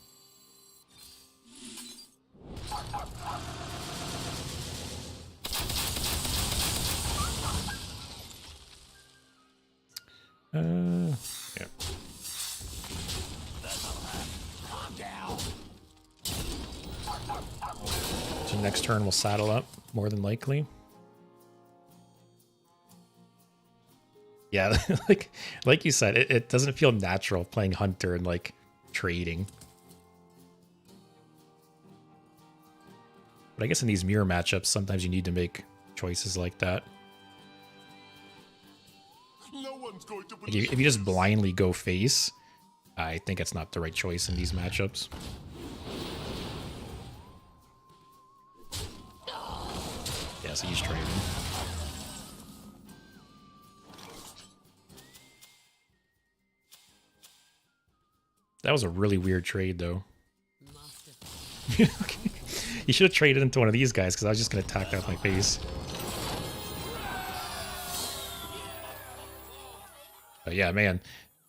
Yeah. So next turn we'll saddle up, more than likely. Yeah, like you said, it doesn't feel natural playing Hunter and like trading. But I guess in these mirror matchups, sometimes you need to make choices like that. No one's going to Like if you just blindly go face, I think it's not the right choice in these matchups. Yeah, so he's trading. That was a really weird trade, though. Okay. You should have traded into one of these guys, because I was just going to attack that with my face. But yeah, man,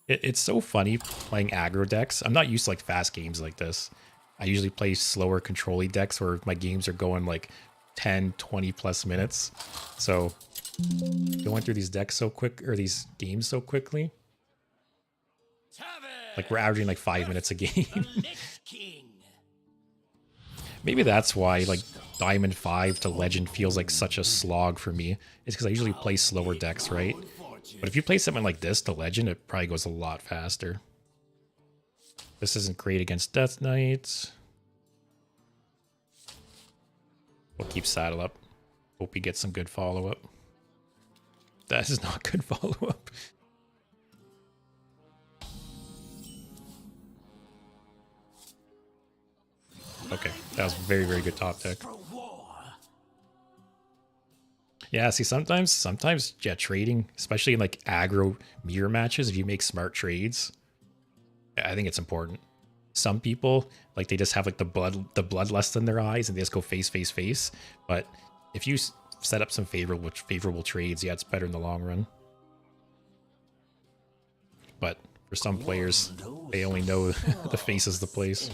it's so funny playing aggro decks. I'm not used to like fast games like this. I usually play slower control-y decks where my games are going like 10, 20 plus minutes. So going through these decks so quick, or these games so quickly, like we're averaging like 5 minutes a game. Maybe that's why like Diamond 5 to Legend feels like such a slog for me. It's because I usually play slower decks, right? But if you play something like this to Legend, it probably goes a lot faster. This isn't great against Death Knight. We'll keep Saddle Up. Hope he gets some good follow-up. That is not good follow-up. Okay, that was very, very good top deck. Yeah, see, sometimes, yeah, trading, especially in like aggro mirror matches, if you make smart trades, I think it's important. Some people, like, they just have like the bloodlust in their eyes and they just go face, face, face. But if you set up some favorable trades, yeah, it's better in the long run. But for some players, they only know the face is the place.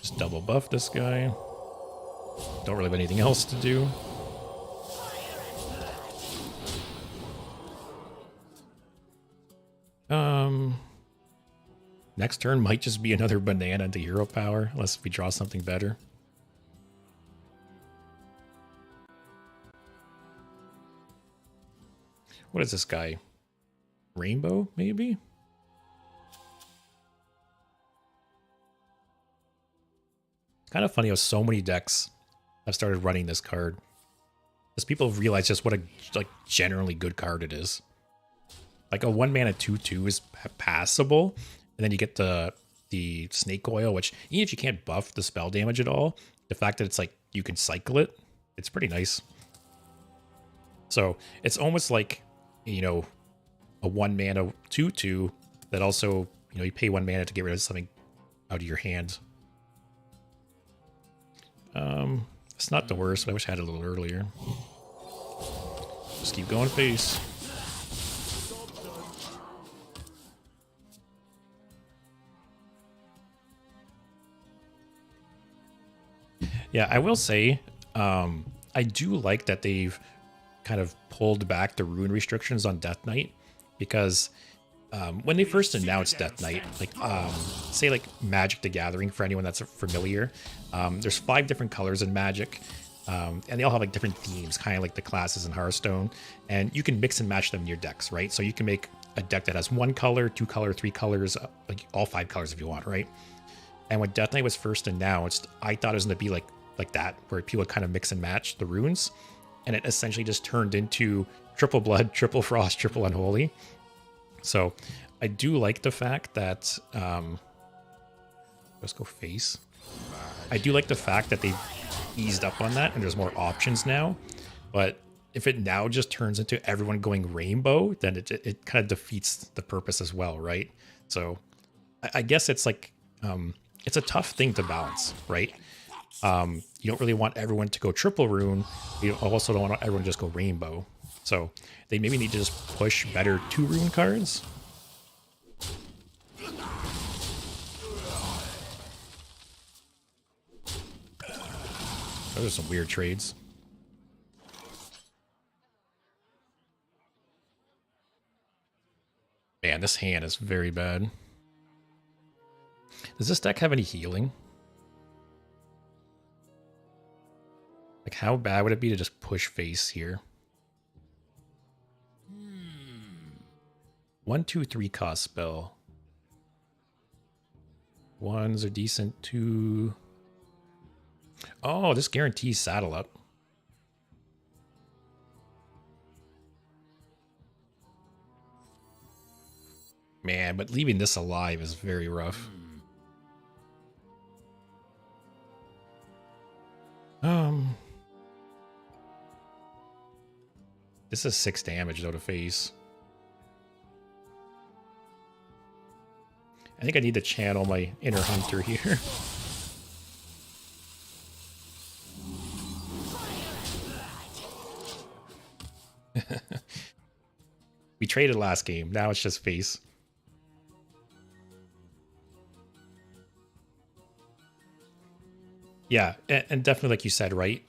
Just double buff this guy. Don't really have anything else to do. Next turn might just be another banana into hero power, unless we draw something better. What is this guy? Rainbow, maybe? Kind of funny how so many decks have started running this card. As people have realized just what a generally good card it is. Like a 1-mana 2/2 is passable, and then you get the snake oil, which even if you can't buff the spell damage at all, the fact that it's like you can cycle it, it's pretty nice. So it's almost like, you know, a 1-mana 2/2 that also, you know, you pay 1 mana to get rid of something out of your hand. It's not the worst, but I wish I had it a little earlier. Just keep going face. Yeah, I will say, I do like that they've kind of pulled back the rune restrictions on Death Knight, because when they first announced Death Knight, like say like Magic the Gathering, for anyone that's familiar, there's 5 different colors in Magic, and they all have like different themes, kind of like the classes in Hearthstone, and you can mix and match them in your decks, right? So you can make a deck that has 1 color, 2 color, 3 colors, like all 5 colors if you want, right? And when Death Knight was first announced, I thought it was going to be like that, where people would kind of mix and match the runes, and it essentially just turned into triple blood, triple frost, triple unholy. So I do like the fact that let's go face. I do like the fact that they've eased up on that and there's more options now. But if it now just turns into everyone going rainbow, then it kind of defeats the purpose as well, right? So I guess it's like it's a tough thing to balance, right? You don't really want everyone to go triple rune. You also don't want everyone to just go rainbow. So they maybe need to just push better 2 rune cards. Those are some weird trades. Man, this hand is very bad. Does this deck have any healing? Like, how bad would it be to just push face here? 1, 2, 3 cost spell. 1s are decent. 2. Oh, this guarantees saddle up. Man, but leaving this alive is very rough. This is 6 damage though to face. I think I need to channel my inner hunter here. We traded last game. Now it's just face. Yeah, and definitely like you said, right?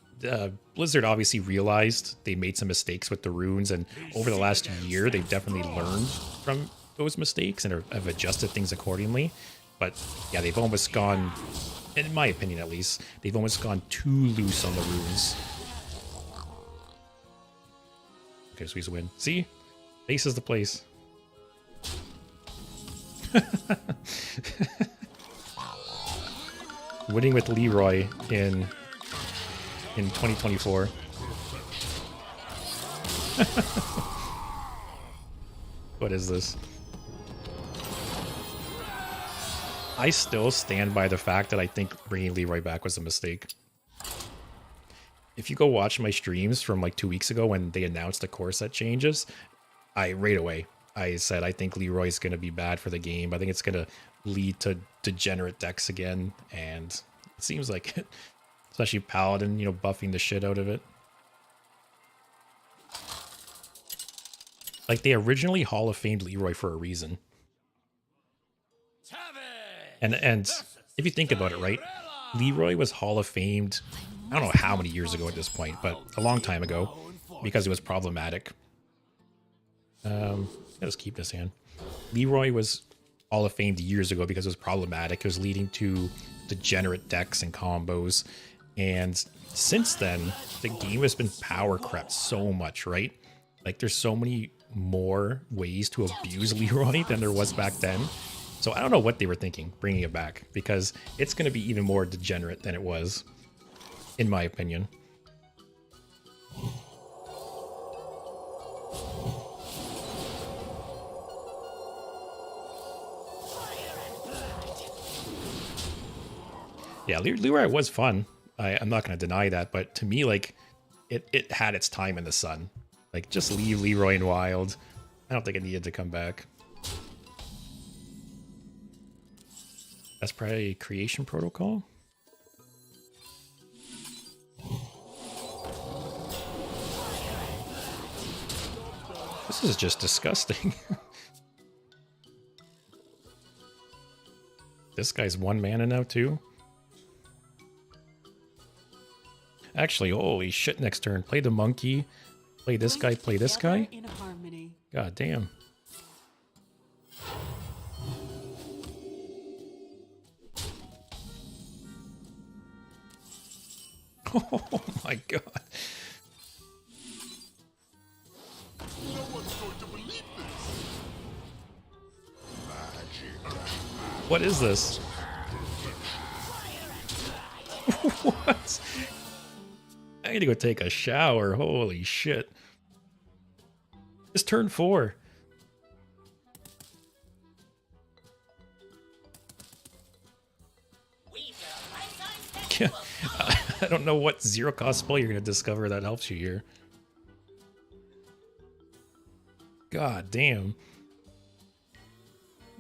Blizzard obviously realized they made some mistakes with the runes, and over the last year, they've definitely learned from those mistakes and have adjusted things accordingly. But yeah, they've almost gone, in my opinion at least, they've almost gone too loose on the runes. Okay, so he's a win. See? Face is the place. Winning with Leroy in 2024. What is this? I still stand by the fact that I think bringing Leroy back was a mistake. If you go watch my streams from like 2 weeks ago when they announced the core set changes, right away I said I think Leroy's going to be bad for the game. I think it's going to lead to degenerate decks again, and it seems like Especially Paladin, you know, buffing the shit out of it. Like, they originally Hall of Famed Leroy for a reason. And if you think about it, right? Leroy was Hall of Famed, I don't know how many years ago at this point, but a long time ago, because it was problematic. Let's keep this in. Leroy was Hall of Famed years ago because it was problematic. It was leading to degenerate decks and combos. And since then, the game has been power crept so much, right? Like, there's so many more ways to abuse Leroy than there was back then. So I don't know what they were thinking, bringing it back, because it's going to be even more degenerate than it was, in my opinion. Yeah, Leroy was fun. I'm not going to deny that, but to me, like, it had its time in the sun. Like, just leave Leroy in Wild. I don't think it needed to come back. That's probably Creation Protocol. This is just disgusting. This guy's 1 mana now, too. Actually, holy shit, next turn. Play the monkey. Play this guy, play this guy. In harmony. God damn. Oh my god. No one's going to believe this. What is this? What? I need to go take a shower. Holy shit. It's turn 4. Yeah, I don't know what zero cost spell you're going to discover that helps you here. God damn.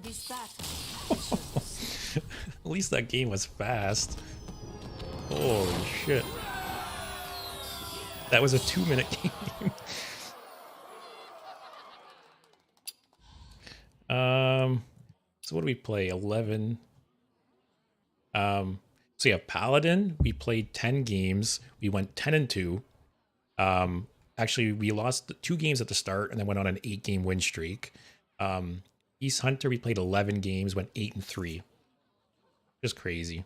This battle. At least that game was fast. Holy shit. That was a 2-minute game. So what do we play? 11. So yeah, Paladin, we played 10 games. We went 10-2. Actually, we lost 2 games at the start and then went on an 8-game win streak. East Hunter, we played 11 games, went 8-3. Just crazy.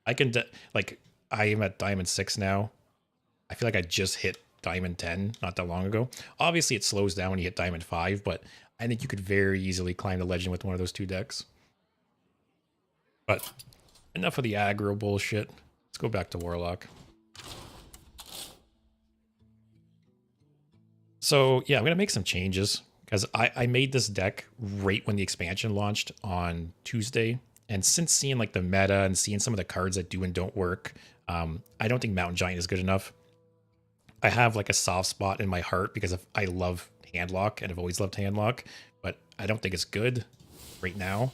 I can, like, I am at Diamond 6 now. I feel like I just hit Diamond 10 not that long ago. Obviously, it slows down when you hit Diamond 5, but I think you could very easily climb the legend with one of those 2 decks. But enough of the aggro bullshit. Let's go back to Warlock. So yeah, I'm going to make some changes because I made this deck right when the expansion launched on Tuesday. And since seeing like the meta and seeing some of the cards that do and don't work, I don't think Mountain Giant is good enough. I have like a soft spot in my heart because I love Handlock and I've always loved Handlock, but I don't think it's good right now.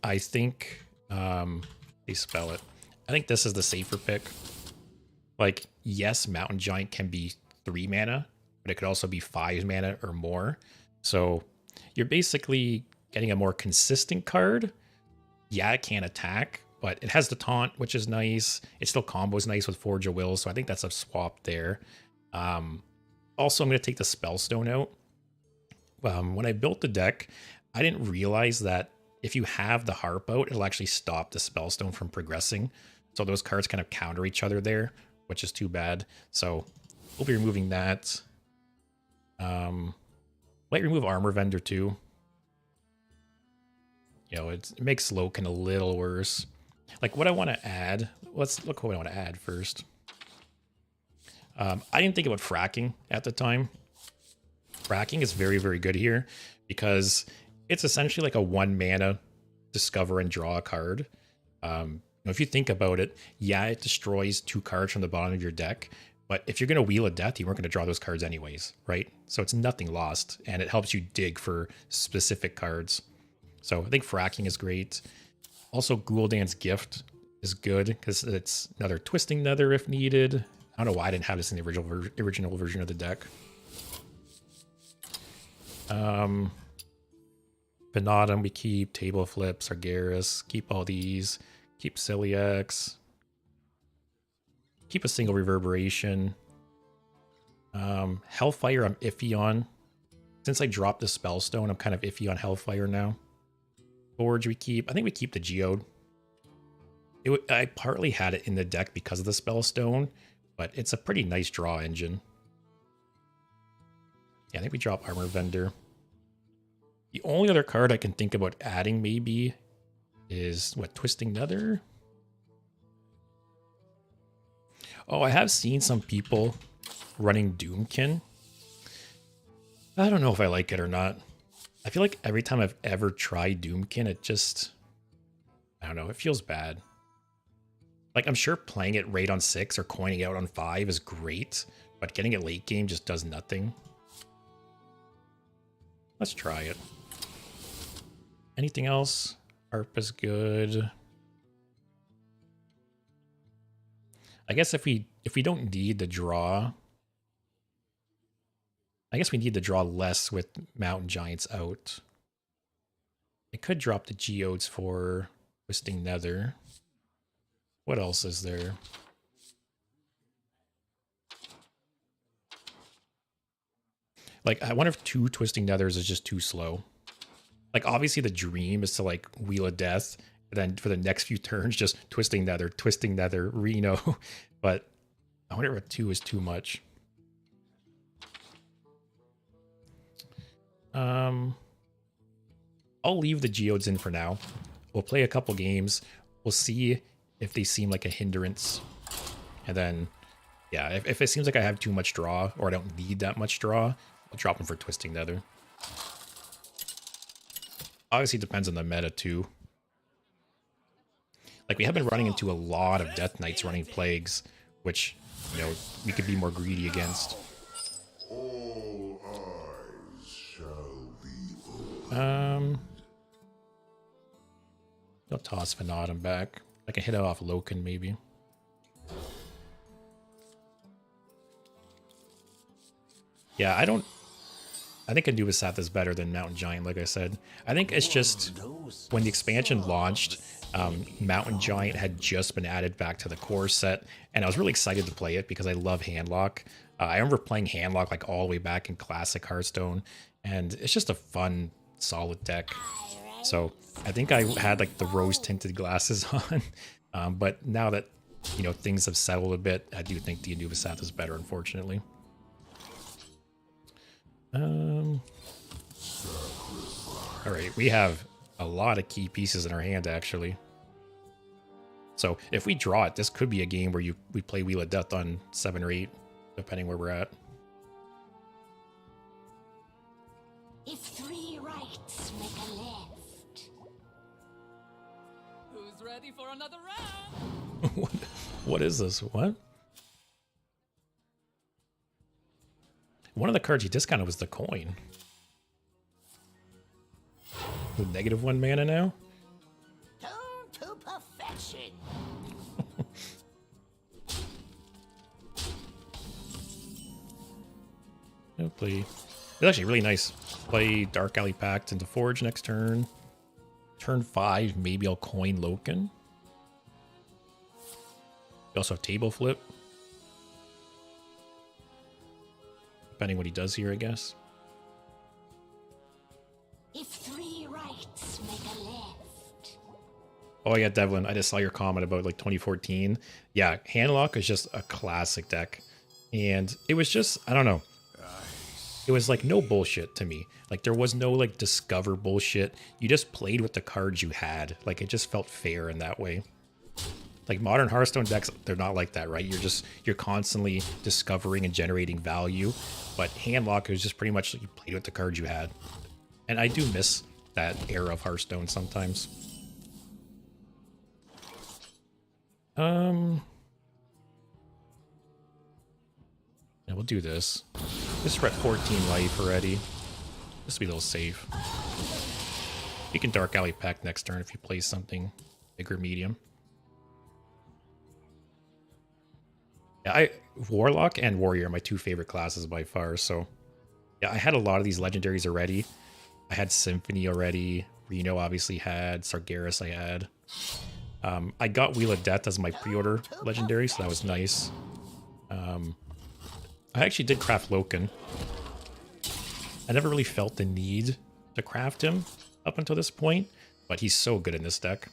I think, they spell it. I think this is the safer pick. Like, yes, Mountain Giant can be 3 mana, but it could also be 5 mana or more. So you're basically getting a more consistent card. Yeah, it can't attack, but it has the taunt, which is nice. It still combos nice with Forge of Will, so I think that's a swap there. Also, I'm going to take the Spellstone out. When I built the deck, I didn't realize that if you have the Harp out, it'll actually stop the Spellstone from progressing. So those cards kind of counter each other there, which is too bad. So we'll be removing that. Might remove Armor Vendor too. You know, it makes Loken a little worse. Like what I want to add, let's look what I want to add first. I didn't think about fracking at the time. Fracking is very, very good here because it's essentially like a 1 mana discover and draw a card. If you think about it, yeah, it destroys 2 cards from the bottom of your deck, but if you're going to Wheel of Death, you weren't going to draw those cards anyways, right? So it's nothing lost, and it helps you dig for specific cards. So I think fracking is great. Also, Gul'dan's Gift is good because it's another Twisting Nether if needed. I don't know why I didn't have this in the original version of the deck. Paladin we keep, Table Flips, Argaris, keep all these, keep Celiax, keep a single Reverberation. Hellfire I'm iffy on. Since I dropped the Spellstone, I'm kind of iffy on Hellfire now. Forge we keep. I think we keep the Geode. I partly had it in the deck because of the Spellstone, but it's a pretty nice draw engine. Yeah, I think we drop Armor Vendor. The only other card I can think about adding maybe is, what, Twisting Nether? Oh, I have seen some people running Doomkin. I don't know if I like it or not. I feel like every time I've ever tried Doomkin, it just, I don't know, it feels bad. Like, I'm sure playing it raid on 6 or coining out on 5 is great, but getting it late game just does nothing. Let's try it. Anything else? Harp is good. I guess if we don't need the draw, I guess we need to draw less with Mountain Giants out. I could drop the Geodes for Twisting Nether. What else is there? Like, I wonder if 2 Twisting Nethers is just too slow. Like, obviously the dream is to, like, Wheel of Death, and then for the next few turns, just Twisting Nether, Reno. But I wonder if 2 is too much. I'll leave the Geodes in for now. We'll play a couple games. We'll see if they seem like a hindrance. And then, yeah, if it seems like I have too much draw, or I don't need that much draw, I'll drop them for Twisting Nether. Obviously, it depends on the meta, too. Like, we have been running into a lot of Death Knights running Plagues, which, you know, we could be more greedy against. All eyes shall be open. I'll toss Fanatum back. I can hit it off Loken, maybe. Yeah, I think Anubis is better than Mountain Giant, like I said. I think it's just when the expansion launched, Mountain Giant had just been added back to the core set, and I was really excited to play it because I love Handlock. I remember playing Handlock like all the way back in Classic Hearthstone, and it's just a fun, solid deck. So I think I had like the rose-tinted glasses on, but now that, you know, things have settled a bit, I do think the Anubis is better, unfortunately. All right, we have a lot of key pieces in our hand, actually. So if we draw it, this could be a game where we play Wheel of Death on 7 or 8, depending where we're at. If 3 rights make a left. Who's ready for another round? What is this? What? One of the cards you discounted was the coin. The -1 mana now? Turn to perfection. I'll play. It's actually really nice. Play Dark Alley Pact into Forge next turn. Turn 5, maybe I'll coin Loken. We also have Table Flip. Depending what he does here, I guess. If 3 rights make a left. Oh yeah, Devlin, I just saw your comment about like 2014. Yeah, Handlock is just a classic deck. And it was just, I don't know. It was like no bullshit to me. Like there was no like discover bullshit. You just played with the cards you had. Like it just felt fair in that way. Like modern Hearthstone decks, they're not like that, right? You're constantly discovering and generating value. But Handlock is just pretty much like you played with the cards you had. And I do miss that era of Hearthstone sometimes. Yeah, we'll do this. This we're at 14 life already. This will be a little safe. You can Dark Alley Pact next turn if you play something bigger medium. Yeah, Warlock and Warrior are my two favorite classes by far. So yeah, I had a lot of these legendaries already. I had Symphony already. Reno obviously had. Sargeras I had. I got Wheel of Death as my pre-order legendary, so that was nice. I actually did craft Loken. I never really felt the need to craft him up until this point, but he's so good in this deck.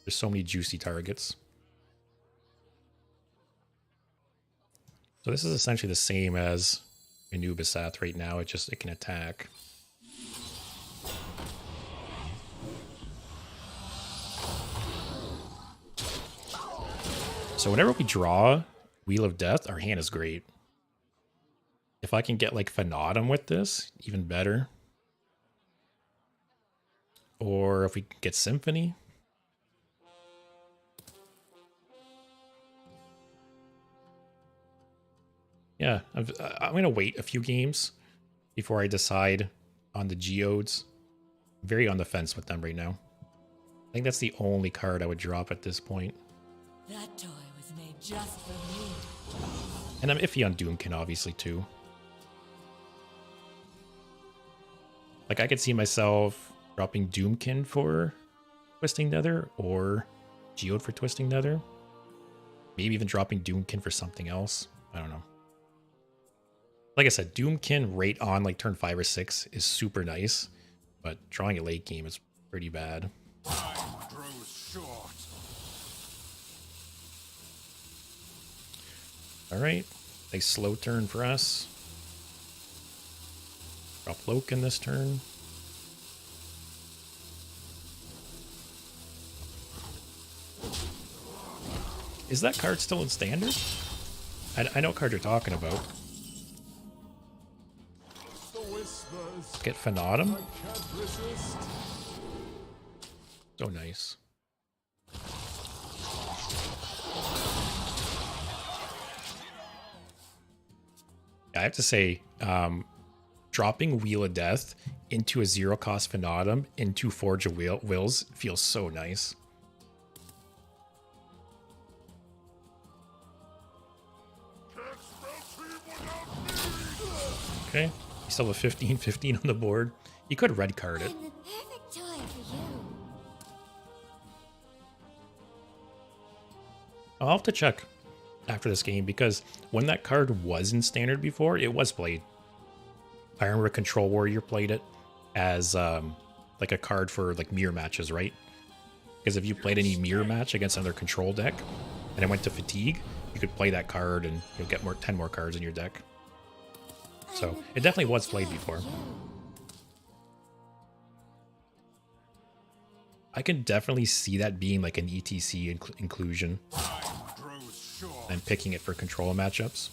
There's so many juicy targets. So this is essentially the same as Anubisath right now. It can attack. So whenever we draw Wheel of Death, our hand is great. If I can get like Phenatum with this, even better. Or if we can get Symphony. Yeah, I'm going to wait a few games before I decide on the Geodes. I'm very on the fence with them right now. I think that's the only card I would drop at this point. That toy was made just for me. And I'm iffy on Doomkin, obviously, too. Like, I could see myself dropping Doomkin for Twisting Nether, or Geode for Twisting Nether. Maybe even dropping Doomkin for something else. I don't know. Like I said, Doomkin right on like turn 5 or 6 is super nice, but drawing a late game is pretty bad. Time grows short. Alright, nice slow turn for us. Drop Loken this turn. Is that card still in standard? I know what card you're talking about. The whispers. Get Phenatum. I can't resist. So nice. I have to say, dropping Wheel of Death into a 0-cost Phenatum into Forge of Wills feels so nice. Okay, you still have a 15-15 on the board. You could red card it. I'm the perfect toy for you. I'll have to check after this game, because when that card was in standard before, it was played. I remember Control Warrior played it as like a card for like mirror matches, right? Because if you played any mirror match against another control deck and it went to fatigue, you could play that card and you'll get 10 more cards in your deck. So it definitely was played before. I can definitely see that being like an ETC inclusion. And picking it for control matchups.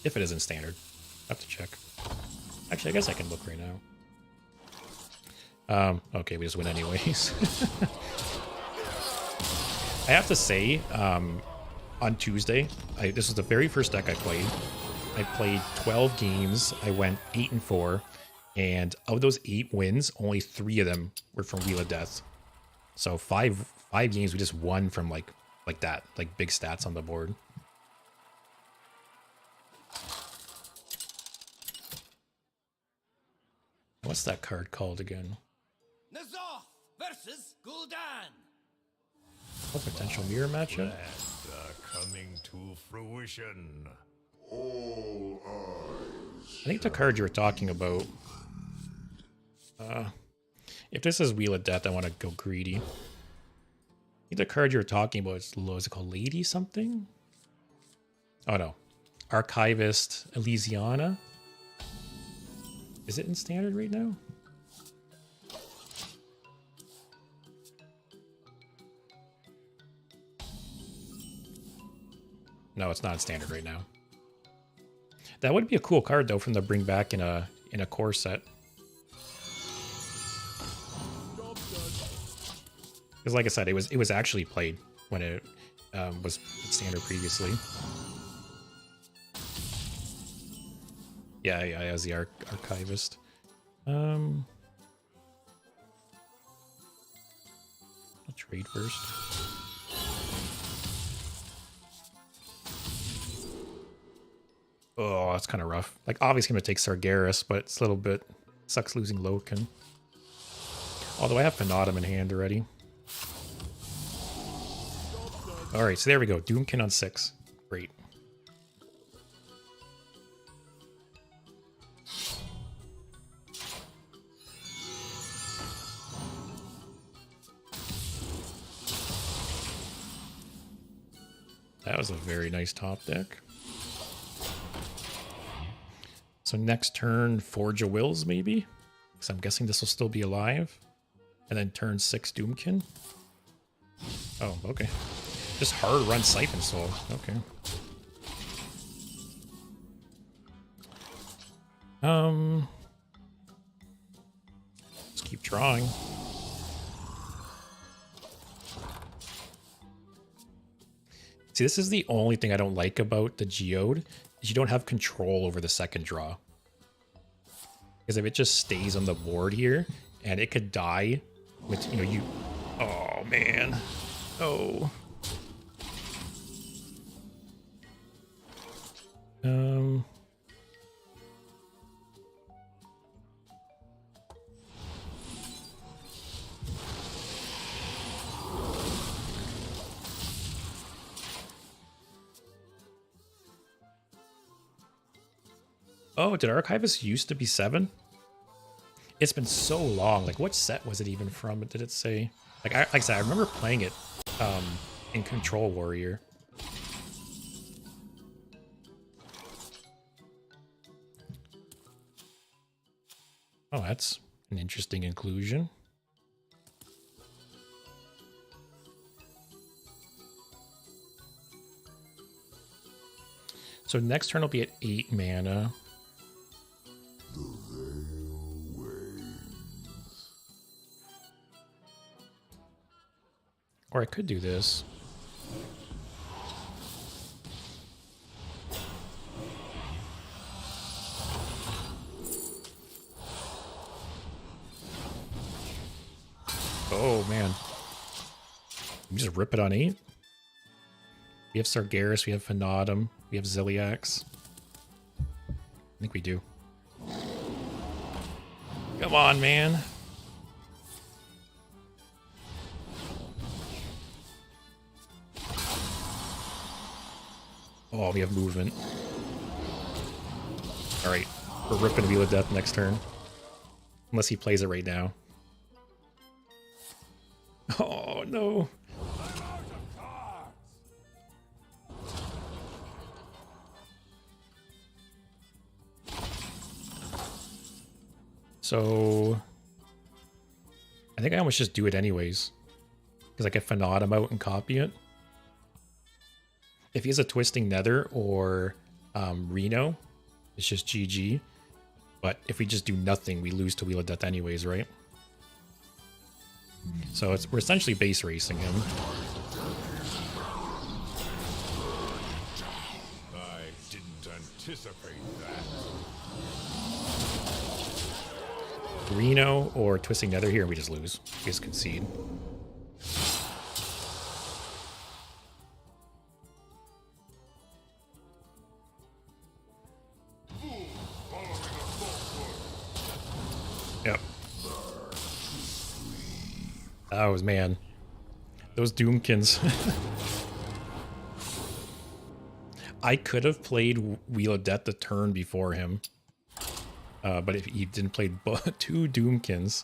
If it isn't standard. I have to check. Actually, I guess I can look right now. Okay, we just win anyways. I have to say, on Tuesday, this was the very first deck I played. I played 12 games. I went 8-4. And of those 8 wins, only 3 of them were from Wheel of Death. So five games we just won from like that, like big stats on the board. What's that card called again? Nazoth versus Gul'dan. Oh, potential mirror matchup. Coming to fruition. I think the card you were talking about. If this is Wheel of Death, I want to go greedy. I think the card you were talking about is it called Lady something? Oh no. Archivist Elysiana? Is it in standard right now? No, it's not in standard right now. That would be a cool card though, from the bring back in a core set. Because like I said, it was actually played when it was standard previously. Yeah, as the archivist. I'll trade first. Oh, that's kind of rough. Like, obviously, I'm going to take Sargeras, but it's a little bit... Sucks losing Loken. Although I have Paladin in hand already. Alright, so there we go. Doomkin on 6. Great. That was a very nice top deck. So next turn, Forge of Wills, maybe? Because I'm guessing this will still be alive. And then turn 6, Doomkin. Oh, okay. Just hard run Siphon Soul. Okay. Let's keep drawing. See, this is the only thing I don't like about the Geode, is you don't have control over the second draw. Because if it just stays on the board here, and it could die with, you know, you... Oh, man. Oh. Oh, did Archivist used to be 7? It's been so long. Like, what set was it even from? Did it say? Like I said, I remember playing it in Control Warrior. Oh, that's an interesting inclusion. So next turn will be at 8 mana. Or I could do this. Oh, man. We just rip it on 8. We have Sargeras, we have Paladin, we have Ziliax. I think we do. Come on, man. Oh, we have movement. Alright, we're ripping Wheel of Death next turn. Unless he plays it right now. Oh, no. So... I think I almost just do it anyways. Because I get Paladin out and copy it. If he has a Twisting Nether or Reno, it's just GG. But if we just do nothing, we lose to Wheel of Death anyways, right? So we're essentially base racing him. I didn't anticipate that. Reno or Twisting Nether here, we just lose. We just concede. Yep. That was, man. Those Doomkins. I could have played Wheel of Death the turn before him. But if he didn't play 2 Doomkins.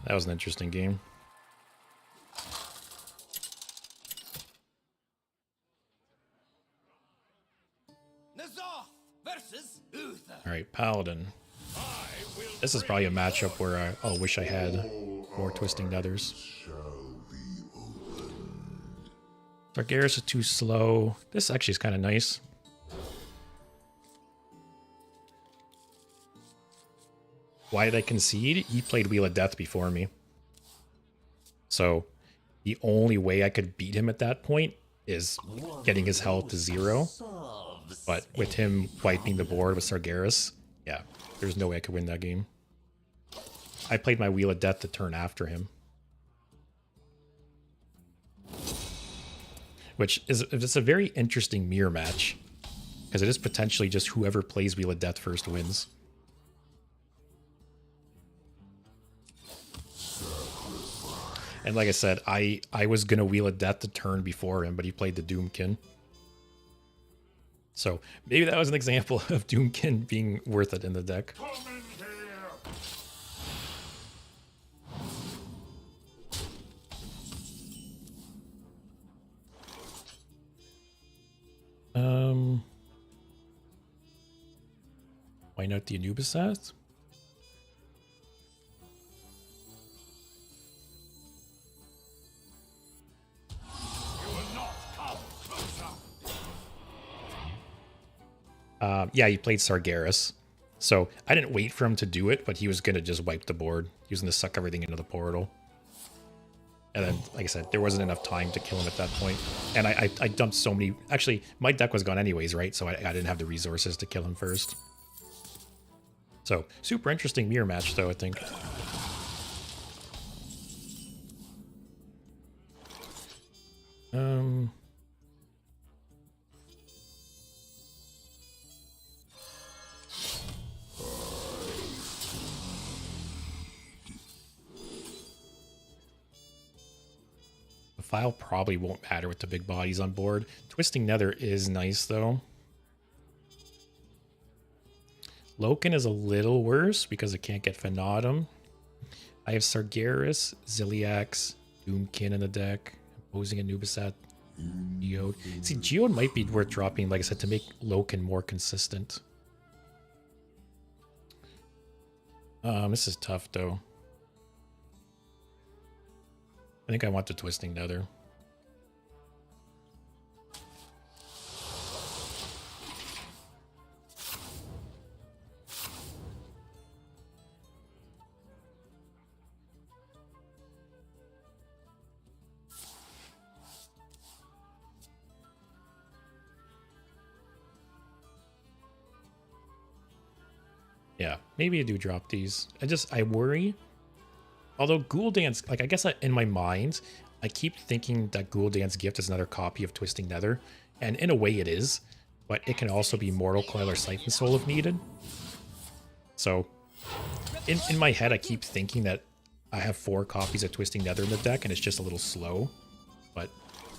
That was an interesting game. Alright, Paladin. This is probably a matchup where I'll wish I had more Twisting Nethers. Sargeras is too slow. This actually is kind of nice. Why did I concede? He played Wheel of Death before me. So the only way I could beat him at that point is getting his health to 0. But with him wiping the board with Sargeras, yeah, there's no way I could win that game. I played my Wheel of Death the turn after him. which is it's a very interesting mirror match because it is potentially just whoever plays Wheel of Death first wins. And like I said, I was gonna Wheel of Death the turn before him, but he played the Doomkin. So maybe that was an example of Doomkin being worth it in the deck. Come in here. Why not the Anubisat? Yeah, he played Sargeras. So I didn't wait for him to do it, but he was going to just wipe the board. He was going to suck everything into the portal. And then, like I said, there wasn't enough time to kill him at that point. And I dumped so many... Actually, my deck was gone anyways, right? So I didn't have the resources to kill him first. So, super interesting mirror match, though, I think. The file probably won't matter with the big bodies on board. Twisting Nether is nice, though. Loken is a little worse because it can't get Phenatum. I have Sargeras, Ziliax, Doomkin in the deck, opposing Anubisat, Geode. See, Geode might be worth dropping, like I said, to make Loken more consistent. This is tough, though. I think I want the Twisting Nether. Yeah, maybe I do drop these. I worry. Although Ghoul-Dance, like, I guess in my mind, I keep thinking that Ghoul-Dance Gift is another copy of Twisting Nether. And in a way it is, but it can also be Mortal Coil or Siphon Soul if needed. So, in my head, I keep thinking that I have 4 copies of Twisting Nether in the deck, and it's just a little slow. But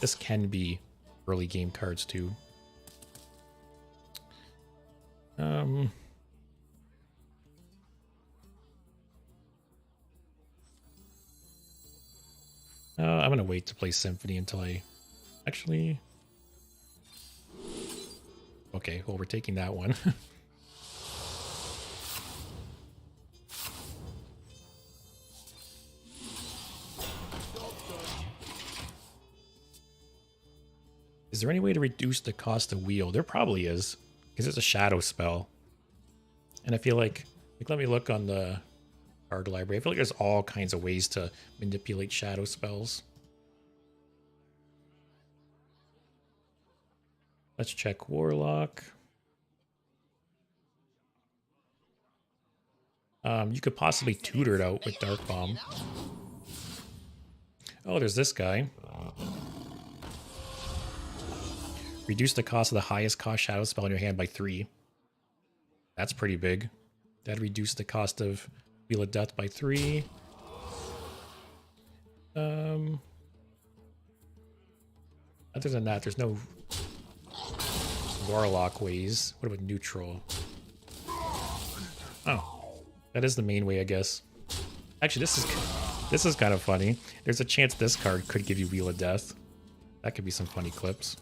this can be early game cards, too. I'm going to wait to play Symphony until I... Actually... Okay, well, we're taking that one. Is there any way to reduce the cost of wheel? There probably is, because it's a shadow spell. And I feel like let me look on the card library. I feel like there's all kinds of ways to manipulate shadow spells. Let's check Warlock. You could possibly tutor it out with Dark Bomb. Oh, there's this guy. Reduce the cost of the highest cost shadow spell in your hand by 3. That's pretty big. That'd reduce the cost of Wheel of Death by 3. Other than that, there's no Warlock ways. What about neutral? Oh, that is the main way, I guess. Actually, this is kind of funny. There's a chance this card could give you Wheel of Death. That could be some funny clips.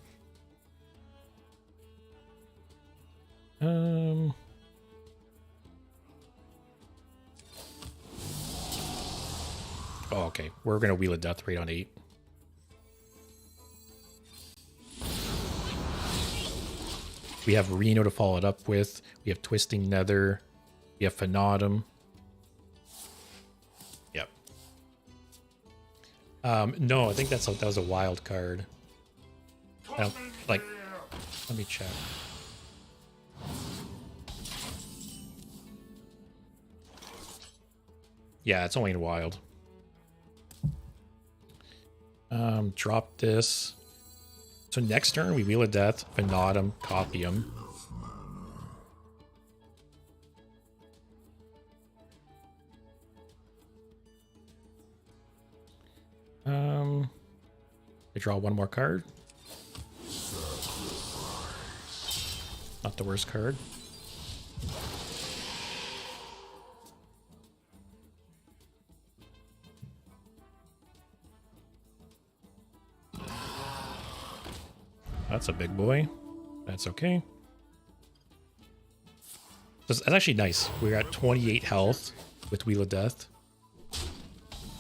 Oh, okay. We're gonna Wheel of Death right on 8. We have Reno to follow it up with. We have Twisting Nether. We have Phenatum. Yep. No, I think that was a wild card. I don't, like, let me check. Yeah, it's only in wild. Drop this. So next turn, we Wheel of Death, Venatum, copy him. I draw one more card. Not the worst card. That's a big boy. That's okay. That's actually nice. We're at 28 health with Wheel of Death.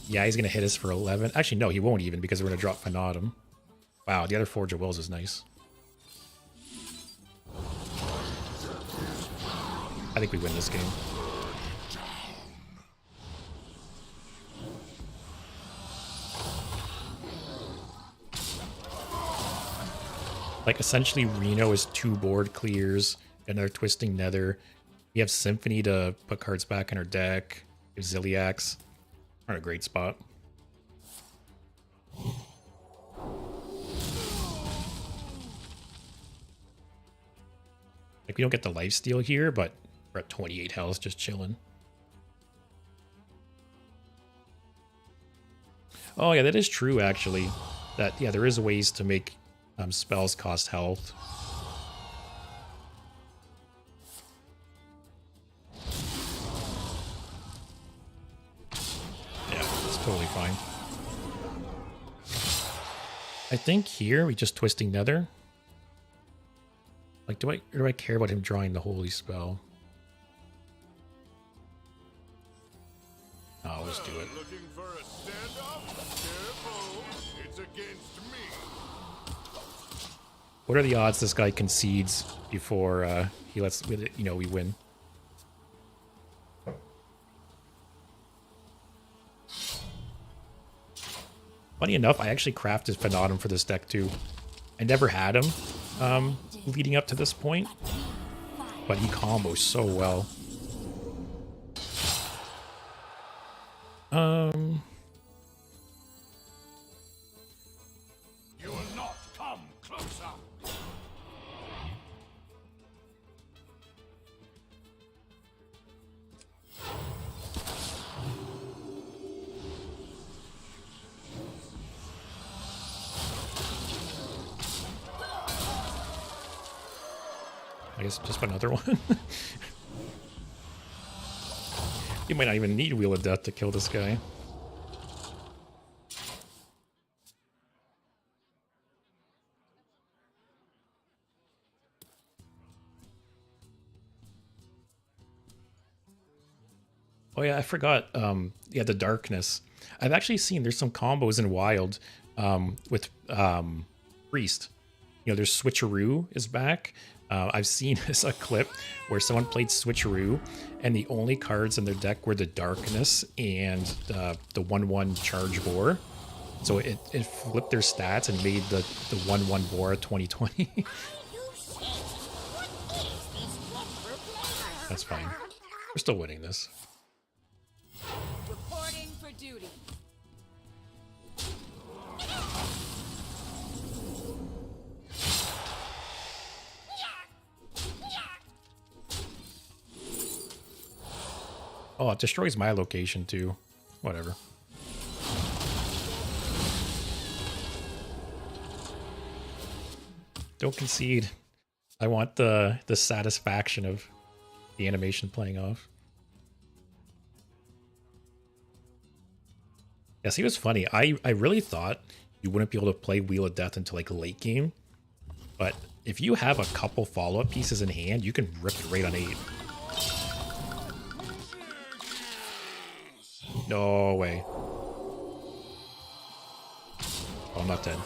Yeah, he's going to hit us for 11. Actually, no, he won't even because we're going to drop Venatum. Wow, the other Forge of Wills is nice. I think we win this game. Like, essentially, Reno is 2 board clears, another Twisting Nether. We have Symphony to put cards back in our deck. We have Ziliax. We're in a great spot. Like, we don't get the lifesteal here, but we're at 28 health, just chilling. Oh yeah, that is true, actually. That, yeah, there is ways to make spells cost health. Yeah, it's totally fine. I think here we just Twisting Nether. Like, do I care about him drawing the holy spell? Oh, let's do it. Looking for a standoff? Careful, it's against me. What are the odds this guy concedes before he lets, you know, we win? Funny enough, I actually crafted Venatum for this deck too. I never had him leading up to this point, but he combos so well. You will not come closer. I guess just another one. You might not even need Wheel of Death to kill this guy. Oh yeah, I forgot. Yeah, the darkness. I've actually seen there's some combos in Wild with Priest. You know, there's Switcheroo is back. I've seen a clip where someone played Switcheroo, and the only cards in their deck were the Darkness and the 1/1 Charge Boar. So it flipped their stats and made the 1/1 Boar 2020. That's fine. We're still winning this. Reporting for duty. Oh, it destroys my location too. Whatever. Don't concede. I want the satisfaction of the animation playing off. Yeah, see, it was funny. I really thought you wouldn't be able to play Wheel of Death until like late game. But if you have a couple follow-up pieces in hand, you can rip it right on 8. No way. Oh, I'm not dead.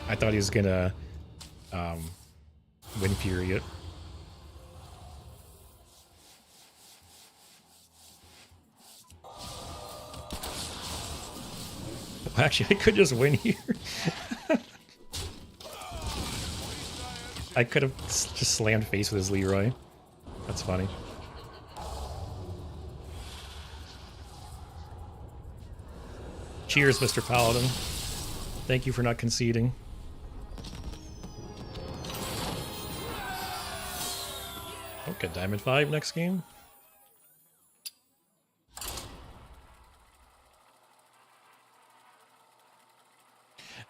I thought he was gonna win period. Actually, I could just win here. I could have just slammed face with his Leroy. That's funny. Cheers, Mr. Paladin. Thank you for not conceding. Okay, Diamond 5 next game.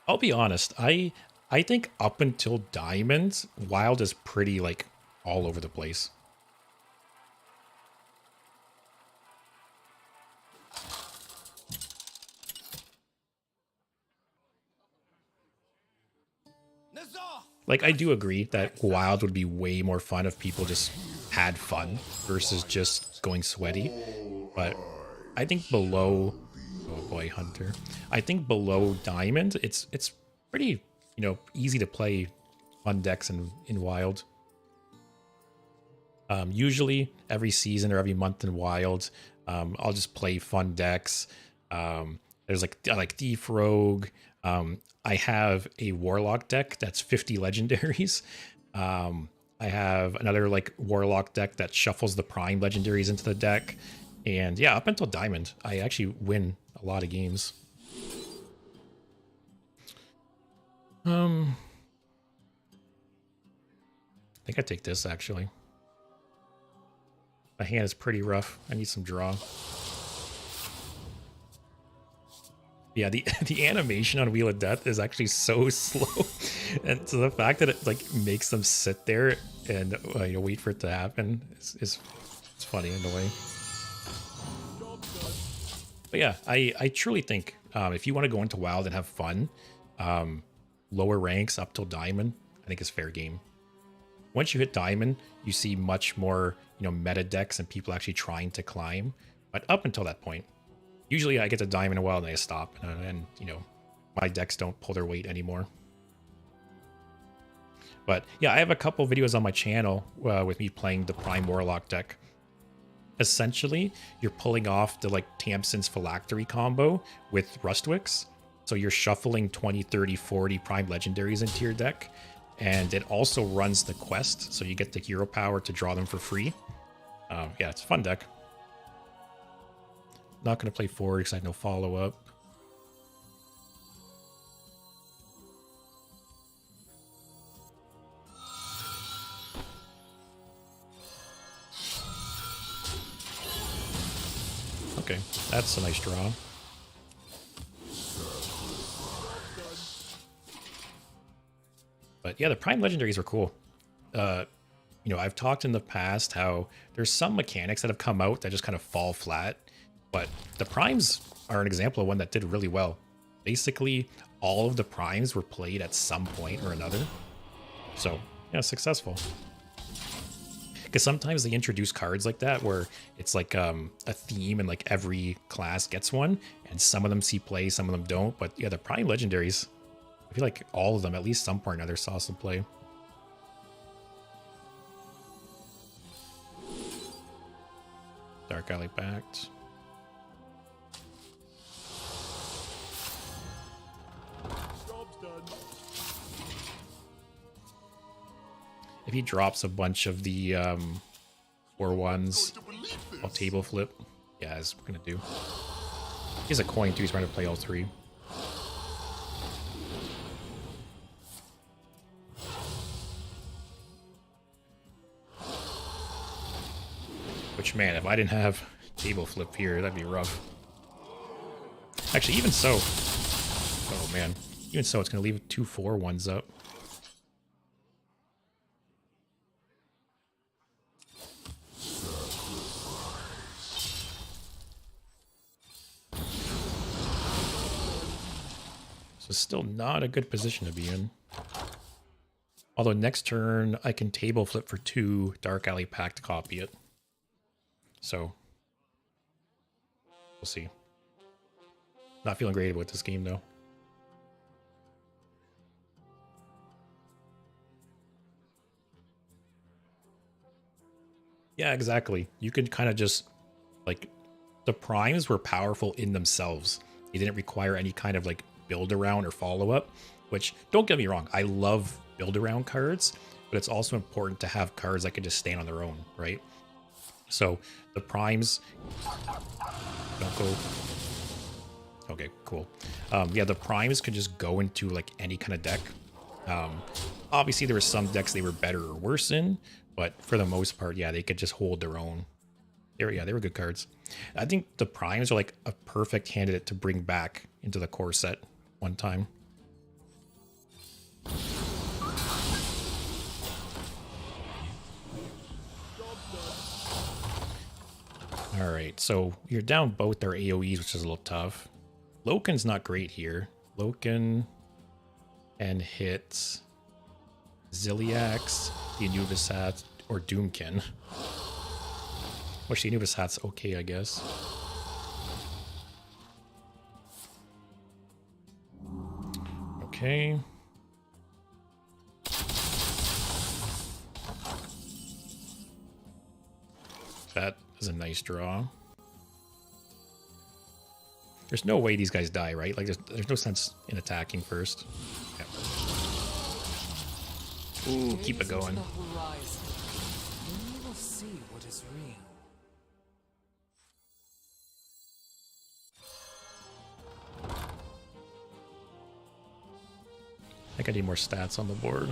I'll be honest, I think up until Diamonds, Wild is pretty like all over the place. Like, I do agree that Wild would be way more fun if people just had fun versus just going sweaty. But I think below, oh boy, Hunter. I think below Diamond, it's pretty, you know, easy to play fun decks in Wild. Usually every season or every month in Wild, I'll just play fun decks. There's like I like Thief Rogue. I have a Warlock deck that's 50 legendaries. I have another like Warlock deck that shuffles the prime legendaries into the deck. And yeah, up until Diamond, I actually win a lot of games. I think I take this actually. My hand is pretty rough. I need some draw. Yeah, the animation on Wheel of Death is actually so slow, and so the fact that it like makes them sit there and you know, wait for it to happen is it's funny in a way. But yeah, I truly think if you want to go into Wild and have fun, lower ranks up till Diamond, I think is fair game. Once you hit Diamond, you see much more, you know, meta decks and people actually trying to climb. But up until that point, usually I get to Diamond and Wild and I stop, and you know, my decks don't pull their weight anymore. But yeah, I have a couple videos on my channel with me playing the Prime Warlock deck. Essentially, you're pulling off the like Tamsin's Phylactery combo with Rustwicks. So you're shuffling 20, 30, 40 Prime Legendaries into your deck. And it also runs the quest, so you get the hero power to draw them for free. Yeah, it's a fun deck. Not going to play forward because I have no follow-up. Okay, that's a nice draw. But yeah, the Prime Legendaries are cool. You know, I've talked in the past how there's some mechanics that have come out that just kind of fall flat. But the Primes are an example of one that did really well. Basically, all of the Primes were played at some point or another. So, yeah, successful. Because sometimes they introduce cards like that where it's like a theme and like every class gets one. And some of them see play, some of them don't. But yeah, the Prime Legendaries, I feel like all of them, at least some point or another, saw some play. Dark Alley backed. If he drops a bunch of the 4/1s, I'll table flip. Yeah, as we're gonna do. He has a coin too, he's trying to play all three. Which, man, if I didn't have table flip here, that'd be rough. Actually, even so, oh man, even so, it's gonna leave 2 4/1s up. So still not a good position to be in. Although next turn I can table flip for 2 Dark Alley Pact to copy it. So we'll see. Not feeling great about this game though. Yeah, exactly. You can kind of just like, the primes were powerful in themselves. They didn't require any kind of like build around or follow up, which, don't get me wrong, I love build around cards, but it's also important to have cards that can just stand on their own, right? So the primes don't go. Okay, cool. Yeah, the primes could just go into like any kind of deck. Obviously, there were some decks they were better or worse in, but for the most part, yeah, they could just hold their own. They were good cards. I think the primes are like a perfect candidate to bring back into the core set one time. All right, so you're down both their AoEs, which is a little tough. Loken's not great here. Loken and hit Ziliax, the Anubis Hat, or Doomkin. Which the Anubis Hat's okay, I guess. Okay. That is a nice draw. There's no way these guys die, right? Like, there's no sense in attacking first. Okay. Ooh, keep it going. Then you will see what is real. I think I need more stats on the board.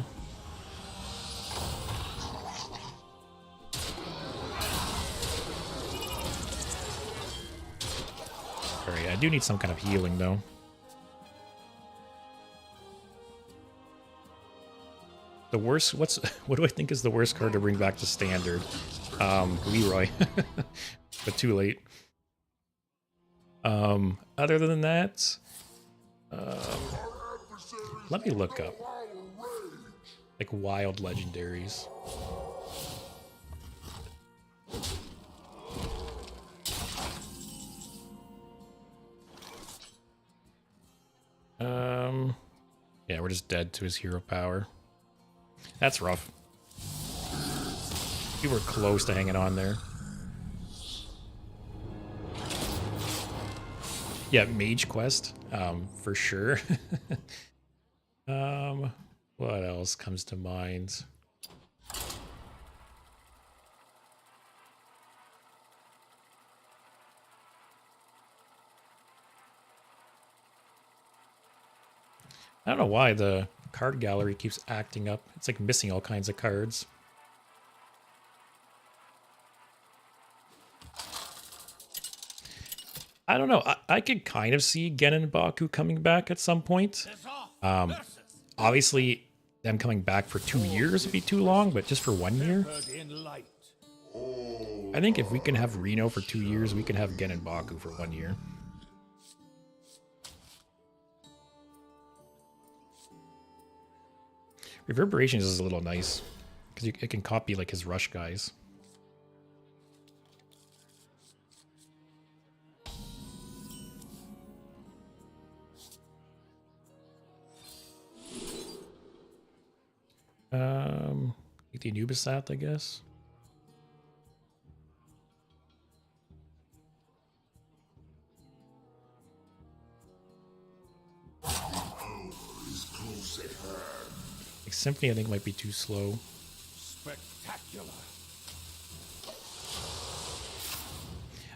Alright, I do need some kind of healing though. The worst, what do I think is the worst card to bring back to standard? Leroy. But too late. Other than that, let me look up like wild legendaries. Yeah, we're just dead to his hero power. That's rough. We were close to hanging on there. Yeah, Mage Quest, for sure. What else comes to mind? I don't know why the card gallery keeps acting up. It's like missing all kinds of cards. I don't know. I could kind of see Gen and Baku coming back at some point. Obviously, them coming back for 2 years would be too long, but just for 1 year? I think if we can have Reno for 2 years, we can have Gen and Baku for 1 year. Reverberations is a little nice, because it can copy like his rush guys. Like the Anubis Hat, I guess. Like Symphony, I think might be too slow. Spectacular.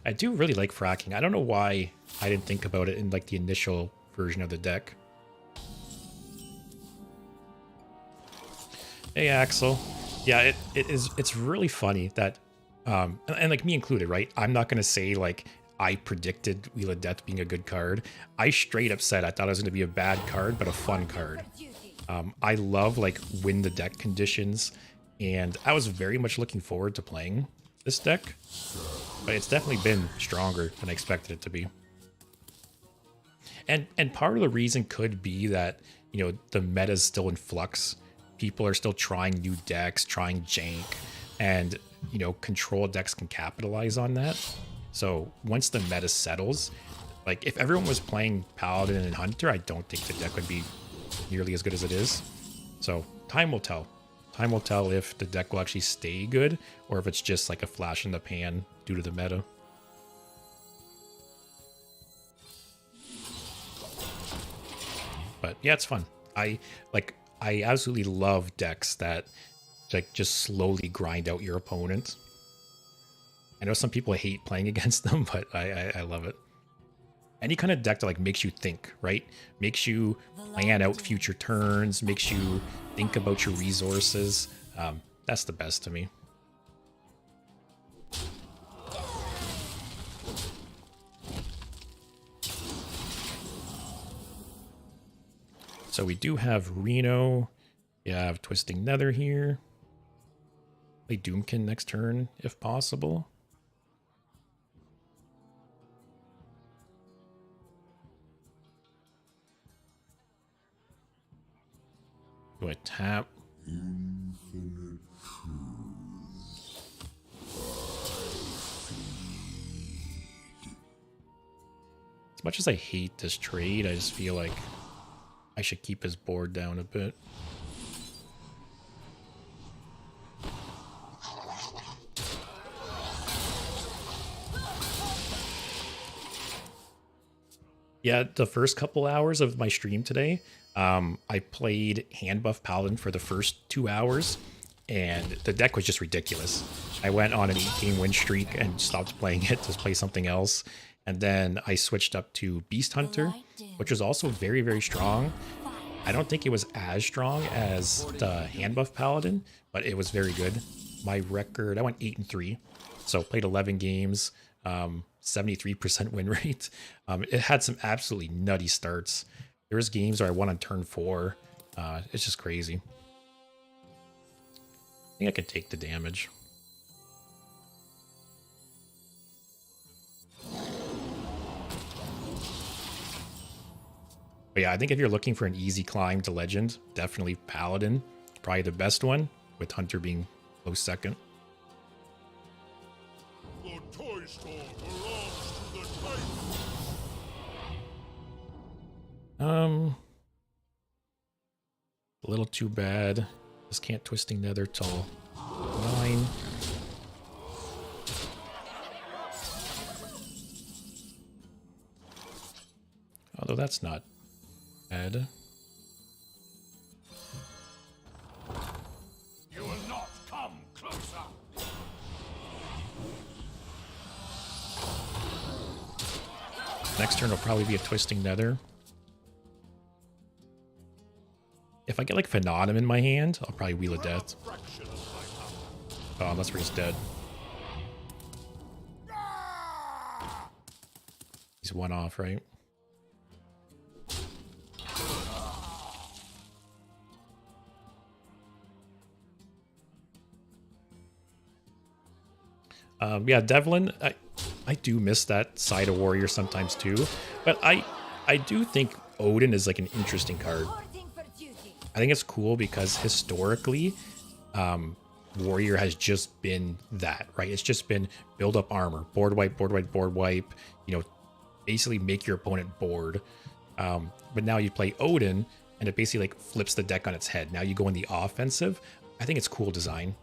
I do really like fracking. I don't know why I didn't think about it in like the initial version of the deck. Hey Axel. Yeah, it's really funny that and like me included, right? I'm not gonna say like I predicted Wheel of Death being a good card. I straight up said I thought it was gonna be a bad card, but a fun card. I love like win the deck conditions, and I was very much looking forward to playing this deck. But it's definitely been stronger than I expected it to be. And part of the reason could be that, you know, the meta is still in flux. People are still trying new decks, trying jank, and, you know, control decks can capitalize on that. So once the meta settles, like if everyone was playing Paladin and Hunter, I don't think the deck would be nearly as good as it is. So time will tell. Time will tell if the deck will actually stay good or if it's just like a flash in the pan due to the meta. But yeah, it's fun. I absolutely love decks that like just slowly grind out your opponent. I know some people hate playing against them, but I love it. any kind of deck that like makes you think, right? Makes you plan out future turns, makes you think about your resources. That's the best to me. So we do have Reno. We have Twisting Nether here. Play Doomkin next turn, if possible. Do I tap? Infinite truths. As much as I hate this trade, I just feel like I should keep his board down a bit. Yeah, the first couple hours of my stream today, I played hand buff Paladin for the first 2 hours, and the deck was just ridiculous. I went on an 8-game win streak and stopped playing it to play something else. And then I switched up to Beast Hunter, which was also very, very strong. I don't think it was as strong as the hand buff Paladin, but it was very good. My record, I went 8-3, so played 11 games, 73% win rate. It had some absolutely nutty starts. There was games where I won on turn 4. It's just crazy. I think I could take the damage. But yeah, I think if you're looking for an easy climb to Legend, definitely Paladin. Probably the best one, with Hunter being close second. The toy store belongs to the Titan. A little too bad. Just can't Twisting Nether till 9. Although that's not bad. You will not come closer. Next turn will probably be a Twisting Nether. If I get like Phenom in my hand, I'll probably Wheel of Death. Oh, unless we're just dead. He's one off, right? Yeah, Devlin, I do miss that side of Warrior sometimes too, but I do think Odin is like an interesting card. I think it's cool because historically, Warrior has just been that, right? It's just been build up armor, board wipe, board wipe, board wipe, you know, basically make your opponent bored. But now you play Odin and it basically like flips the deck on its head. Now you go in the offensive. I think it's cool design.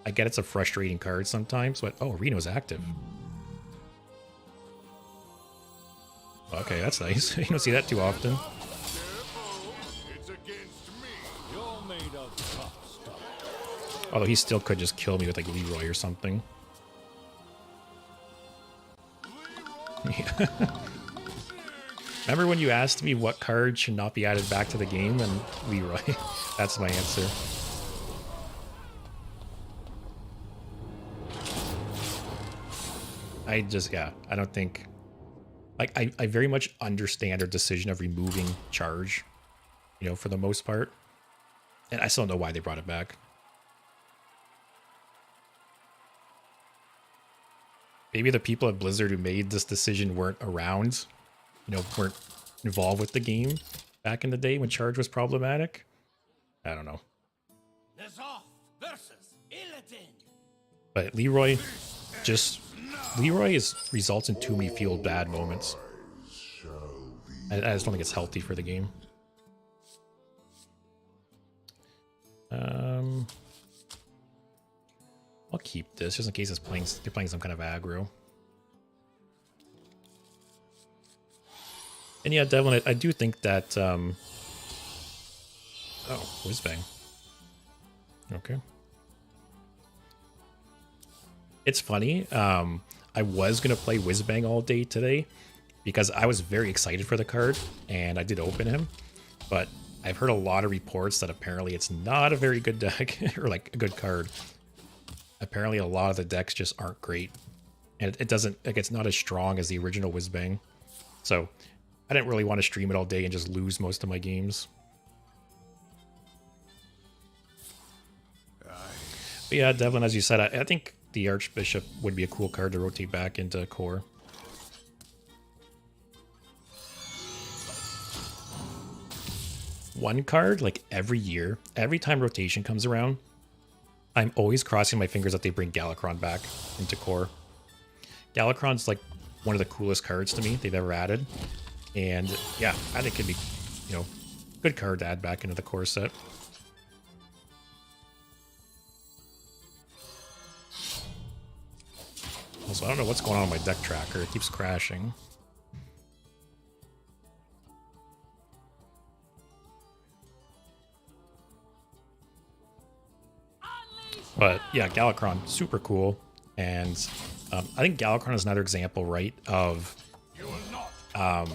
I get it's a frustrating card sometimes, but oh, Reno's active. Okay, that's nice. You don't see that too often. It's against me. You're made of tough stuff. Although he still could just kill me with like Leroy or something. Yeah. Remember when you asked me what card should not be added back to the game? And Leroy. That's my answer. I don't think... Like, I very much understand their decision of removing charge, you know, for the most part. And I still don't know why they brought it back. Maybe the people at Blizzard who made this decision weren't around, you know, weren't involved with the game back in the day when charge was problematic. I don't know. Nazarth versus Illidan. But Leroy results in too many feel bad moments. I just don't think it's healthy for the game. I'll keep this just in case they're playing some kind of aggro. And yeah, Devlin, I do think that oh, Whizbang. Okay. It's funny. I was gonna play Whizbang all day today, because I was very excited for the card and I did open him, but I've heard a lot of reports that apparently it's not a very good deck or like a good card. Apparently a lot of the decks just aren't great, and it doesn't, like, it's not as strong as the original Whizbang. So I didn't really want to stream it all day and just lose most of my games. But yeah, Devlin, as you said, I think the Archbishop would be a cool card to rotate back into core. One card, like every year, every time rotation comes around, I'm always crossing my fingers that they bring Galakrond back into core. Galakrond's like one of the coolest cards to me they've ever added. And yeah, I think it'd be, you know, good card to add back into the core set. Also, I don't know what's going on with my deck tracker. It keeps crashing. But yeah, Galakrond, super cool. And I think Galakrond is another example, right, of a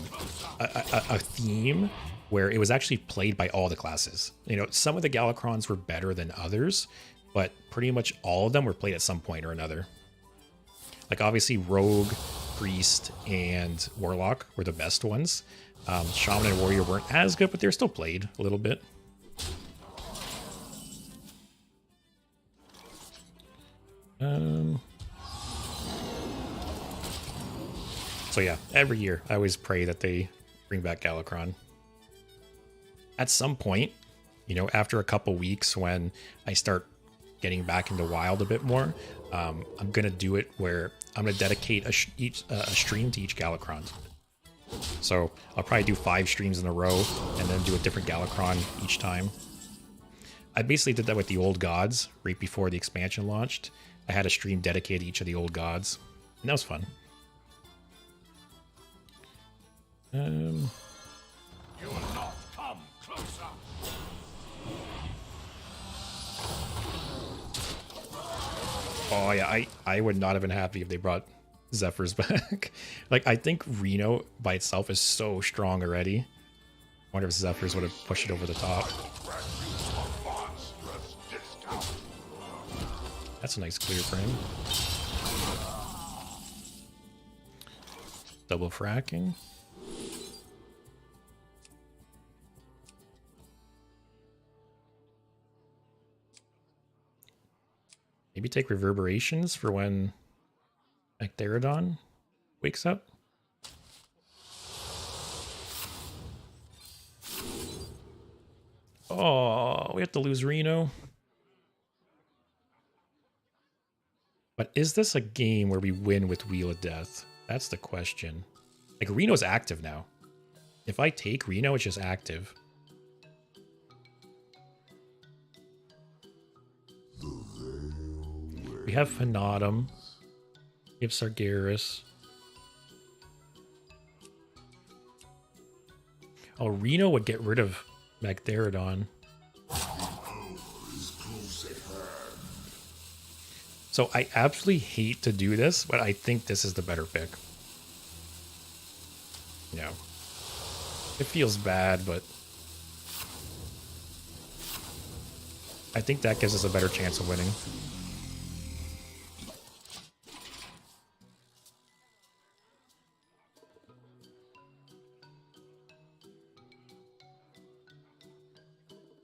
theme where it was actually played by all the classes. You know, some of the Galakronds were better than others, but pretty much all of them were played at some point or another. Like, obviously, Rogue, Priest, and Warlock were the best ones. Shaman and Warrior weren't as good, but they're still played a little bit. So yeah, every year I always pray that they bring back Galakrond. At some point, you know, after a couple weeks when I start getting back into Wild a bit more, I'm gonna do it where I'm gonna dedicate a stream to each Galakrond. So I'll probably do 5 streams in a row and then do a different Galakrond each time. I basically did that with the old gods right before the expansion launched. I had a stream dedicated to each of the old gods, and that was fun. You will not come closer. Oh yeah, I would not have been happy if they brought Zephyrs back. Like, I think Reno by itself is so strong already. I wonder if Zephyrs would have pushed it over the top. That's a nice clear frame. Double fracking. Maybe take reverberations for when Ectherodon wakes up. Oh, we have to lose Reno. But is this a game where we win with Wheel of Death? That's the question. Like, Reno's active now. If I take Reno, it's just active. We have Fanatum. We have Sargeras. Oh, Reno would get rid of Magtheridon. So I absolutely hate to do this, but I think this is the better pick. You know, it feels bad, but I think that gives us a better chance of winning.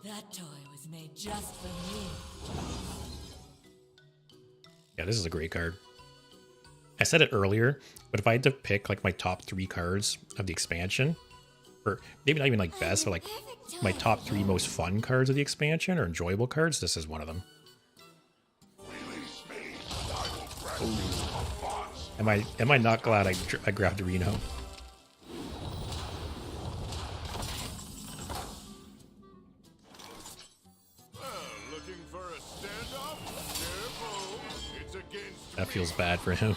That toy was made just for me. Yeah, this is a great card. I said it earlier, but if I had to pick like my top 3 cards of the expansion, or maybe not even like best, but like my top 3 most fun cards of the expansion or enjoyable cards, this is one of them. Am I not glad I grabbed Reno? That feels bad for him.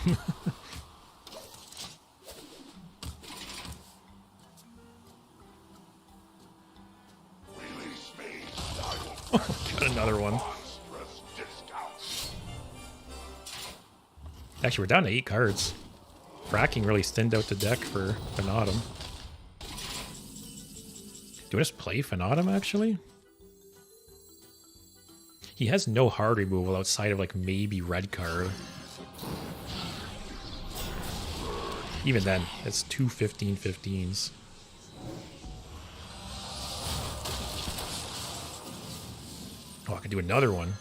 Got another one. Actually, we're down to 8 cards. Fracking really thinned out the deck for Fanatum. Do I just play Fanatum, actually? He has no hard removal outside of, like, maybe red card. Even then, it's two 15/15s. Oh, I could do another one.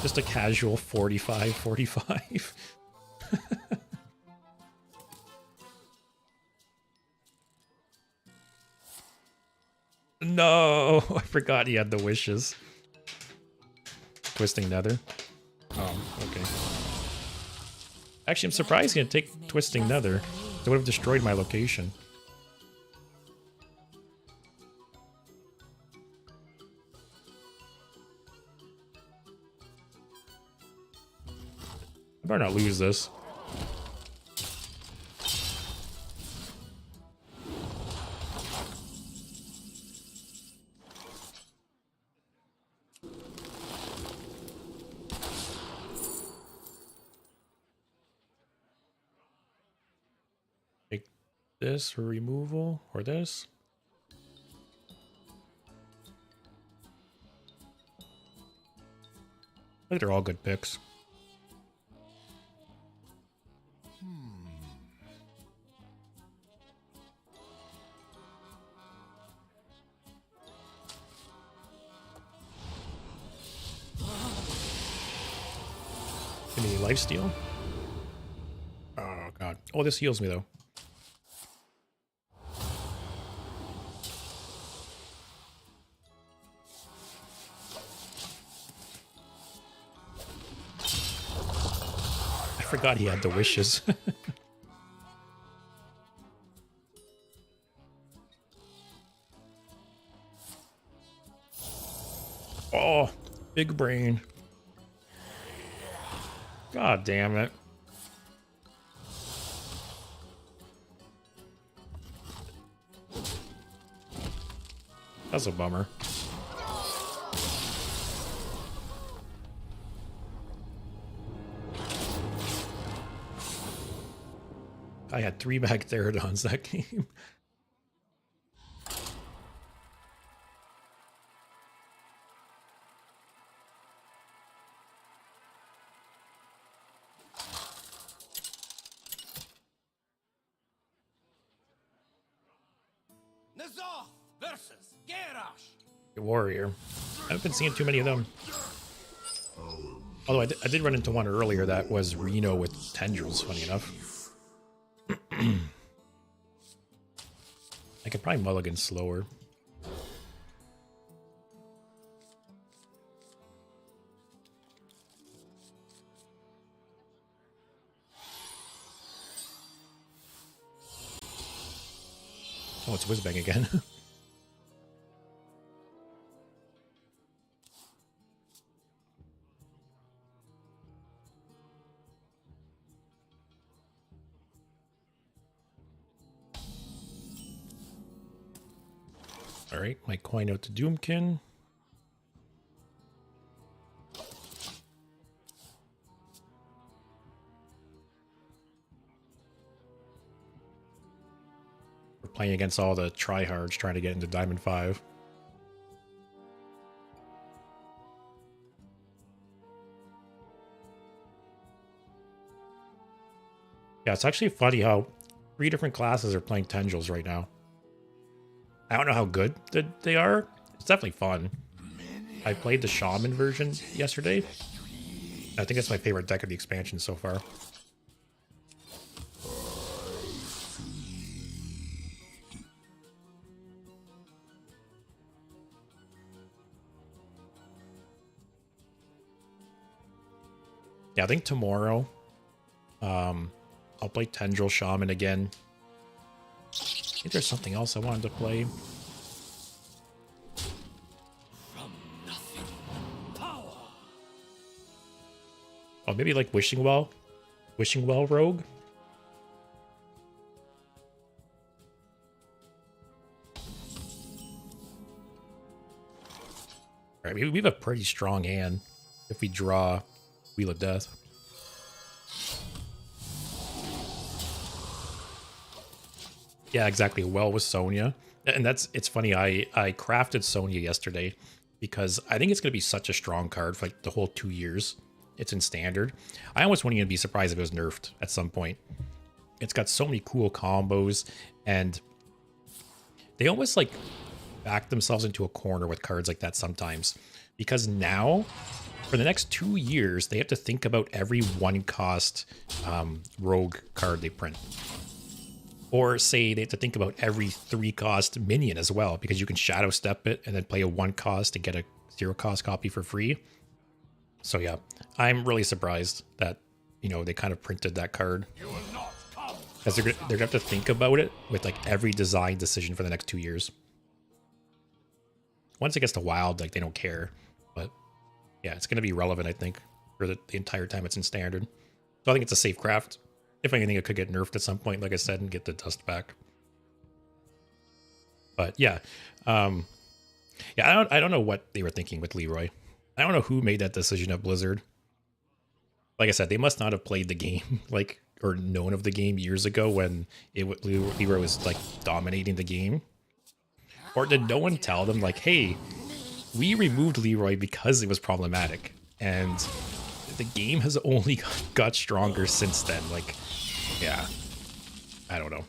Just a casual 45/45. No, I forgot he had the wishes. Twisting Nether. Oh, okay. Actually, I'm surprised he didn't take Twisting Nether. It would have destroyed my location. I better not lose this. Take this for removal, or this. I think they're all good picks. Give me lifesteal. Oh god. Oh, this heals me though. I forgot he had the wishes. Oh, big brain. God damn it. That's a bummer. I had 3 Mag Therodons that game. Nazoth versus Garrosh. Warrior. I haven't been seeing too many of them. Although I did run into one earlier that was Reno with tendrils, funny enough. I could probably mulligan slower. Oh, it's Whizbang again. Alright, my coin out to Doomkin. We're playing against all the tryhards trying to get into Diamond 5. Yeah, it's actually funny how 3 different classes are playing tendrils right now. I don't know how good they are. It's definitely fun. I played the Shaman version yesterday. I think that's my favorite deck of the expansion so far. Yeah, I think tomorrow I'll play Tendril Shaman again. I think there's something else I wanted to play. Oh, maybe like Wishing Well Rogue. Alright, we have a pretty strong hand if we draw Wheel of Death. Yeah, exactly. Well with Sonya. And it's funny, I crafted Sonya yesterday because I think it's going to be such a strong card for like the whole 2 years. It's in standard. I almost wouldn't even be surprised if it was nerfed at some point. It's got so many cool combos, and they almost like back themselves into a corner with cards like that sometimes. Because now, for the next 2 years, they have to think about every 1-cost rogue card they print. Or say they have to think about every 3-cost minion as well, because you can shadow step it and then play a 1-cost to get a 0-cost copy for free. So yeah, I'm really surprised that, you know, they kind of printed that card. Because they're gonna have to think about it with like every design decision for the next 2 years. Once it gets to wild, like they don't care. But yeah, it's gonna be relevant, I think, for the entire time it's in standard. So I think it's a safe craft. If anything, it could get nerfed at some point, like I said, and get the dust back. But yeah, yeah, I don't know what they were thinking with Leroy. I don't know who made that decision at Blizzard. Like I said, they must not have played the game, like, or known of the game years ago when Leroy was like dominating the game. Or did no one tell them like, hey, we removed Leroy because it was problematic, and the game has only got stronger since then. Like, yeah, I don't know.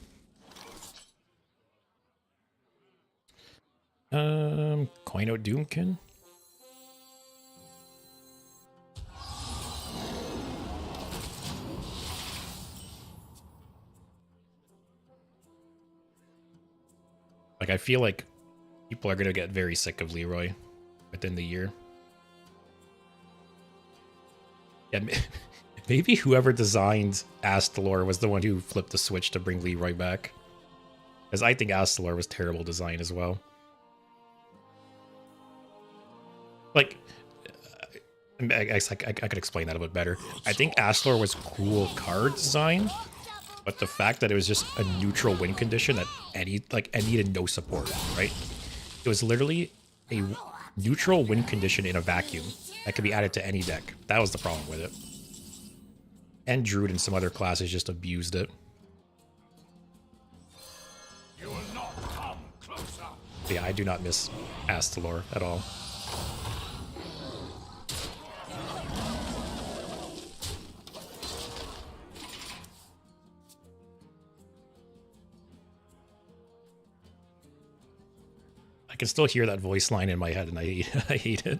Coin out Doomkin. Like, I feel like people are going to get very sick of Leroy within the year. Yeah, maybe whoever designed Astalor was the one who flipped the switch to bring Leroy back. Because I think Astalor was terrible design as well. Like, I could explain that a bit better. I think Astalor was cool card design, but the fact that it was just a neutral win condition that needed no support, right? It was literally a neutral win condition in a vacuum that could be added to any deck. That was the problem with it. And Druid and some other classes just abused it. You will not come closer. Yeah, I do not miss Astalor at all. I can still hear that voice line in my head, and I hate it.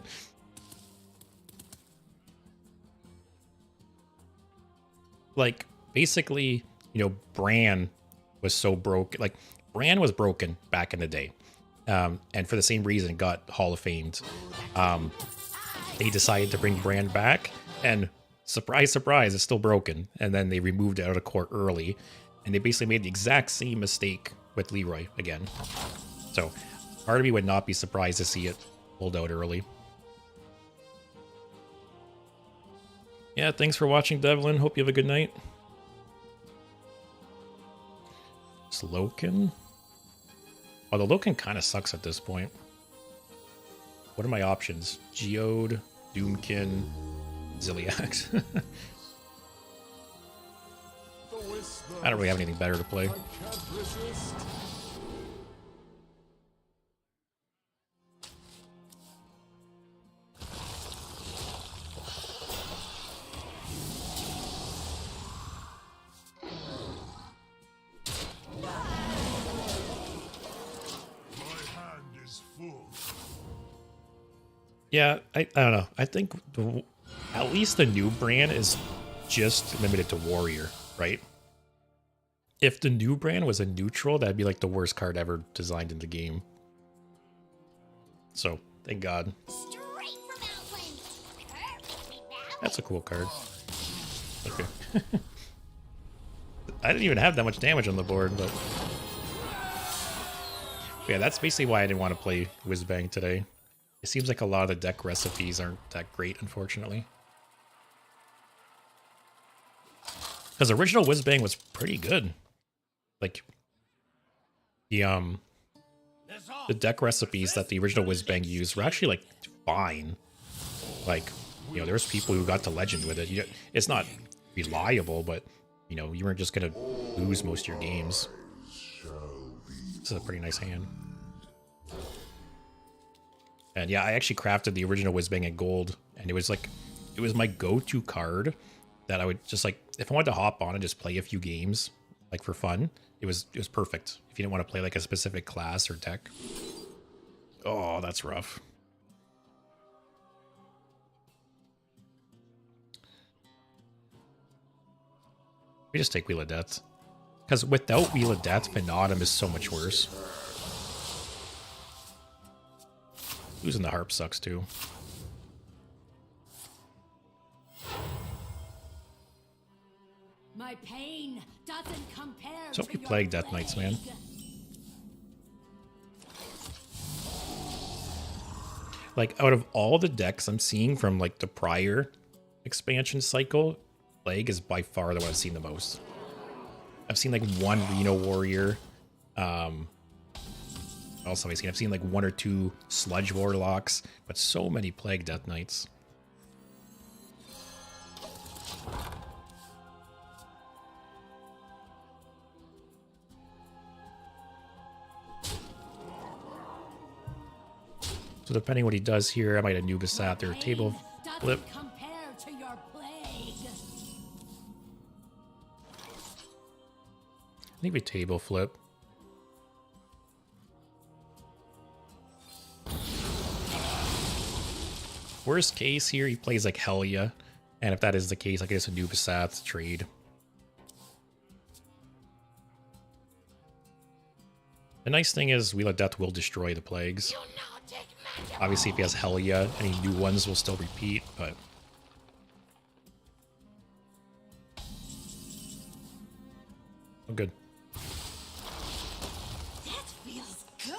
Like, basically, you know, Bran was so broken. Like, Bran was broken back in the day. And for the same reason, got Hall of Famed. They decided to bring Bran back, and surprise, surprise, it's still broken. And then they removed it out of court early, and they basically made the exact same mistake with Leroy again. So, part of me would not be surprised to see it pulled out early. Yeah, thanks for watching, Devlin. Hope you have a good night. Slowkin? Oh, the Loken kind of sucks at this point. What are my options? Geode, Doomkin, Zilliax. I don't really have anything better to play. Yeah, I don't know. I think at least the new brand is just limited to Warrior, right? If the new brand was a neutral, that'd be like the worst card ever designed in the game. So, thank God. That's a cool card. Okay. I didn't even have that much damage on the board, but yeah, that's basically why I didn't want to play Whizbang today. It seems like a lot of the deck recipes aren't that great, unfortunately. Because original Whizbang was pretty good. Like, the deck recipes that the original Whizbang used were actually, like, fine. Like, you know, there's people who got to Legend with it. It's not reliable, but, you know, you weren't just going to lose most of your games. Shall This is a pretty nice hand. And yeah, I actually crafted the original Whizbang in gold, and it was my go-to card that I would just like, if I wanted to hop on and just play a few games, like for fun, it was perfect. If you didn't want to play like a specific class or deck. Oh, that's rough. We just take Wheel of Death. Because without Wheel of Death, Penautum is so much worse. Losing the harp sucks too. My pain doesn't compare So to many your Plague Death Knights, man. Like, out of all the decks I'm seeing from like the prior expansion cycle, Plague is by far the one I've seen the most. I've seen like one Reno Warrior. Also, I've seen like 1 or 2 Sludge Warlocks, but so many Plague Death Knights. So depending what he does here, I might Anubis at their table flip. Compare to your plague. I think we table flip. Worst case here, he plays like Helya. And if that is the case, I guess Anubis at trade. The nice thing is Wheel of Death will destroy the plagues. Obviously, if he has Helya, any new ones will still repeat, but... Oh, good. That feels good.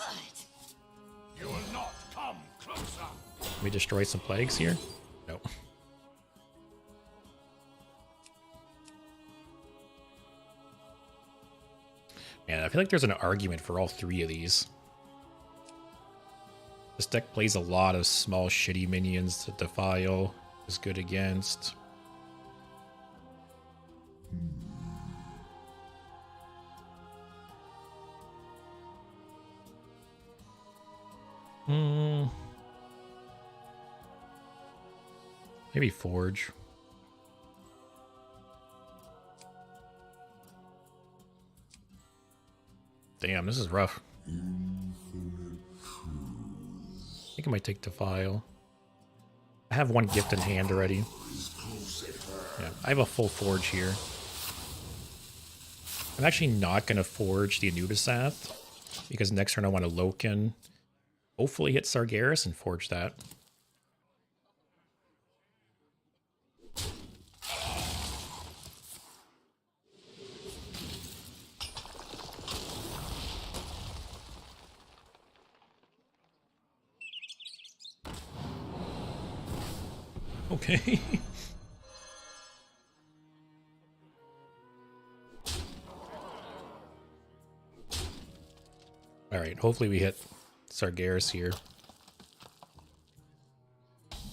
You will not come closer. Can we destroy some plagues here? No. Man, I feel like there's an argument for all 3 of these. This deck plays a lot of small shitty minions that Defile is good against. Maybe Forge. Damn, this is rough. I think I might take Defile. I have 1 gift in hand already. Yeah, I have a full Forge here. I'm actually not going to Forge the Anubisath, because next turn I want to Loken. Hopefully hit Sargeras and Forge that. Okay. All right, hopefully we hit Sargeras here.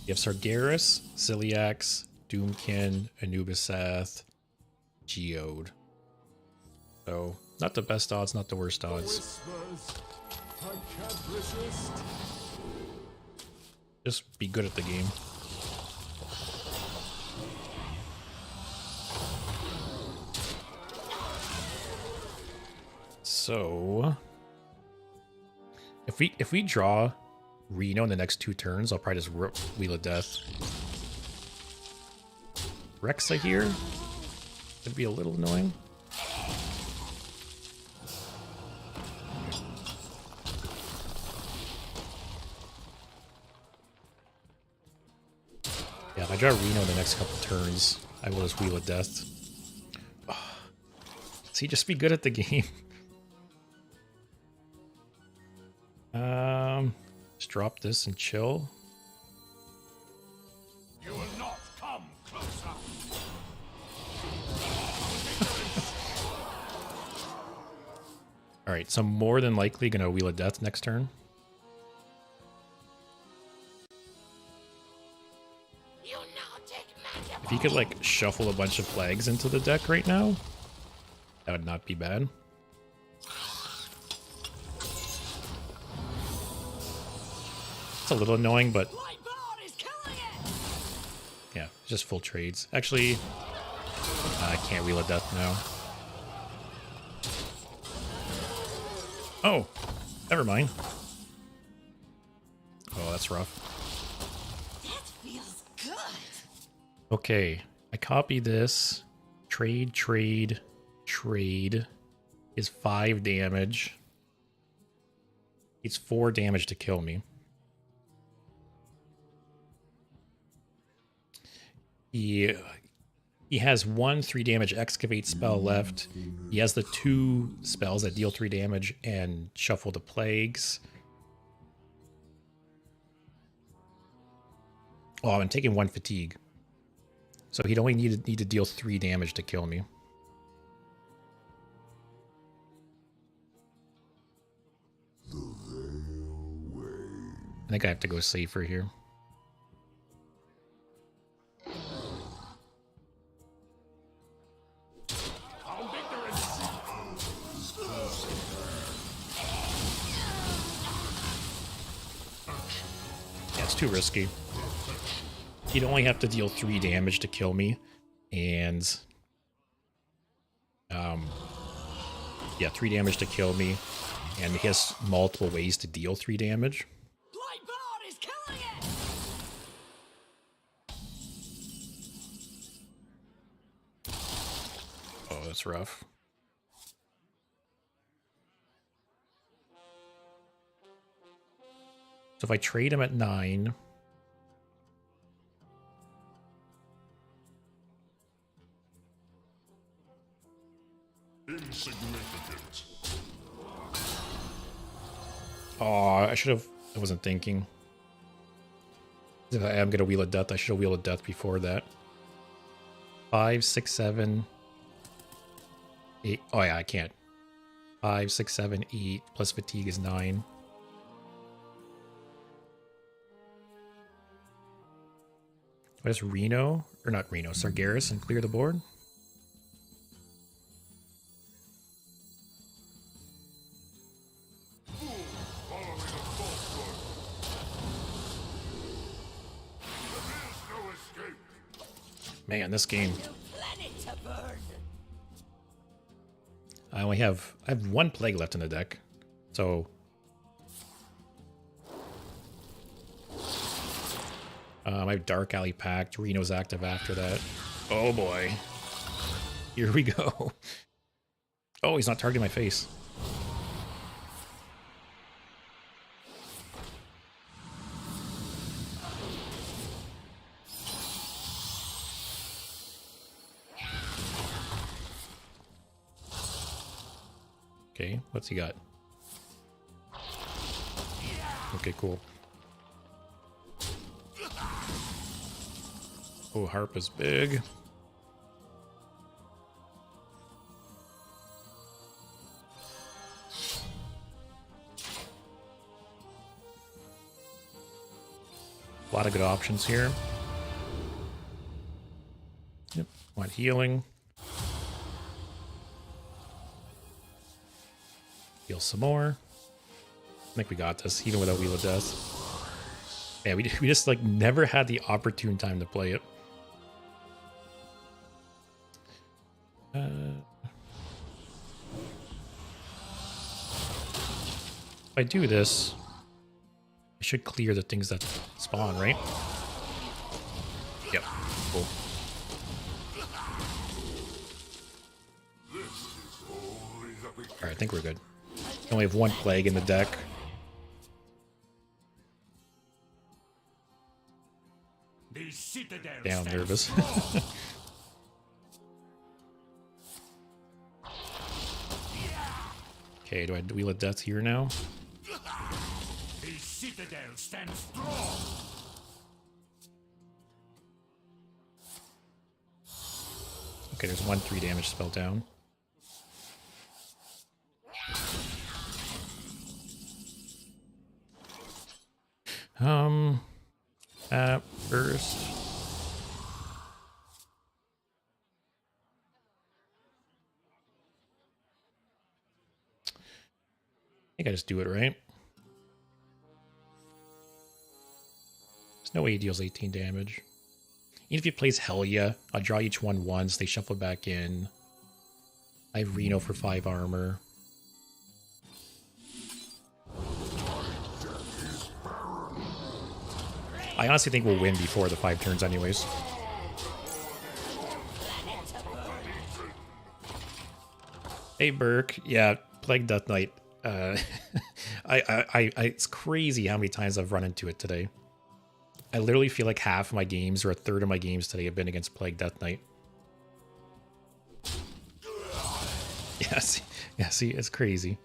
You have Sargeras, Ciliax, Doomkin, Anubisath, Geode. So, not the best odds, not the worst odds. Just be good at the game. So, if we draw Reno in the next 2 turns, I'll probably just rip Wheel of Death. Rexa here would be a little annoying. Yeah, if I draw Reno in the next couple turns, I will just Wheel of Death. Oh. See, just be good at the game. Just drop this and chill. You will not come closer. Alright, so I'm more than likely gonna Wheel of Death next turn. If you could like shuffle a bunch of flags into the deck right now, that would not be bad. It's a little annoying, but Lightborn is killing it! yeah, just full trades. Actually, I can't Wheel of Death now. Oh, never mind. Oh, that's rough. That feels good. Okay, I copy this. Trade, trade, trade is 5 damage. It's 4 damage to kill me. He has 1 3 damage excavate spell left. He has the 2 spells that deal 3 damage and shuffle the plagues. Oh, I'm taking 1 fatigue. So he'd only need to deal 3 damage to kill me. I think I have to go safer here. Yeah, it's too risky. He'd only have to deal 3 damage to kill me, and yeah, 3 damage to kill me, and he has multiple ways to deal 3 damage. Lightborn is killing it! Oh, that's rough. So if I trade him at 9, Insignificant. oh, I should have. I wasn't thinking. If I am gonna Wheel of Death, I should have Wheel of Death before that. 5, 6, 7, 8. Oh yeah, I can't. 5, 6, 7, 8 plus fatigue is 9. What is Reno? Or not Reno, Sargeras and clear the board? Man, this game. Planet to burn. I have 1 plague left in the deck. So I have Dark Alley Pact. Reno's active after that. Oh boy. Here we go. Oh, he's not targeting my face. Okay, what's he got? Okay, cool. Oh, Harp is big. A lot of good options here. Yep, want healing. Heal some more. I think we got this, even without Wheel of Death. Yeah, we just like never had the opportune time to play it. If I do this, I should clear the things that spawn, right? Yep, cool. Alright, I think we're good. We only have 1 plague in the deck. Damn, I'm nervous. Okay, do I Wheel of Death here now? The citadel stands strong. Okay, there's 1 3 damage spell down. At first. I think I just do it right. No way he deals 18 damage. Even if he plays Helya, I'll draw each one once, they shuffle back in. I have Reno for 5 armor. I honestly think we'll win before the 5 turns anyways. Hey Burke, yeah, Plague Death Knight. It's crazy how many times I've run into it today. I literally feel like half of my games or a third of my games today have been against Plague Death Knight. Yeah, see, it's crazy.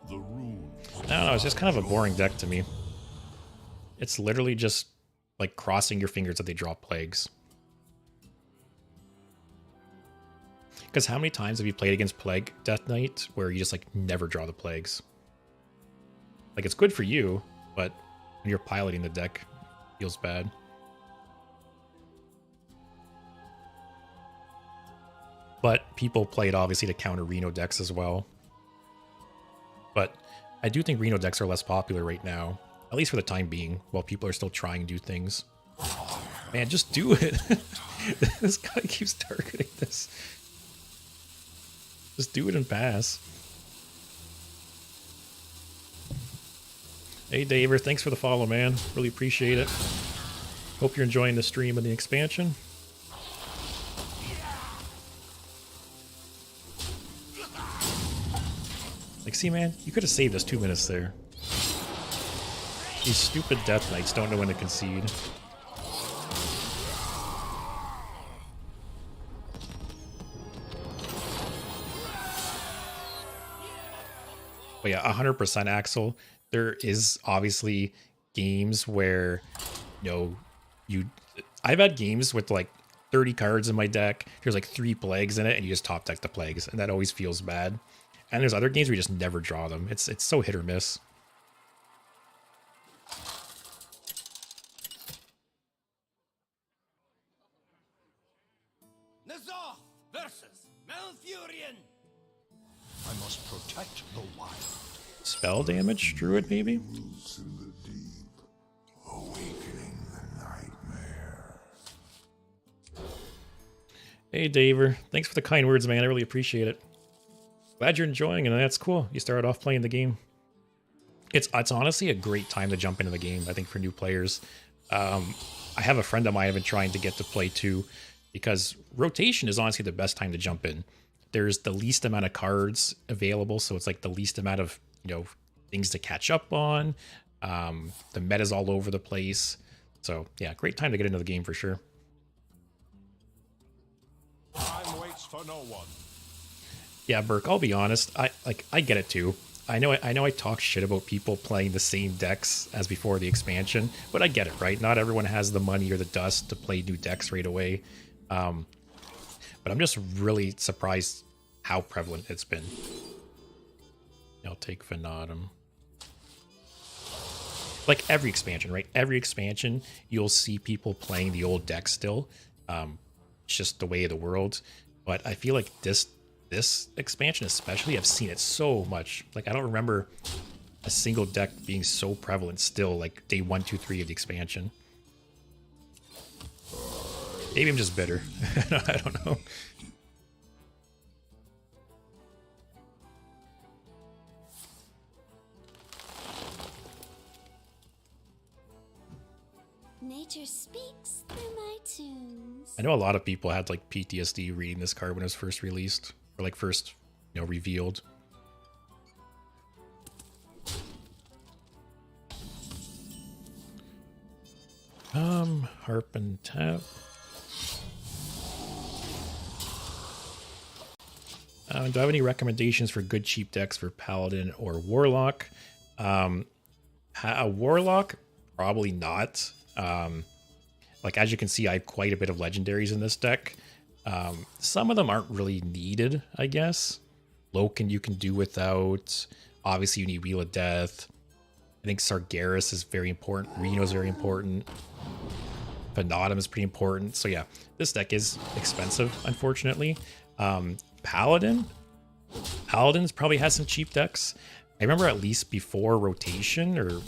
The runes. I don't know, it's just kind of a boring deck to me. It's literally just like crossing your fingers that they draw plagues. Because how many times have you played against Plague Death Knight where you just like never draw the plagues? Like it's good for you, but when you're piloting the deck, it feels bad. But people play it obviously to counter Reno decks as well. But I do think Reno decks are less popular right now, at least for the time being, while people are still trying to do things. Man, just do it. This guy keeps targeting this. Just do it and pass. Hey Daver, thanks for the follow, man. Really appreciate it. Hope you're enjoying the stream and the expansion. Like, see, man, you could have saved us 2 minutes there. These stupid Death Knights don't know when to concede. But yeah, 100% Axel. There is obviously games where, I've had games with like 30 cards in my deck. There's like 3 plagues in it, and you just top deck the plagues, and that always feels bad. And there's other games where you just never draw them. It's so hit or miss. Nazar versus Malfurion. I must protect the wild. Spell damage, Druid maybe? Roots in the deep, awakening the nightmare. Hey Daver, thanks for the kind words, man. I really appreciate it. Glad you're enjoying, and that's cool. You started off playing the game. It's honestly a great time to jump into the game, I think, for new players. I have a friend of mine I've been trying to get to play too, because rotation is honestly the best time to jump in. There's the least amount of cards available, so it's like the least amount of, things to catch up on. The meta's all over the place. So yeah, great time to get into the game for sure. Time waits for no one. Yeah, Burke, I'll be honest. I get it too. I know I talk shit about people playing the same decks as before the expansion, but I get it, right? Not everyone has the money or the dust to play new decks right away. But I'm just really surprised how prevalent it's been. I'll take Fanatum. Like every expansion, right? Every expansion, you'll see people playing the old deck still. It's just the way of the world. But I feel like this expansion especially, I've seen it so much. Like, I don't remember a single deck being so prevalent still, like day 1, 2, 3 of the expansion. Maybe I'm just bitter. I don't know. Nature speaks through my tunes. I know a lot of people had like PTSD reading this card when it was first released, or like first, revealed. Harp and tap. Do I have any recommendations for good cheap decks for Paladin or Warlock? A Warlock, probably not. Like, as you can see, I have quite a bit of legendaries in this deck. Some of them aren't really needed, I guess. Loken you can do without. Obviously, you need Wheel of Death. I think Sargeras is very important. Reno is very important. Fanatum is pretty important. So yeah, this deck is expensive, unfortunately. Paladin's probably has some cheap decks. I remember at least before rotation, or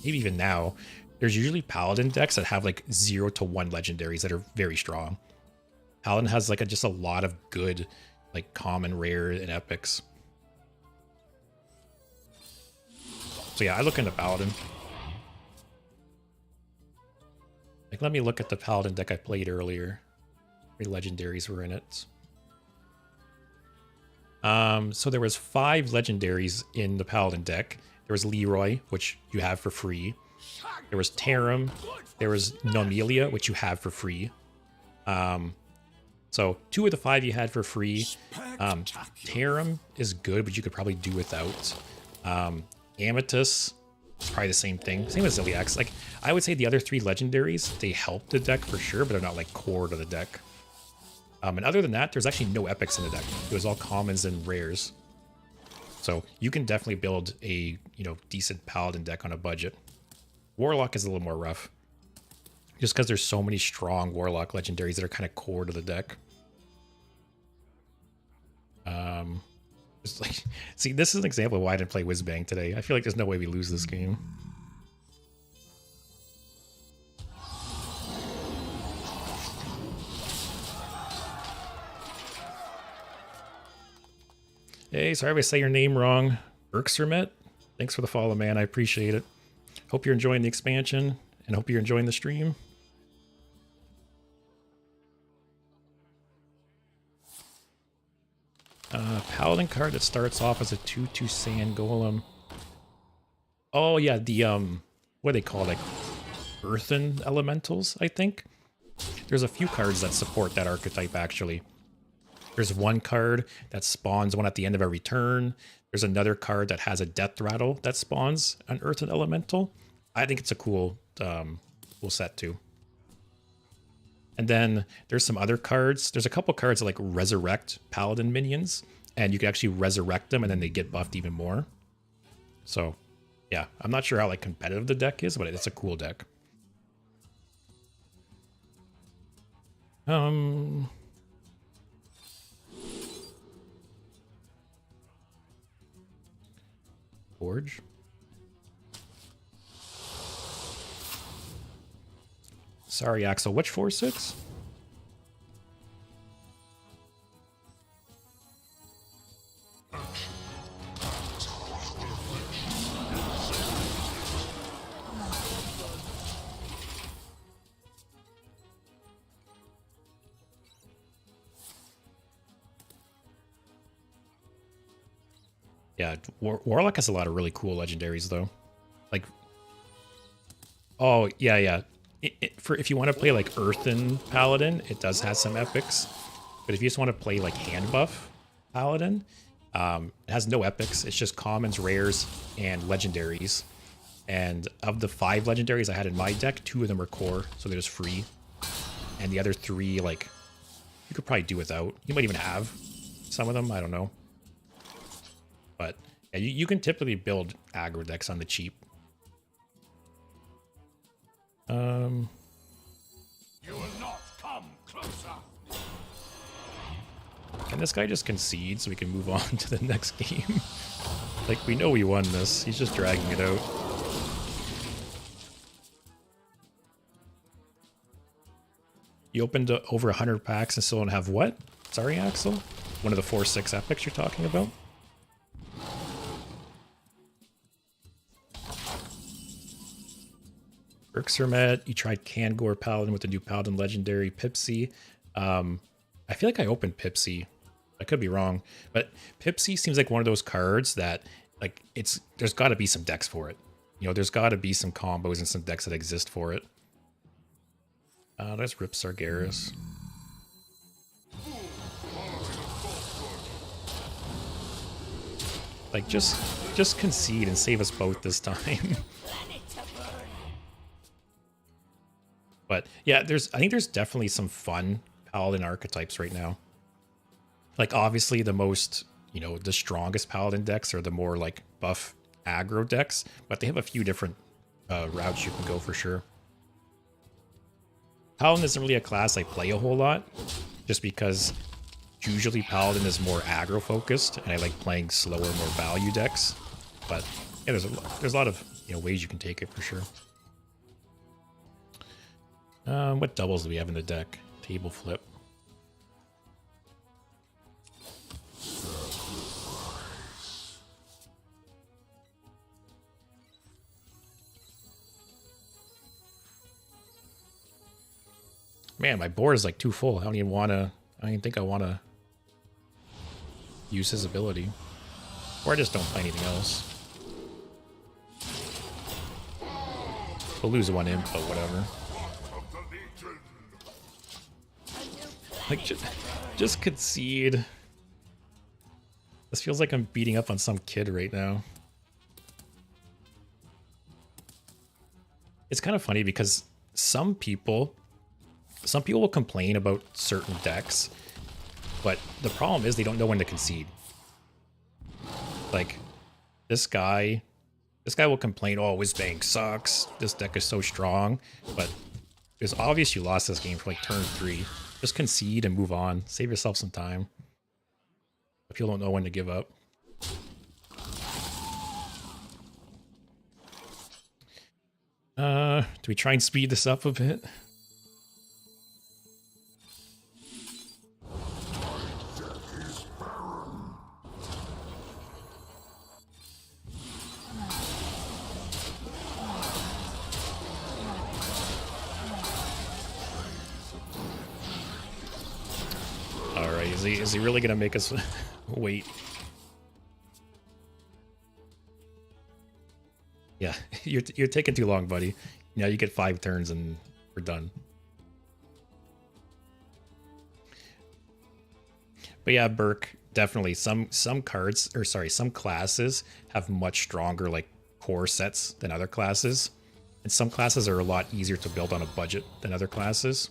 maybe even now, there's usually Paladin decks that have like 0 to 1 legendaries that are very strong. Paladin has like just a lot of good, like common, rare, and epics. So yeah, I look into Paladin. Like, let me look at the Paladin deck I played earlier. Three legendaries were in it. So there was 5 legendaries in the Paladin deck. There was Leroy, which you have for free. There was Tarim. There was Nomelia, which you have for free. So 2 of the 5 you had for free. Tarim is good, but you could probably do without. Amethyst is probably the same thing. Same as Ziliax. Like, I would say the other 3 legendaries, they help the deck for sure, but they're not like core to the deck. And other than that, there's actually no epics in the deck. It was all commons and rares. So you can definitely build a, you know, decent Paladin deck on a budget. Warlock is a little more rough. Just because there's so many strong Warlock legendaries that are kind of core to the deck. It's like, see, this is an example of why I didn't play Whizbang today. I feel like there's no way we lose this game. Hey, sorry if I say your name wrong. Urksermet, thanks for the follow, man. I appreciate it. Hope you're enjoying the expansion, and hope you're enjoying the stream. Paladin card that starts off as a 2/2 Sand Golem. Oh yeah, the what do they call, like Earthen Elementals, I think. There's a few cards that support that archetype actually. There's one card that spawns one at the end of every turn. There's another card that has a Death Rattle that spawns an Earthen Elemental. I think it's a cool set too. And then there's some other cards. There's a couple cards that like resurrect Paladin minions, and you can actually resurrect them and then they get buffed even more. So yeah, I'm not sure how like competitive the deck is, but it's a cool deck. Forge. Sorry, Axel. Which 4/6? Yeah, Warlock has a lot of really cool legendaries, though. Like, oh, yeah. If you want to play, like, Earthen Paladin, it does have some epics. But if you just want to play, like, hand buff Paladin, it has no epics. It's just commons, rares, and legendaries. And of the 5 legendaries I had in my deck, 2 of them are core, so they're just free. And the other 3, like, you could probably do without. You might even have some of them, I don't know. But yeah, you can typically build aggro decks on the cheap. You will not come closer. Can this guy just concede so we can move on to the next game? Like, we know we won this. He's just dragging it out. You opened over 100 packs and still don't have what? Sorry, Axel? One of the 4/6 epics you're talking about? Urksermet, you tried Kangor Paladin with the new Paladin Legendary Pipsy. I feel like I opened Pipsy. I could be wrong, but Pipsy seems like one of those cards that, like, there's got to be some decks for it. You know, there's got to be some combos and some decks that exist for it. There's Rip Sargeras. Like, just concede and save us both this time. But yeah, I think there's definitely some fun Paladin archetypes right now. Like, obviously the most, you know, the strongest Paladin decks are the more like buff aggro decks, but they have a few different routes you can go for sure. Paladin isn't really a class I play a whole lot, just because usually Paladin is more aggro focused, and I like playing slower, more value decks. But yeah, there's a lot of ways you can take it for sure. What doubles do we have in the deck? Table flip. Man, my board is like too full. I don't even think I want to use his ability. Or I just don't play anything else. We'll lose one imp, but whatever. Like, just concede. This feels like I'm beating up on some kid right now. It's kind of funny because some people will complain about certain decks, but the problem is they don't know when to concede. Like, this guy will complain, oh, Whizbang sucks, this deck is so strong, but it's obvious you lost this game for like turn 3. Just concede and move on. Save yourself some time. People don't know when to give up. Do we try and speed this up a bit? Alright, is he really gonna make us wait? Yeah, you're taking too long, buddy. Now you get 5 turns and we're done. But yeah, Burke, definitely some cards, or sorry, some classes have much stronger like core sets than other classes. And some classes are a lot easier to build on a budget than other classes.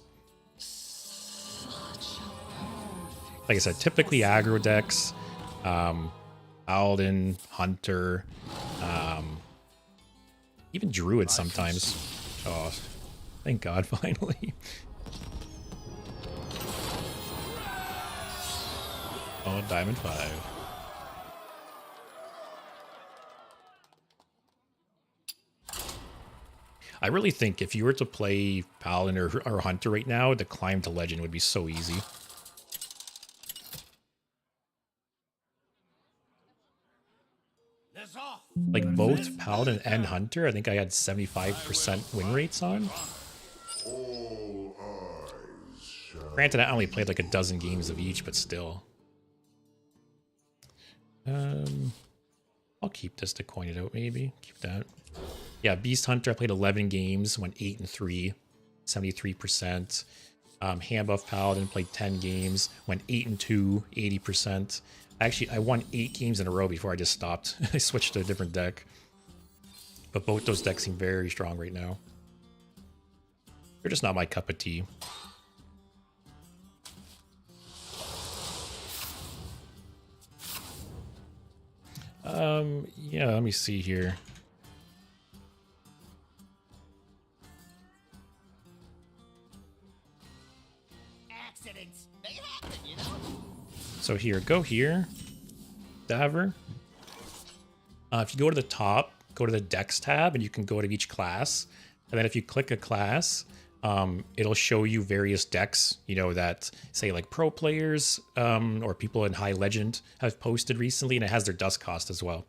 Like I said, typically aggro decks, Paladin, Hunter, even Druid sometimes. Oh, thank God, finally. Oh, Diamond 5. I really think if you were to play Paladin or Hunter right now, the climb to Legend would be so easy. Like both Paladin and Hunter, I think I had 75% win rates on. Granted, I only played like a dozen games of each, but still. I'll keep this to coin it out, maybe. Keep that. Yeah, Beast Hunter, I played 11 games, went 8-3, 73%. Handbuff Paladin, played 10 games, went 8-2, 80%. Actually, I won 8 games in a row before I just stopped. I switched to a different deck. But both those decks seem very strong right now. They're just not my cup of tea. Yeah, let me see here. Accidents, they happen, you know? So here, go here, Daver. If you go to the top, go to the Decks tab, and you can go to each class. And then if you click a class, it'll show you various decks, you know, that say like pro players or people in High Legend have posted recently, and it has their dust cost as well.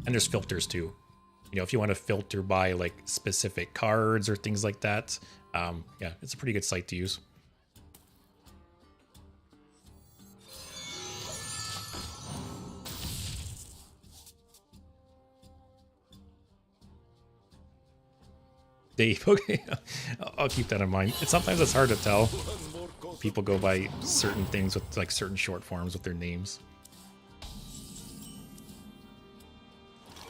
And there's filters too. You know, if you want to filter by like specific cards or things like that, yeah, it's a pretty good site to use. Dave, okay, I'll keep that in mind. Sometimes it's hard to tell. People go by certain things with like certain short forms with their names.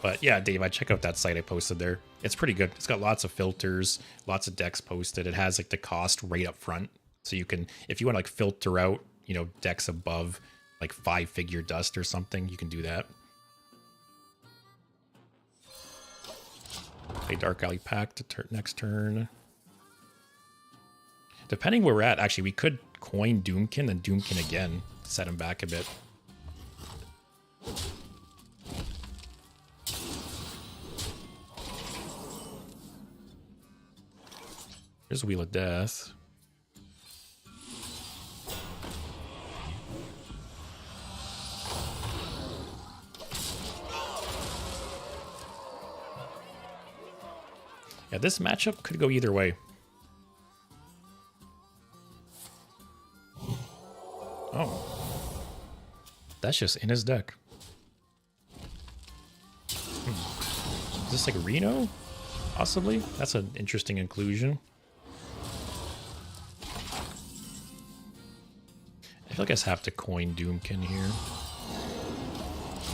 But yeah, Dave, I check out that site I posted there. It's pretty good. It's got lots of filters, lots of decks posted. It has like the cost right up front. So you can, if you want to like filter out, you know, decks above like 5-figure dust or something, you can do that. Play Dark Alley Pact to next turn. Depending where we're at, actually, we could coin Doomkin and Doomkin again. Set him back a bit. There's Wheel of Death. Yeah, this matchup could go either way. Oh. That's just in his deck. Is this like Reno? Possibly? That's an interesting inclusion. I feel like I just have to coin Doomkin here.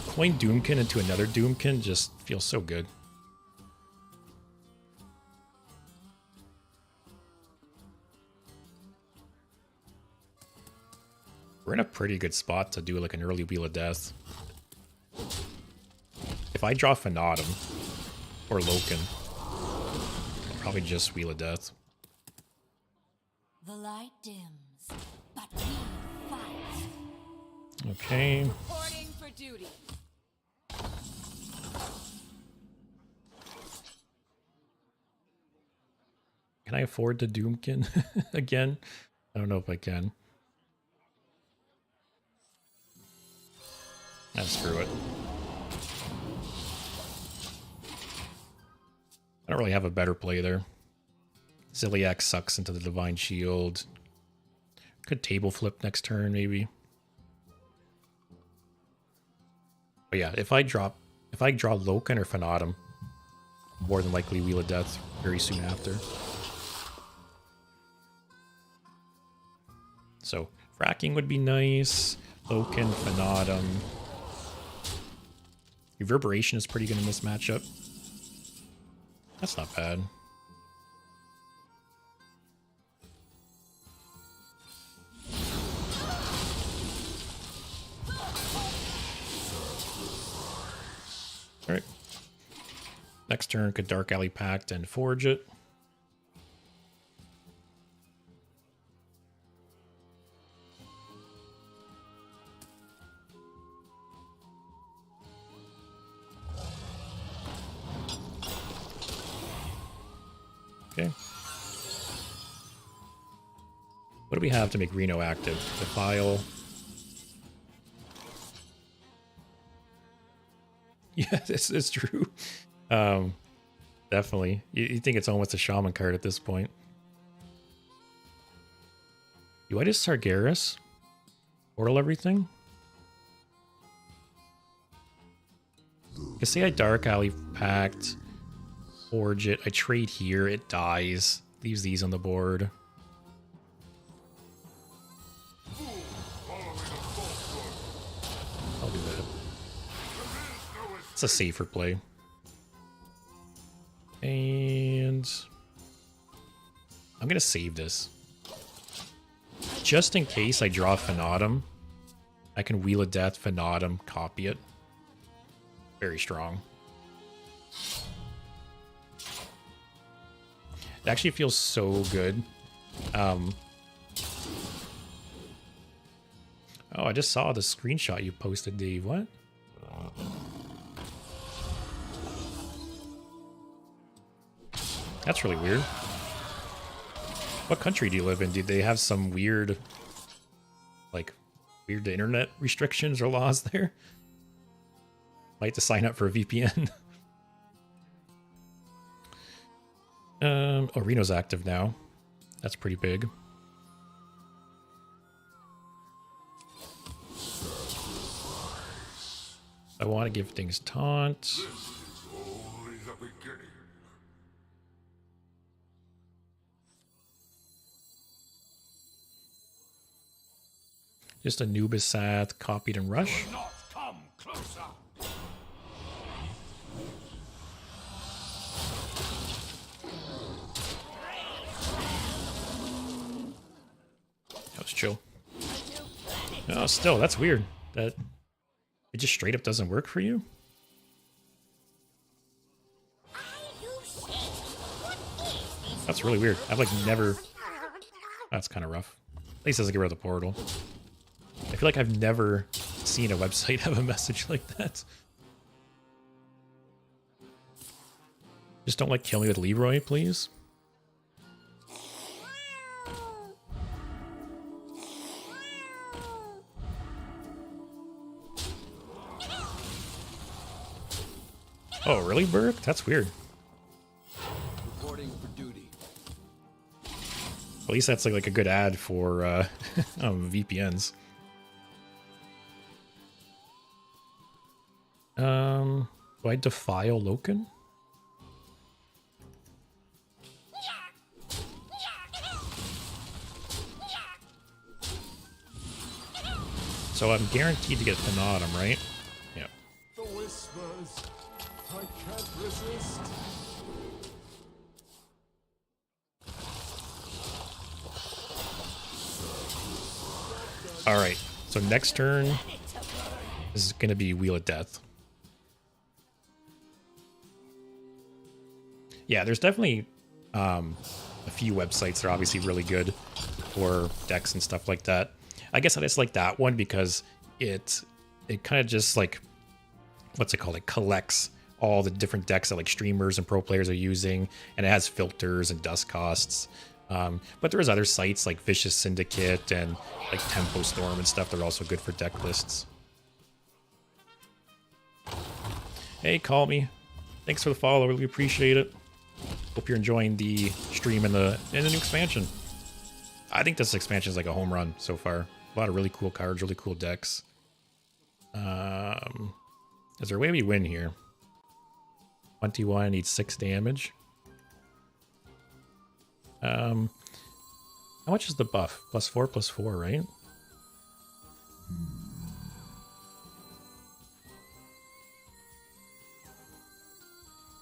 Coin Doomkin into another Doomkin just feels so good. We're in a pretty good spot to do like an early Wheel of Death. If I draw Fanatum or Loken, I'll probably just Wheel of Death. The light dims, but we fight. Okay. Reporting for duty. Can I afford the Doomkin again? I don't know if I can. Screw it. I don't really have a better play there. Ziliac sucks into the Divine Shield. Could table flip next turn, maybe. But yeah, if I draw Loken or Fanatum, more than likely Wheel of Death very soon after. So fracking would be nice. Loken, Fanatum. Reverberation is pretty good in this matchup. That's not bad. Alright. Next turn, could Dark Alley Pact and Forge it. Okay. What do we have to make Reno active? Defile. Yeah, this is true. Definitely. You think it's almost a Shaman card at this point. Do I just Sargeras? Portal everything? I say I Dark Alley Pact. Forge it. I trade here. It dies. Leaves these on the board. I'll do that. It's a safer play. And I'm going to save this. Just in case I draw Fanatum, I can Wheel of Death, Fanatum, copy it. Very strong. It actually feels so good. Oh, I just saw the screenshot you posted, Dave. What? That's really weird. What country do you live in? Did they have some weird, like, weird internet restrictions or laws there? Might have to sign up for a VPN. Oh, Reno's active now. That's pretty big. I want to give things taunt. This is only the beginning. Just Anubis Sath, copied and rush. Not come closer. That was chill. Oh, still, that's weird. That it just straight up doesn't work for you? That's really weird. I've like never... That's kind of rough. At least it doesn't get rid of the portal. I feel like I've never seen a website have a message like that. Just don't like kill me with Leroy, please. Oh, really, Burke? That's weird. Reporting for duty. At least that's like a good ad for VPNs. Do I defile Loken? So I'm guaranteed to get the nod, right? Yeah. The whispers. I can't resist. All right. So next turn is going to be Wheel of Death. Yeah, there's definitely a few websites that are obviously really good for decks and stuff like that. I guess I just like that one because it kind of just like, what's it called? It collects all the different decks that like streamers and pro players are using, and it has filters and dust costs. But there's other sites like Vicious Syndicate and like Tempo Storm and stuff that are also good for deck lists. Hey, call me. Thanks for the follow. Really appreciate it. Hope you're enjoying the stream and the new expansion. I think this expansion is like a home run so far. A lot of really cool cards, really cool decks. Is there a way we win here? 21 needs 6 damage. How much is the buff? +4/+4, right?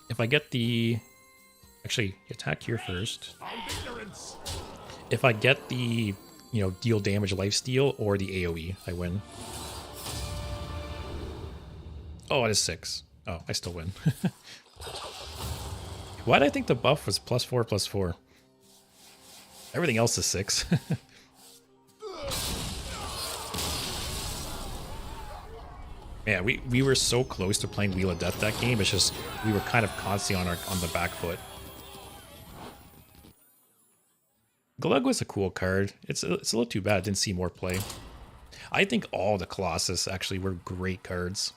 If I get the... Actually, attack here first. If I get the, you know, deal damage lifesteal or the AoE, I win. Oh, it is 6. Oh, I still win. Why did I think the buff was +4/+4? Everything else is 6. Yeah, we were so close to playing Wheel of Death that game. It's just we were kind of constantly on the back foot. Glug was a cool card. It's a little too bad I didn't see more play. I think all the Colossus actually were great cards.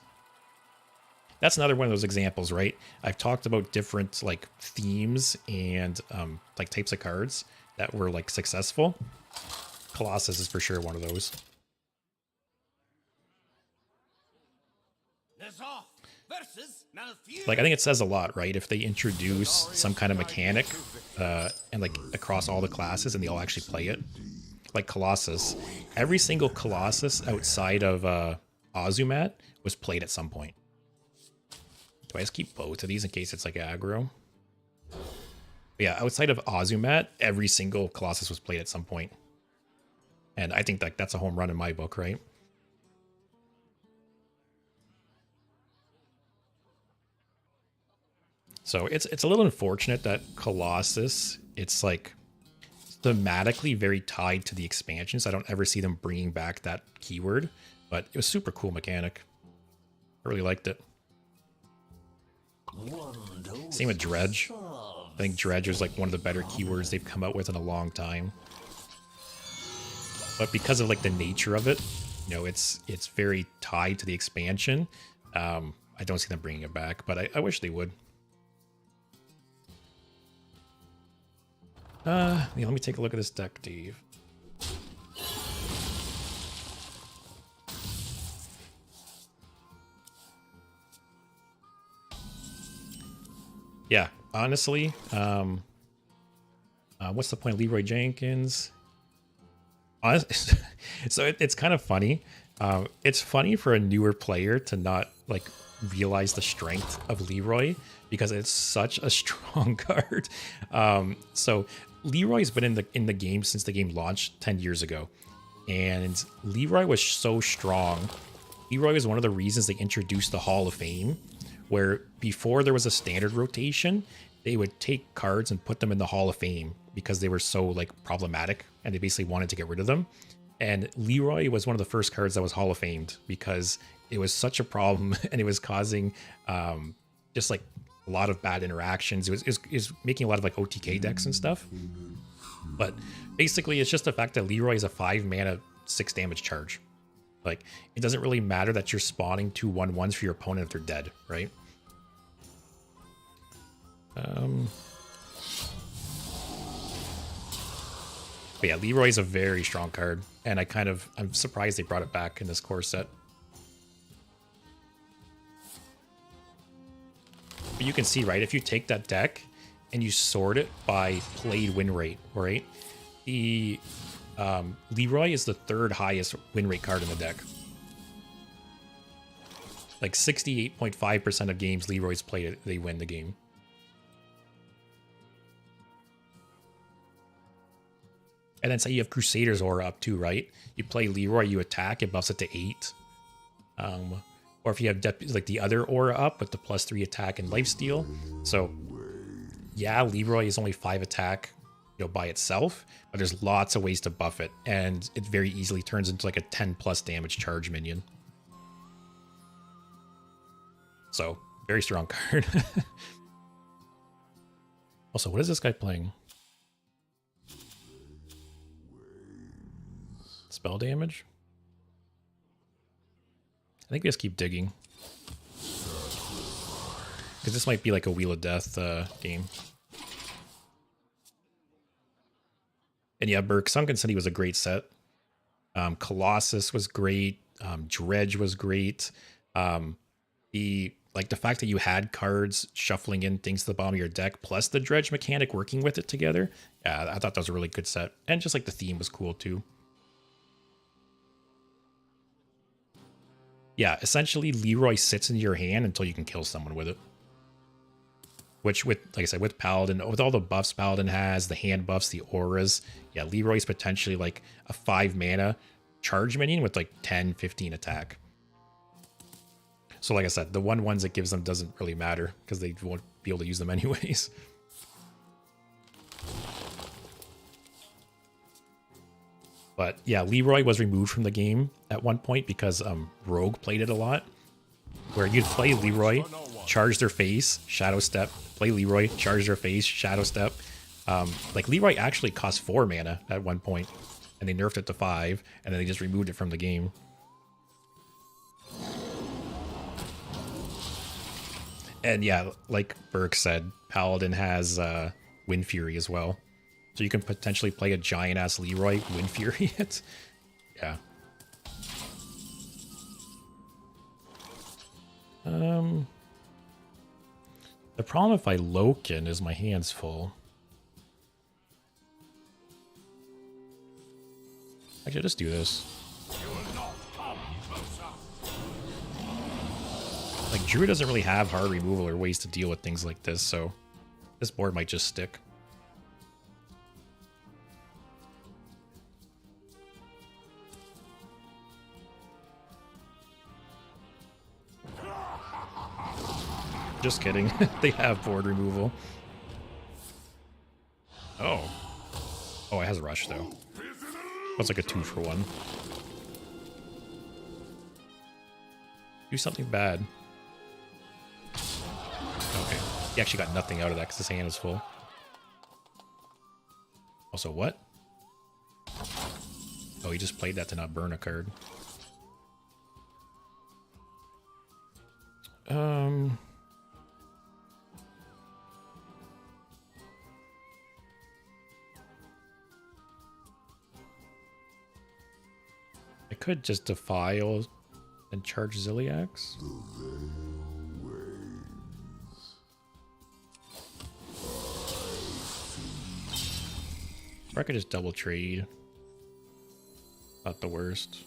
That's another one of those examples, right? I've talked about different like themes and like types of cards that were like successful. Colossus is for sure one of those. Like, I think it says a lot, right? If they introduce some kind of mechanic and like across all the classes and they all actually play it. Like Colossus. Every single Colossus outside of Ozumat was played at some point. Do I just keep both of these in case it's like aggro? But yeah, outside of Ozumat, every single Colossus was played at some point. And I think that's a home run in my book, right? So it's a little unfortunate that Colossus, it's like thematically very tied to the expansions. I don't ever see them bringing back that keyword, but it was super cool mechanic. I really liked it. Same with Dredge. I think Dredge is like one of the better keywords they've come out with in a long time. But because of like the nature of it, you know, it's very tied to the expansion. I don't see them bringing it back, but I wish they would. Yeah, let me take a look at this deck, Dave. Yeah, honestly, what's the point of Leroy Jenkins? Honestly, so it's kind of funny. It's funny for a newer player to not like realize the strength of Leroy because it's such a strong card. So Leroy's been in the game since the game launched 10 years ago, and Leroy was so strong. Leroy was one of the reasons they introduced the Hall of Fame, where before there was a standard rotation, they would take cards and put them in the Hall of Fame because they were so like problematic and they basically wanted to get rid of them. And Leroy was one of the first cards that was Hall of Famed because it was such a problem and it was causing just like a lot of bad interactions. It was making a lot of like OTK decks and stuff. But basically it's just the fact that Leroy is a 5 mana 6 damage charge. Like, it doesn't really matter that you're spawning 2/1/1s for your opponent if they're dead, right? But yeah, Leroy's a very strong card, and I'm surprised they brought it back in this core set. But you can see, right, if you take that deck and you sort it by played win rate, right? The Leroy is the third highest win rate card in the deck. Like 68.5% of games Leroy's played, they win the game. And then say you have Crusader's Aura up too, right? You play Leroy, you attack, it buffs it to 8. Or if you have like the other Aura up with the +3 attack and lifesteal. So yeah, Leroy is only 5 attack, by itself, but there's lots of ways to buff it, and it very easily turns into like a 10+ damage charge minion. So very strong card. Also, what is this guy playing? Spell damage? I think we just keep digging. Because this might be like a Wheel of Death game. And yeah, Burke, Sunken City was a great set. Colossus was great. Dredge was great. The fact that you had cards shuffling in things to the bottom of your deck, plus the Dredge mechanic working with it together. Yeah, I thought that was a really good set. And just like the theme was cool too. Yeah, essentially Leroy sits in your hand until you can kill someone with it. Which, with, like I said, with Paladin, with all the buffs Paladin has, the hand buffs, the auras, yeah, Leroy's potentially like a 5 mana charge minion with like 10, 15 attack. So like I said, the 1/1s it gives them doesn't really matter because they won't be able to use them anyways. But yeah, Leroy was removed from the game at one point because Rogue played it a lot. Where you'd play Leroy, charge their face, shadow step, play Leroy, charge their face, shadow step. Like Leroy actually cost 4 mana at one point, and they nerfed it to 5, and then they just removed it from the game. And yeah, like Burke said, Paladin has Wind Fury as well. So you can potentially play a giant-ass Leroy, Wind Fury it. Yeah. The problem if I Loken is my hand's full. Actually, just do this. Like, Drew doesn't really have hard removal or ways to deal with things like this, so this board might just stick. Just kidding. They have board removal. Oh. Oh, it has Rush, though. That's like a 2-for-1. Do something bad. Okay. He actually got nothing out of that because his hand is full. Also, what? Oh, he just played that to not burn a card. I could just Defile and charge Ziliax. Or I could just double trade. Not the worst.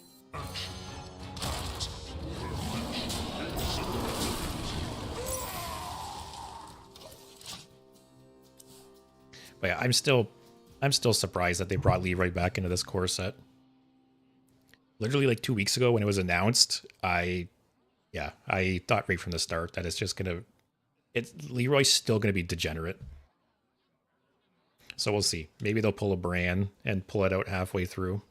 But yeah, I'm still surprised that they brought Leroy back into this core set. Literally like 2 weeks ago when it was announced, I thought right from the start that it's just gonna, Leroy's still gonna be degenerate. So we'll see. Maybe they'll pull a Bran and pull it out halfway through.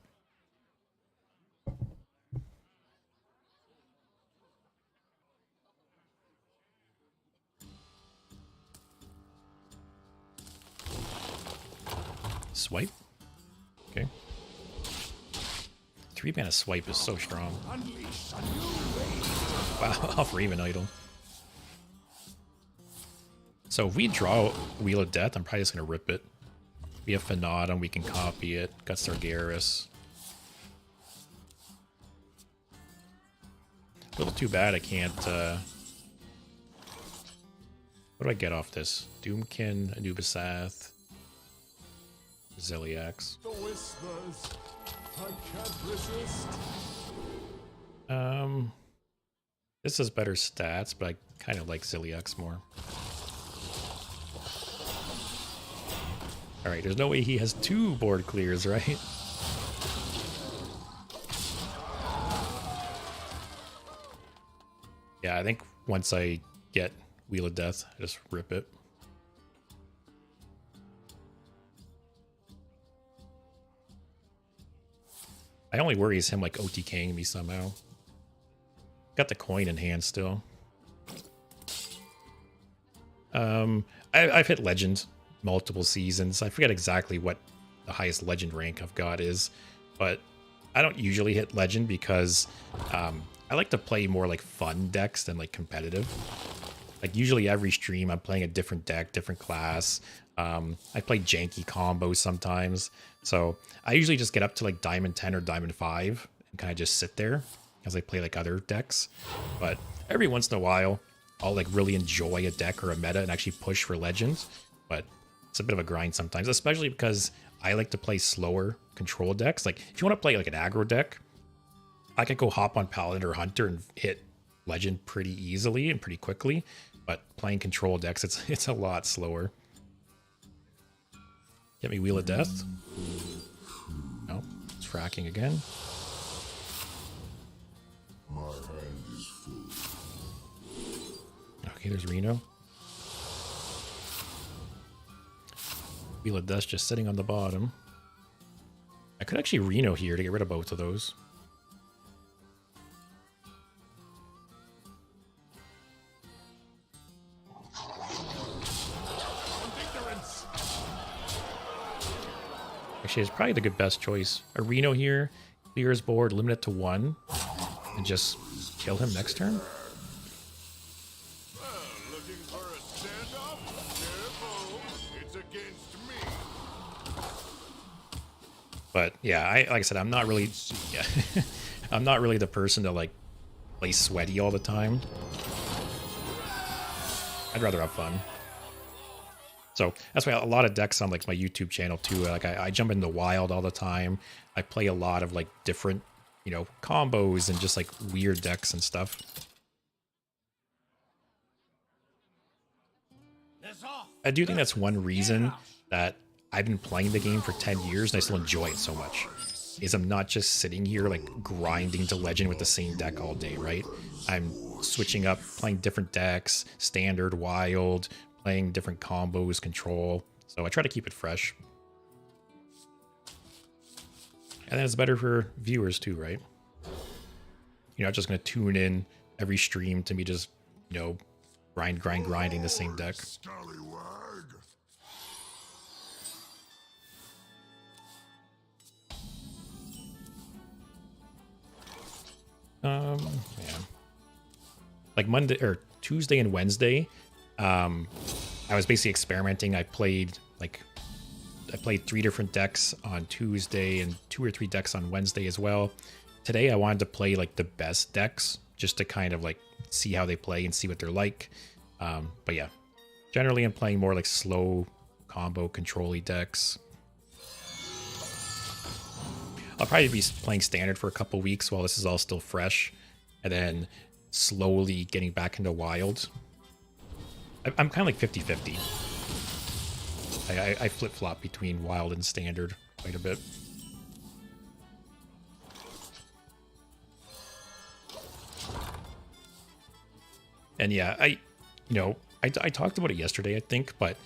Swipe? Okay. 3-mana swipe is so strong. Wow, off Raven Idol. So if we draw Wheel of Death, I'm probably just going to rip it. We have Phenatum, we can copy it. Got Sargeras. A little too bad I can't... What do I get off this? Doomkin, Anubisath, Zeliax. The whispers. I can't resist. This has better stats, but I kind of like Zeliax more. Alright, there's no way he has 2 board clears, right? Yeah, I think once I get Wheel of Death, I just rip it. I only worry is him like OTKing me somehow. Got the coin in hand still. I've hit Legend multiple seasons. I forget exactly what the highest Legend rank I've got is, but I don't usually hit Legend because I like to play more like fun decks than like competitive. Like usually every stream I'm playing a different deck, different class. I play janky combos sometimes. So I usually just get up to like Diamond 10 or Diamond 5 and kind of just sit there as I play like other decks. But every once in a while, I'll like really enjoy a deck or a meta and actually push for Legends. But it's a bit of a grind sometimes, especially because I like to play slower control decks. Like if you want to play like an aggro deck, I could go hop on Paladin or Hunter and hit Legend pretty easily and pretty quickly. But playing control decks, it's a lot slower. Get me Wheel of Death. No, it's fracking again. My hand is full. Okay, there's Reno. Wheel of Death just sitting on the bottom. I could actually Reno here to get rid of both of those. Actually, it's probably the best choice. A Reno here, clears board, limit it to 1, and just kill him next turn. Well, looking for a standoff? Careful, it's against me. But yeah, like I said, I'm not really, yeah, I'm not really the person to like play sweaty all the time. I'd rather have fun. So that's why a lot of decks on like my YouTube channel too. Like I jump into wild all the time. I play a lot of like different, you know, combos and just like weird decks and stuff. I do think that's one reason that I've been playing the game for 10 years and I still enjoy it so much. Is I'm not just sitting here like grinding to Legend with the same deck all day, right? I'm switching up, playing different decks, standard, wild, playing different combos, control. So I try to keep it fresh. And then it's better for viewers too, right? You're not just going to tune in every stream to me just, you know, grinding the same deck. Scallywag. Yeah. Like Monday or Tuesday and Wednesday, I was basically experimenting. I played 3 different decks on Tuesday and 2 or 3 decks on Wednesday as well. Today I wanted to play like the best decks just to kind of like see how they play and see what they're like. But yeah, generally I'm playing more like slow combo control-y decks. I'll probably be playing standard for a couple weeks while this is all still fresh, and then slowly getting back into wild. I'm kind of like 50-50. I flip-flop between wild and standard quite a bit. And yeah, I talked about it yesterday, I think, but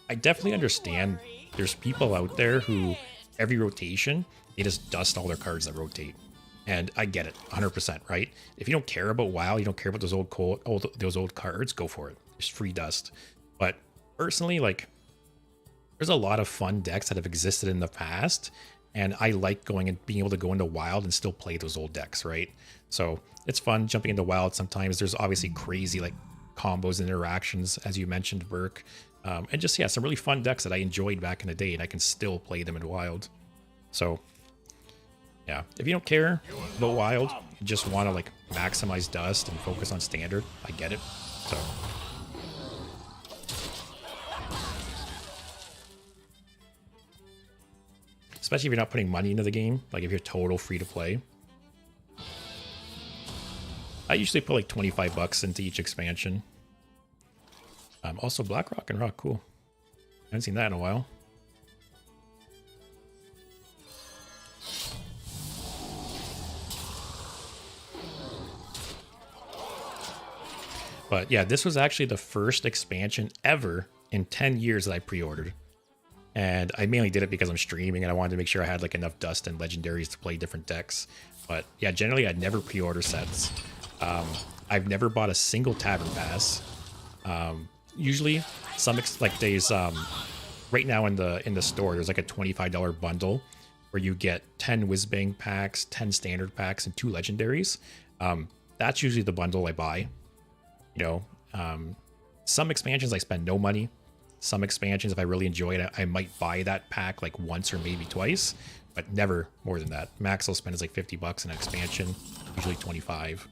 I definitely understand there's people out there who every rotation, they just dust all their cards that rotate. And I get it, 100%, right? If you don't care about WoW, you don't care about those old cards, go for it. Just free dust. But personally, like, there's a lot of fun decks that have existed in the past, and I like going and being able to go into wild and still play those old decks, right? So it's fun jumping into wild sometimes. There's obviously crazy like combos and interactions, as you mentioned, Burke. And just, yeah, some really fun decks that I enjoyed back in the day, and I can still play them in Wild. So, yeah, if you don't care about Wild, you just want to like maximize dust and focus on Standard, I get it. So, especially if you're not putting money into the game, like if you're total free to play. I usually put like 25 bucks into each expansion. Also, Blackrock and Rock, cool. I haven't seen that in a while. But yeah, this was actually the first expansion ever in 10 years that I pre-ordered. And I mainly did it because I'm streaming and I wanted to make sure I had like enough dust and legendaries to play different decks. But yeah, generally I'd never pre-order sets. I've never bought a single Tavern Pass. Usually some like days, right now in the store, there's like a $25 bundle where you get 10 Whizbang packs, 10 standard packs, and 2 legendaries. That's usually the bundle I buy. You know, some expansions I spend no money. Some expansions, if I really enjoy it, I might buy that pack like once or maybe twice, but never more than that. Max I'll spend is like 50 bucks in an expansion, usually 25.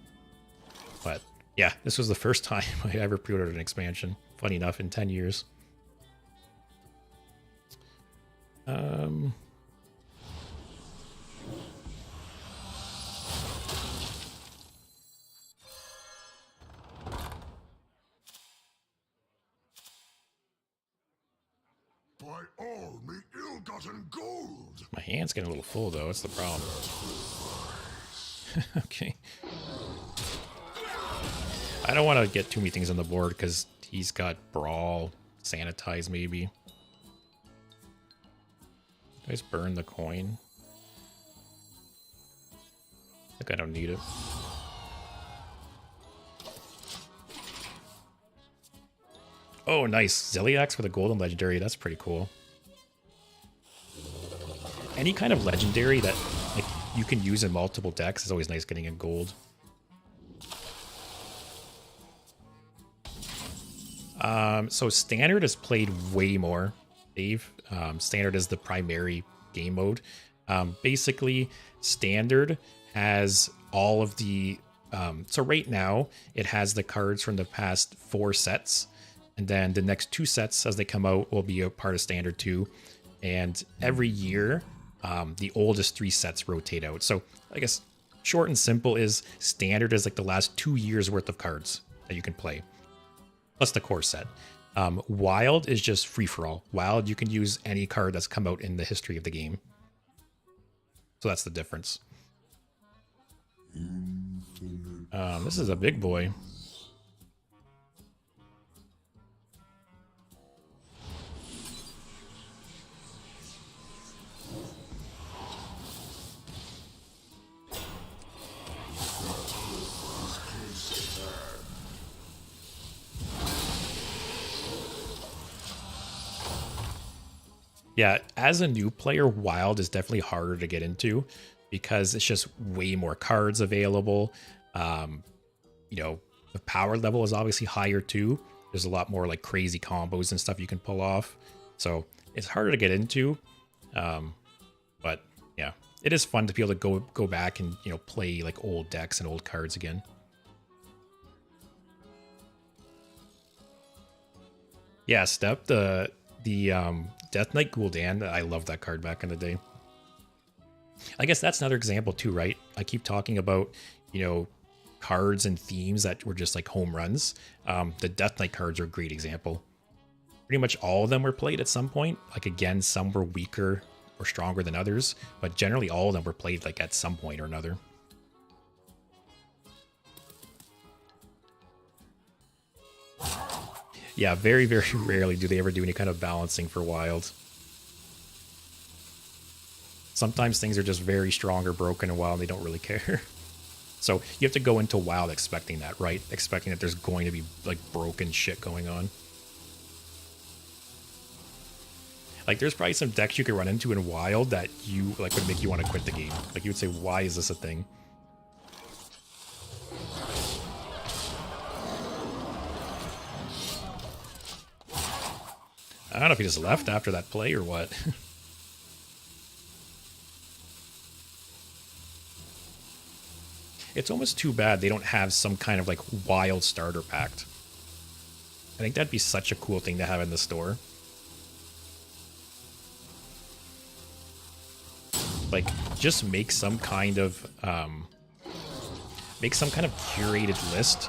But yeah, this was the first time I ever pre-ordered an expansion. Funny enough, in 10 years. By all me ill-gotten gold! My hand's getting a little full though, that's the problem. Okay. I don't want to get too many things on the board because he's got Brawl, Sanitize maybe. Guys burn the coin. I think I don't need it. Oh, nice. Ziliax with a golden legendary. That's pretty cool. Any kind of legendary that like you can use in multiple decks is always nice getting in gold. So Standard is played way more, Dave. Standard is the primary game mode. Basically, Standard has all of the... so right now, it has the cards from the past 4 sets. And then the next 2 sets, as they come out, will be a part of Standard too. And every year, the oldest 3 sets rotate out. So I guess short and simple is Standard is like the last 2 years worth of cards that you can play. Plus the core set. Wild is just free-for-all. Wild, you can use any card that's come out in the history of the game. So that's the difference. This is a big boy. Yeah, as a new player, Wild is definitely harder to get into because it's just way more cards available. You know, the power level is obviously higher too. There's a lot more like crazy combos and stuff you can pull off. So it's harder to get into. But yeah, it is fun to be able to go back and, you know, play like old decks and old cards again. Yeah, Step, the Death Knight Gul'dan, I loved that card back in the day. I guess that's another example too, right? I keep talking about, you know, cards and themes that were just like home runs. The Death Knight cards are a great example. Pretty much all of them were played at some point. Like again, some were weaker or stronger than others, but generally all of them were played like at some point or another. Yeah, very, very rarely do they ever do any kind of balancing for Wild. Sometimes things are just very strong or broken in Wild and they don't really care. So you have to go into Wild expecting that, right? Expecting that there's going to be like broken shit going on. Like there's probably some decks you could run into in Wild that you like would make you want to quit the game. Like you would say, why is this a thing? I don't know if he just left after that play or what. It's almost too bad they don't have some kind of like wild starter pack. I think that'd be such a cool thing to have in the store. Like, just make some kind of curated list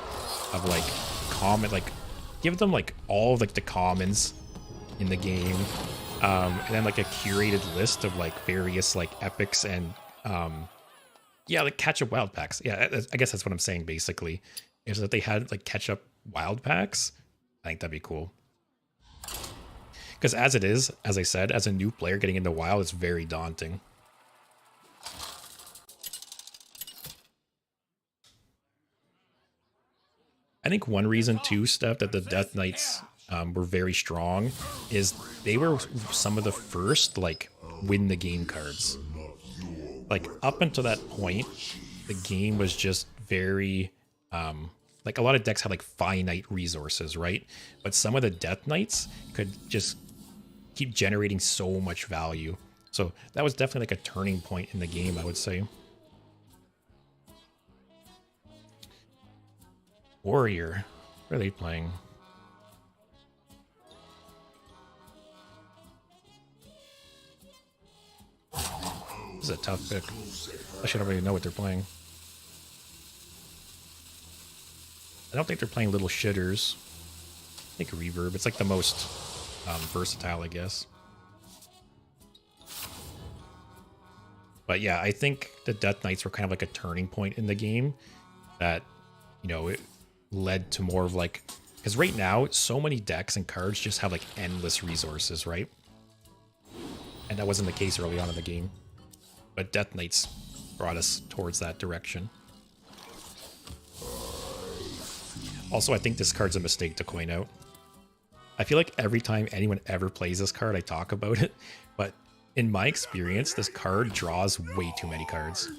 of like give them like all of like the commons in the game, and then like a curated list of like various like epics and yeah, like catch up wild packs. Yeah, I guess that's what I'm saying basically, is that they had like catch up wild packs. I think that'd be cool. Because as it is, as I said, as a new player getting into WoW, it's very daunting. I think one reason too, Steph, that the Death Knights were very strong is they were some of the first like win the game cards. Like up until that point, the game was just very like a lot of decks had like finite resources, right? But some of the Death Knights could just keep generating so much value. So that was definitely like a turning point in the game, I would say. Warrior. What are they playing? This is a tough pick. I should already know what they're playing. I don't think they're playing little shitters. I think Reverb. It's like the most versatile, I guess. But yeah, I think the Death Knights were kind of like a turning point in the game that, you know, it led to more of like, because right now so many decks and cards just have like endless resources, right? And that wasn't the case early on in the game, but Death Knights brought us towards that direction. Also, I think this card's a mistake to coin out. I feel like every time anyone ever plays this card, I talk about it, but in my experience, this card draws way too many cards.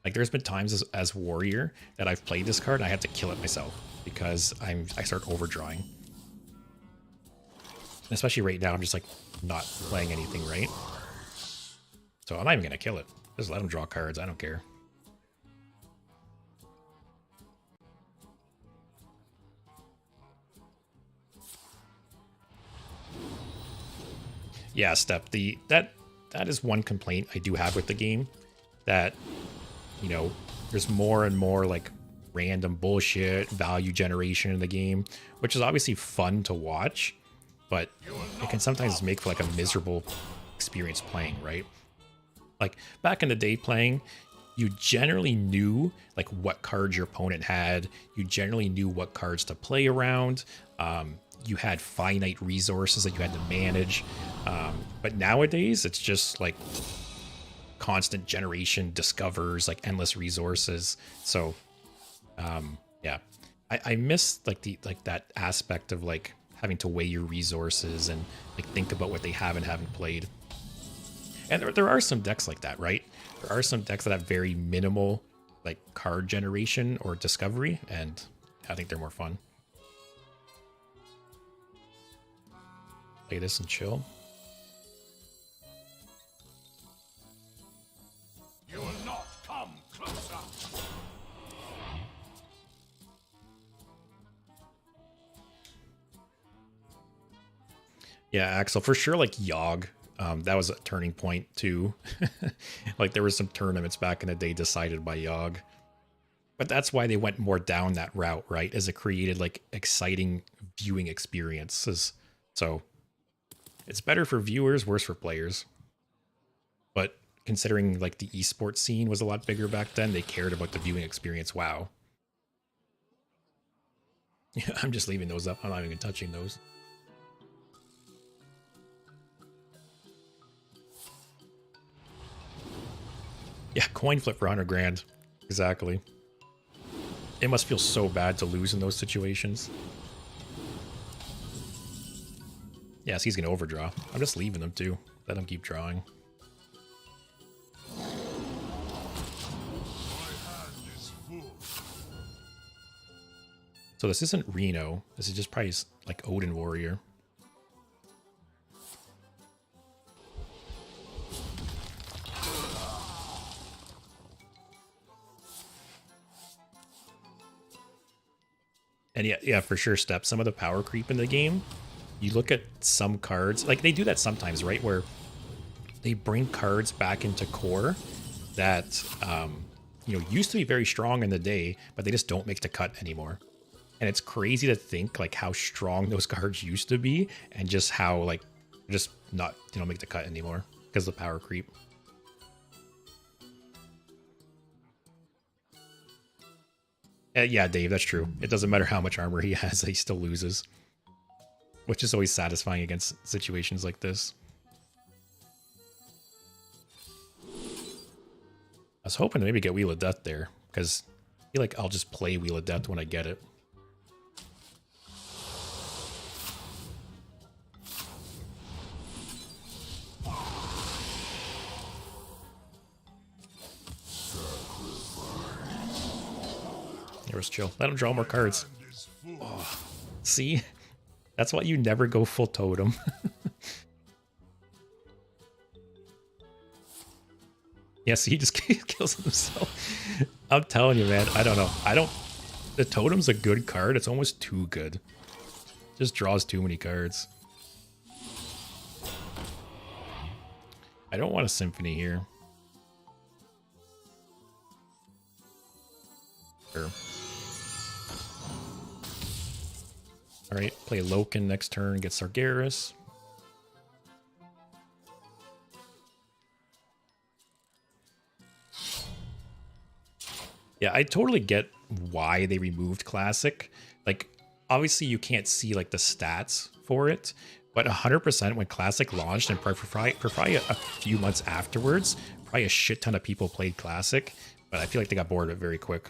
Like, there's been times as Warrior that I've played this card and I had to kill it myself because I start overdrawing. And especially right now, I'm just like not playing anything right. So I'm not even gonna kill it. Just let him draw cards. I don't care. Yeah, Step. That is one complaint I do have with the game. That, you know, there's more and more like random bullshit value generation in the game, which is obviously fun to watch, but it can sometimes make for like a miserable experience playing, right? Like back in the day playing, you generally knew like what cards your opponent had. You generally knew what cards to play around. You had finite resources that you had to manage. But nowadays it's just like constant generation discovers, like endless resources. So yeah, I miss like that aspect of like having to weigh your resources and like think about what they have and haven't played. And there are some decks like that, right? There are some decks that have very minimal like card generation or discovery, and I think they're more fun. Play this and chill. You will not come closer. Yeah, Axel, for sure, like Yogg. That was a turning point too. Like there were some tournaments back in the day decided by Yogg. But that's why they went more down that route, right? As it created like exciting viewing experiences. So it's better for viewers, worse for players. But considering like the esports scene was a lot bigger back then, they cared about the viewing experience. Wow. Yeah, I'm just leaving those up. I'm not even touching those. Yeah, coin flip for 100 grand. Exactly. It must feel so bad to lose in those situations. Yes, he's going to overdraw. I'm just leaving them too. Let him keep drawing. My hand is full. So this isn't Reno. This is just probably like Odin Warrior. And yeah, for sure, Step, some of the power creep in the game, you look at some cards, like they do that sometimes, right? Where they bring cards back into core that, you know, used to be very strong in the day, but they just don't make the cut anymore. And it's crazy to think like how strong those cards used to be and just how like just not, you know, make the cut anymore because of the power creep. Yeah, Dave, that's true. It doesn't matter how much armor he has, he still loses. Which is always satisfying against situations like this. I was hoping to maybe get Wheel of Death there, because I feel like I'll just play Wheel of Death when I get it. It was chill. Let him draw more cards. Oh, see? That's why you never go full totem. Yeah, see, he just kills himself. I'm telling you, man. I don't know. The totem's a good card. It's almost too good. Just draws too many cards. I don't want a Symphony here. Sure. Alright, play Loken next turn, get Sargeras. Yeah, I totally get why they removed Classic. Like, obviously you can't see like the stats for it, but 100% when Classic launched and for probably a few months afterwards, probably a shit ton of people played Classic, but I feel like they got bored of it very quick.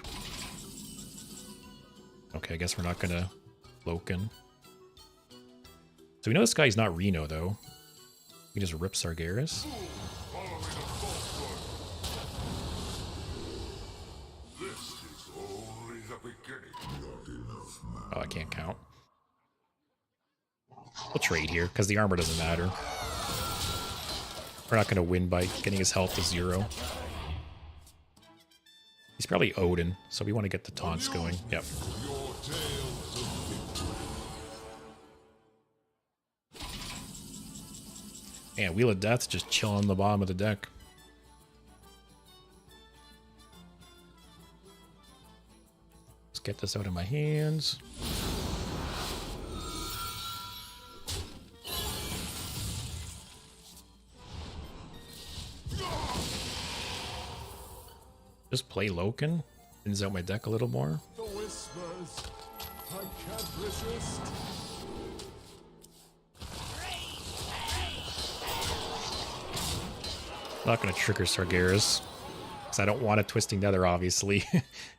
Okay, I guess we're not gonna Loken. So we know this guy's not Reno though. We just rip Sargeras. Oh, I can't count. We'll trade here, because the armor doesn't matter. We're not going to win by getting his health to 0. He's probably Odin, so we want to get the taunts going. Yep. Man, Wheel of Death just chilling on the bottom of the deck. Let's get this out of my hands. Just play Loken. Thins out my deck a little more. The whispers. I can't resist. Not going to trigger Sargeras. Because I don't want a Twisting Nether, obviously.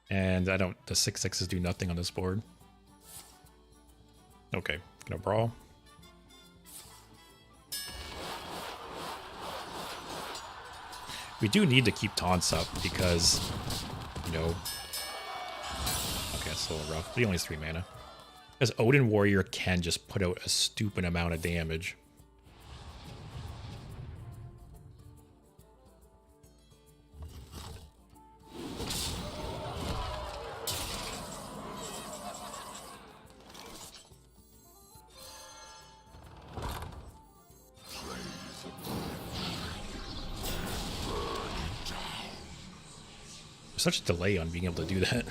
And I don't... The 6/6s do nothing on this board. Okay. Gonna brawl. We do need to keep taunts up because, you know... Okay, it's a little rough. But he only has 3 mana. Because Odin Warrior can just put out a stupid amount of damage. Such a delay on being able to do that.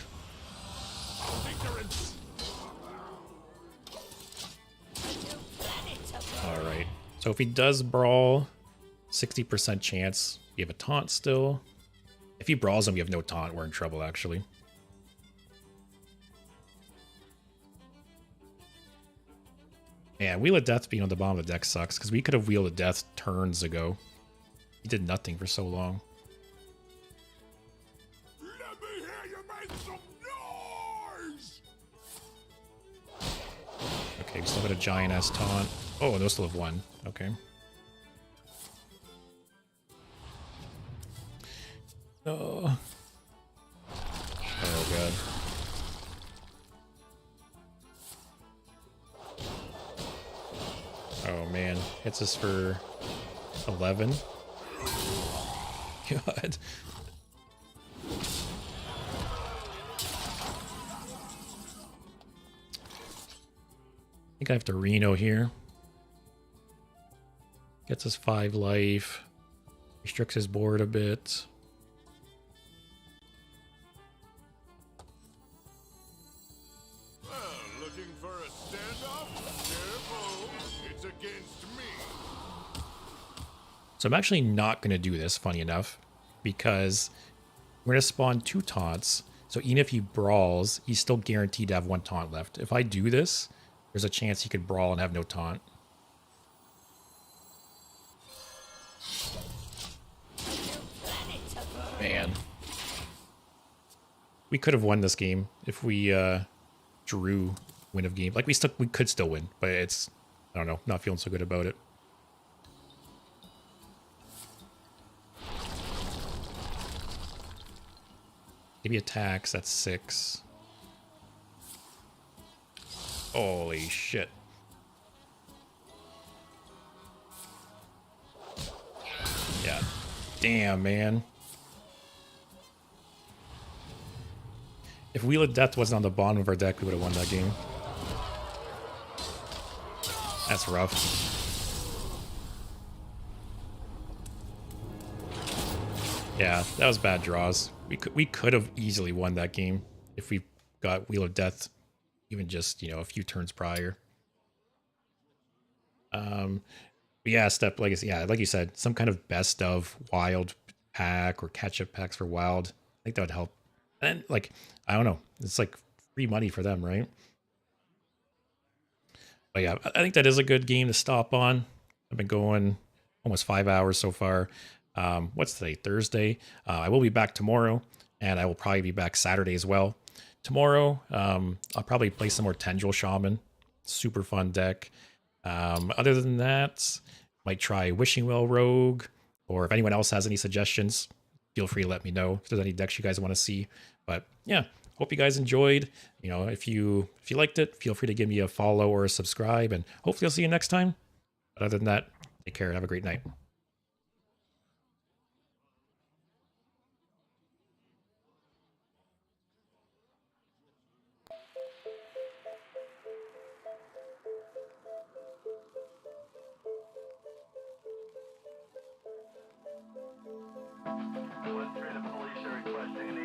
Alright. So if he does brawl, 60% chance we have a taunt still. If he brawls and we have no taunt, we're in trouble actually. Yeah, Wheel of Death being on the bottom of the deck sucks because we could have Wheel of Death turns ago. He did nothing for so long. Okay, we still got a giant ass taunt. Oh, those still have 1. Okay. Oh. Oh god. Oh man, hits us for 11. God. think I have to Reno here. Gets us 5 life. Restricts his board a bit. Well, looking for a standoff? Careful, it's against me. So I'm actually not going to do this, funny enough, because we're going to spawn 2 taunts. So even if he brawls, he's still guaranteed to have 1 taunt left. If I do this, there's a chance he could brawl and have no taunt. Man. We could have won this game if we drew win of game. Like we could still win, but it's, I don't know, not feeling so good about it. Maybe attacks, that's 6. Holy shit. Yeah. Damn, man. If Wheel of Death wasn't on the bottom of our deck, we would have won that game. That's rough. Yeah, that was bad draws. We could have easily won that game if we got Wheel of Death even just, you know, a few turns prior. But yeah, Step, like you said, some kind of best of wild pack or catch up packs for wild. I think that would help. And like, I don't know, it's like free money for them, right? But yeah, I think that is a good game to stop on. I've been going almost 5 hours so far. What's today? Thursday. I will be back tomorrow, and I will probably be back Saturday as well. Tomorrow, I'll probably play some more Tendril Shaman. Super fun deck. Other than that, might try Wishing Well Rogue, or if anyone else has any suggestions, feel free to let me know if there's any decks you guys want to see. But yeah, hope you guys enjoyed. You know, if you liked it, feel free to give me a follow or a subscribe, and hopefully I'll see you next time. But other than that, take care. Have a great night. Western police are requesting an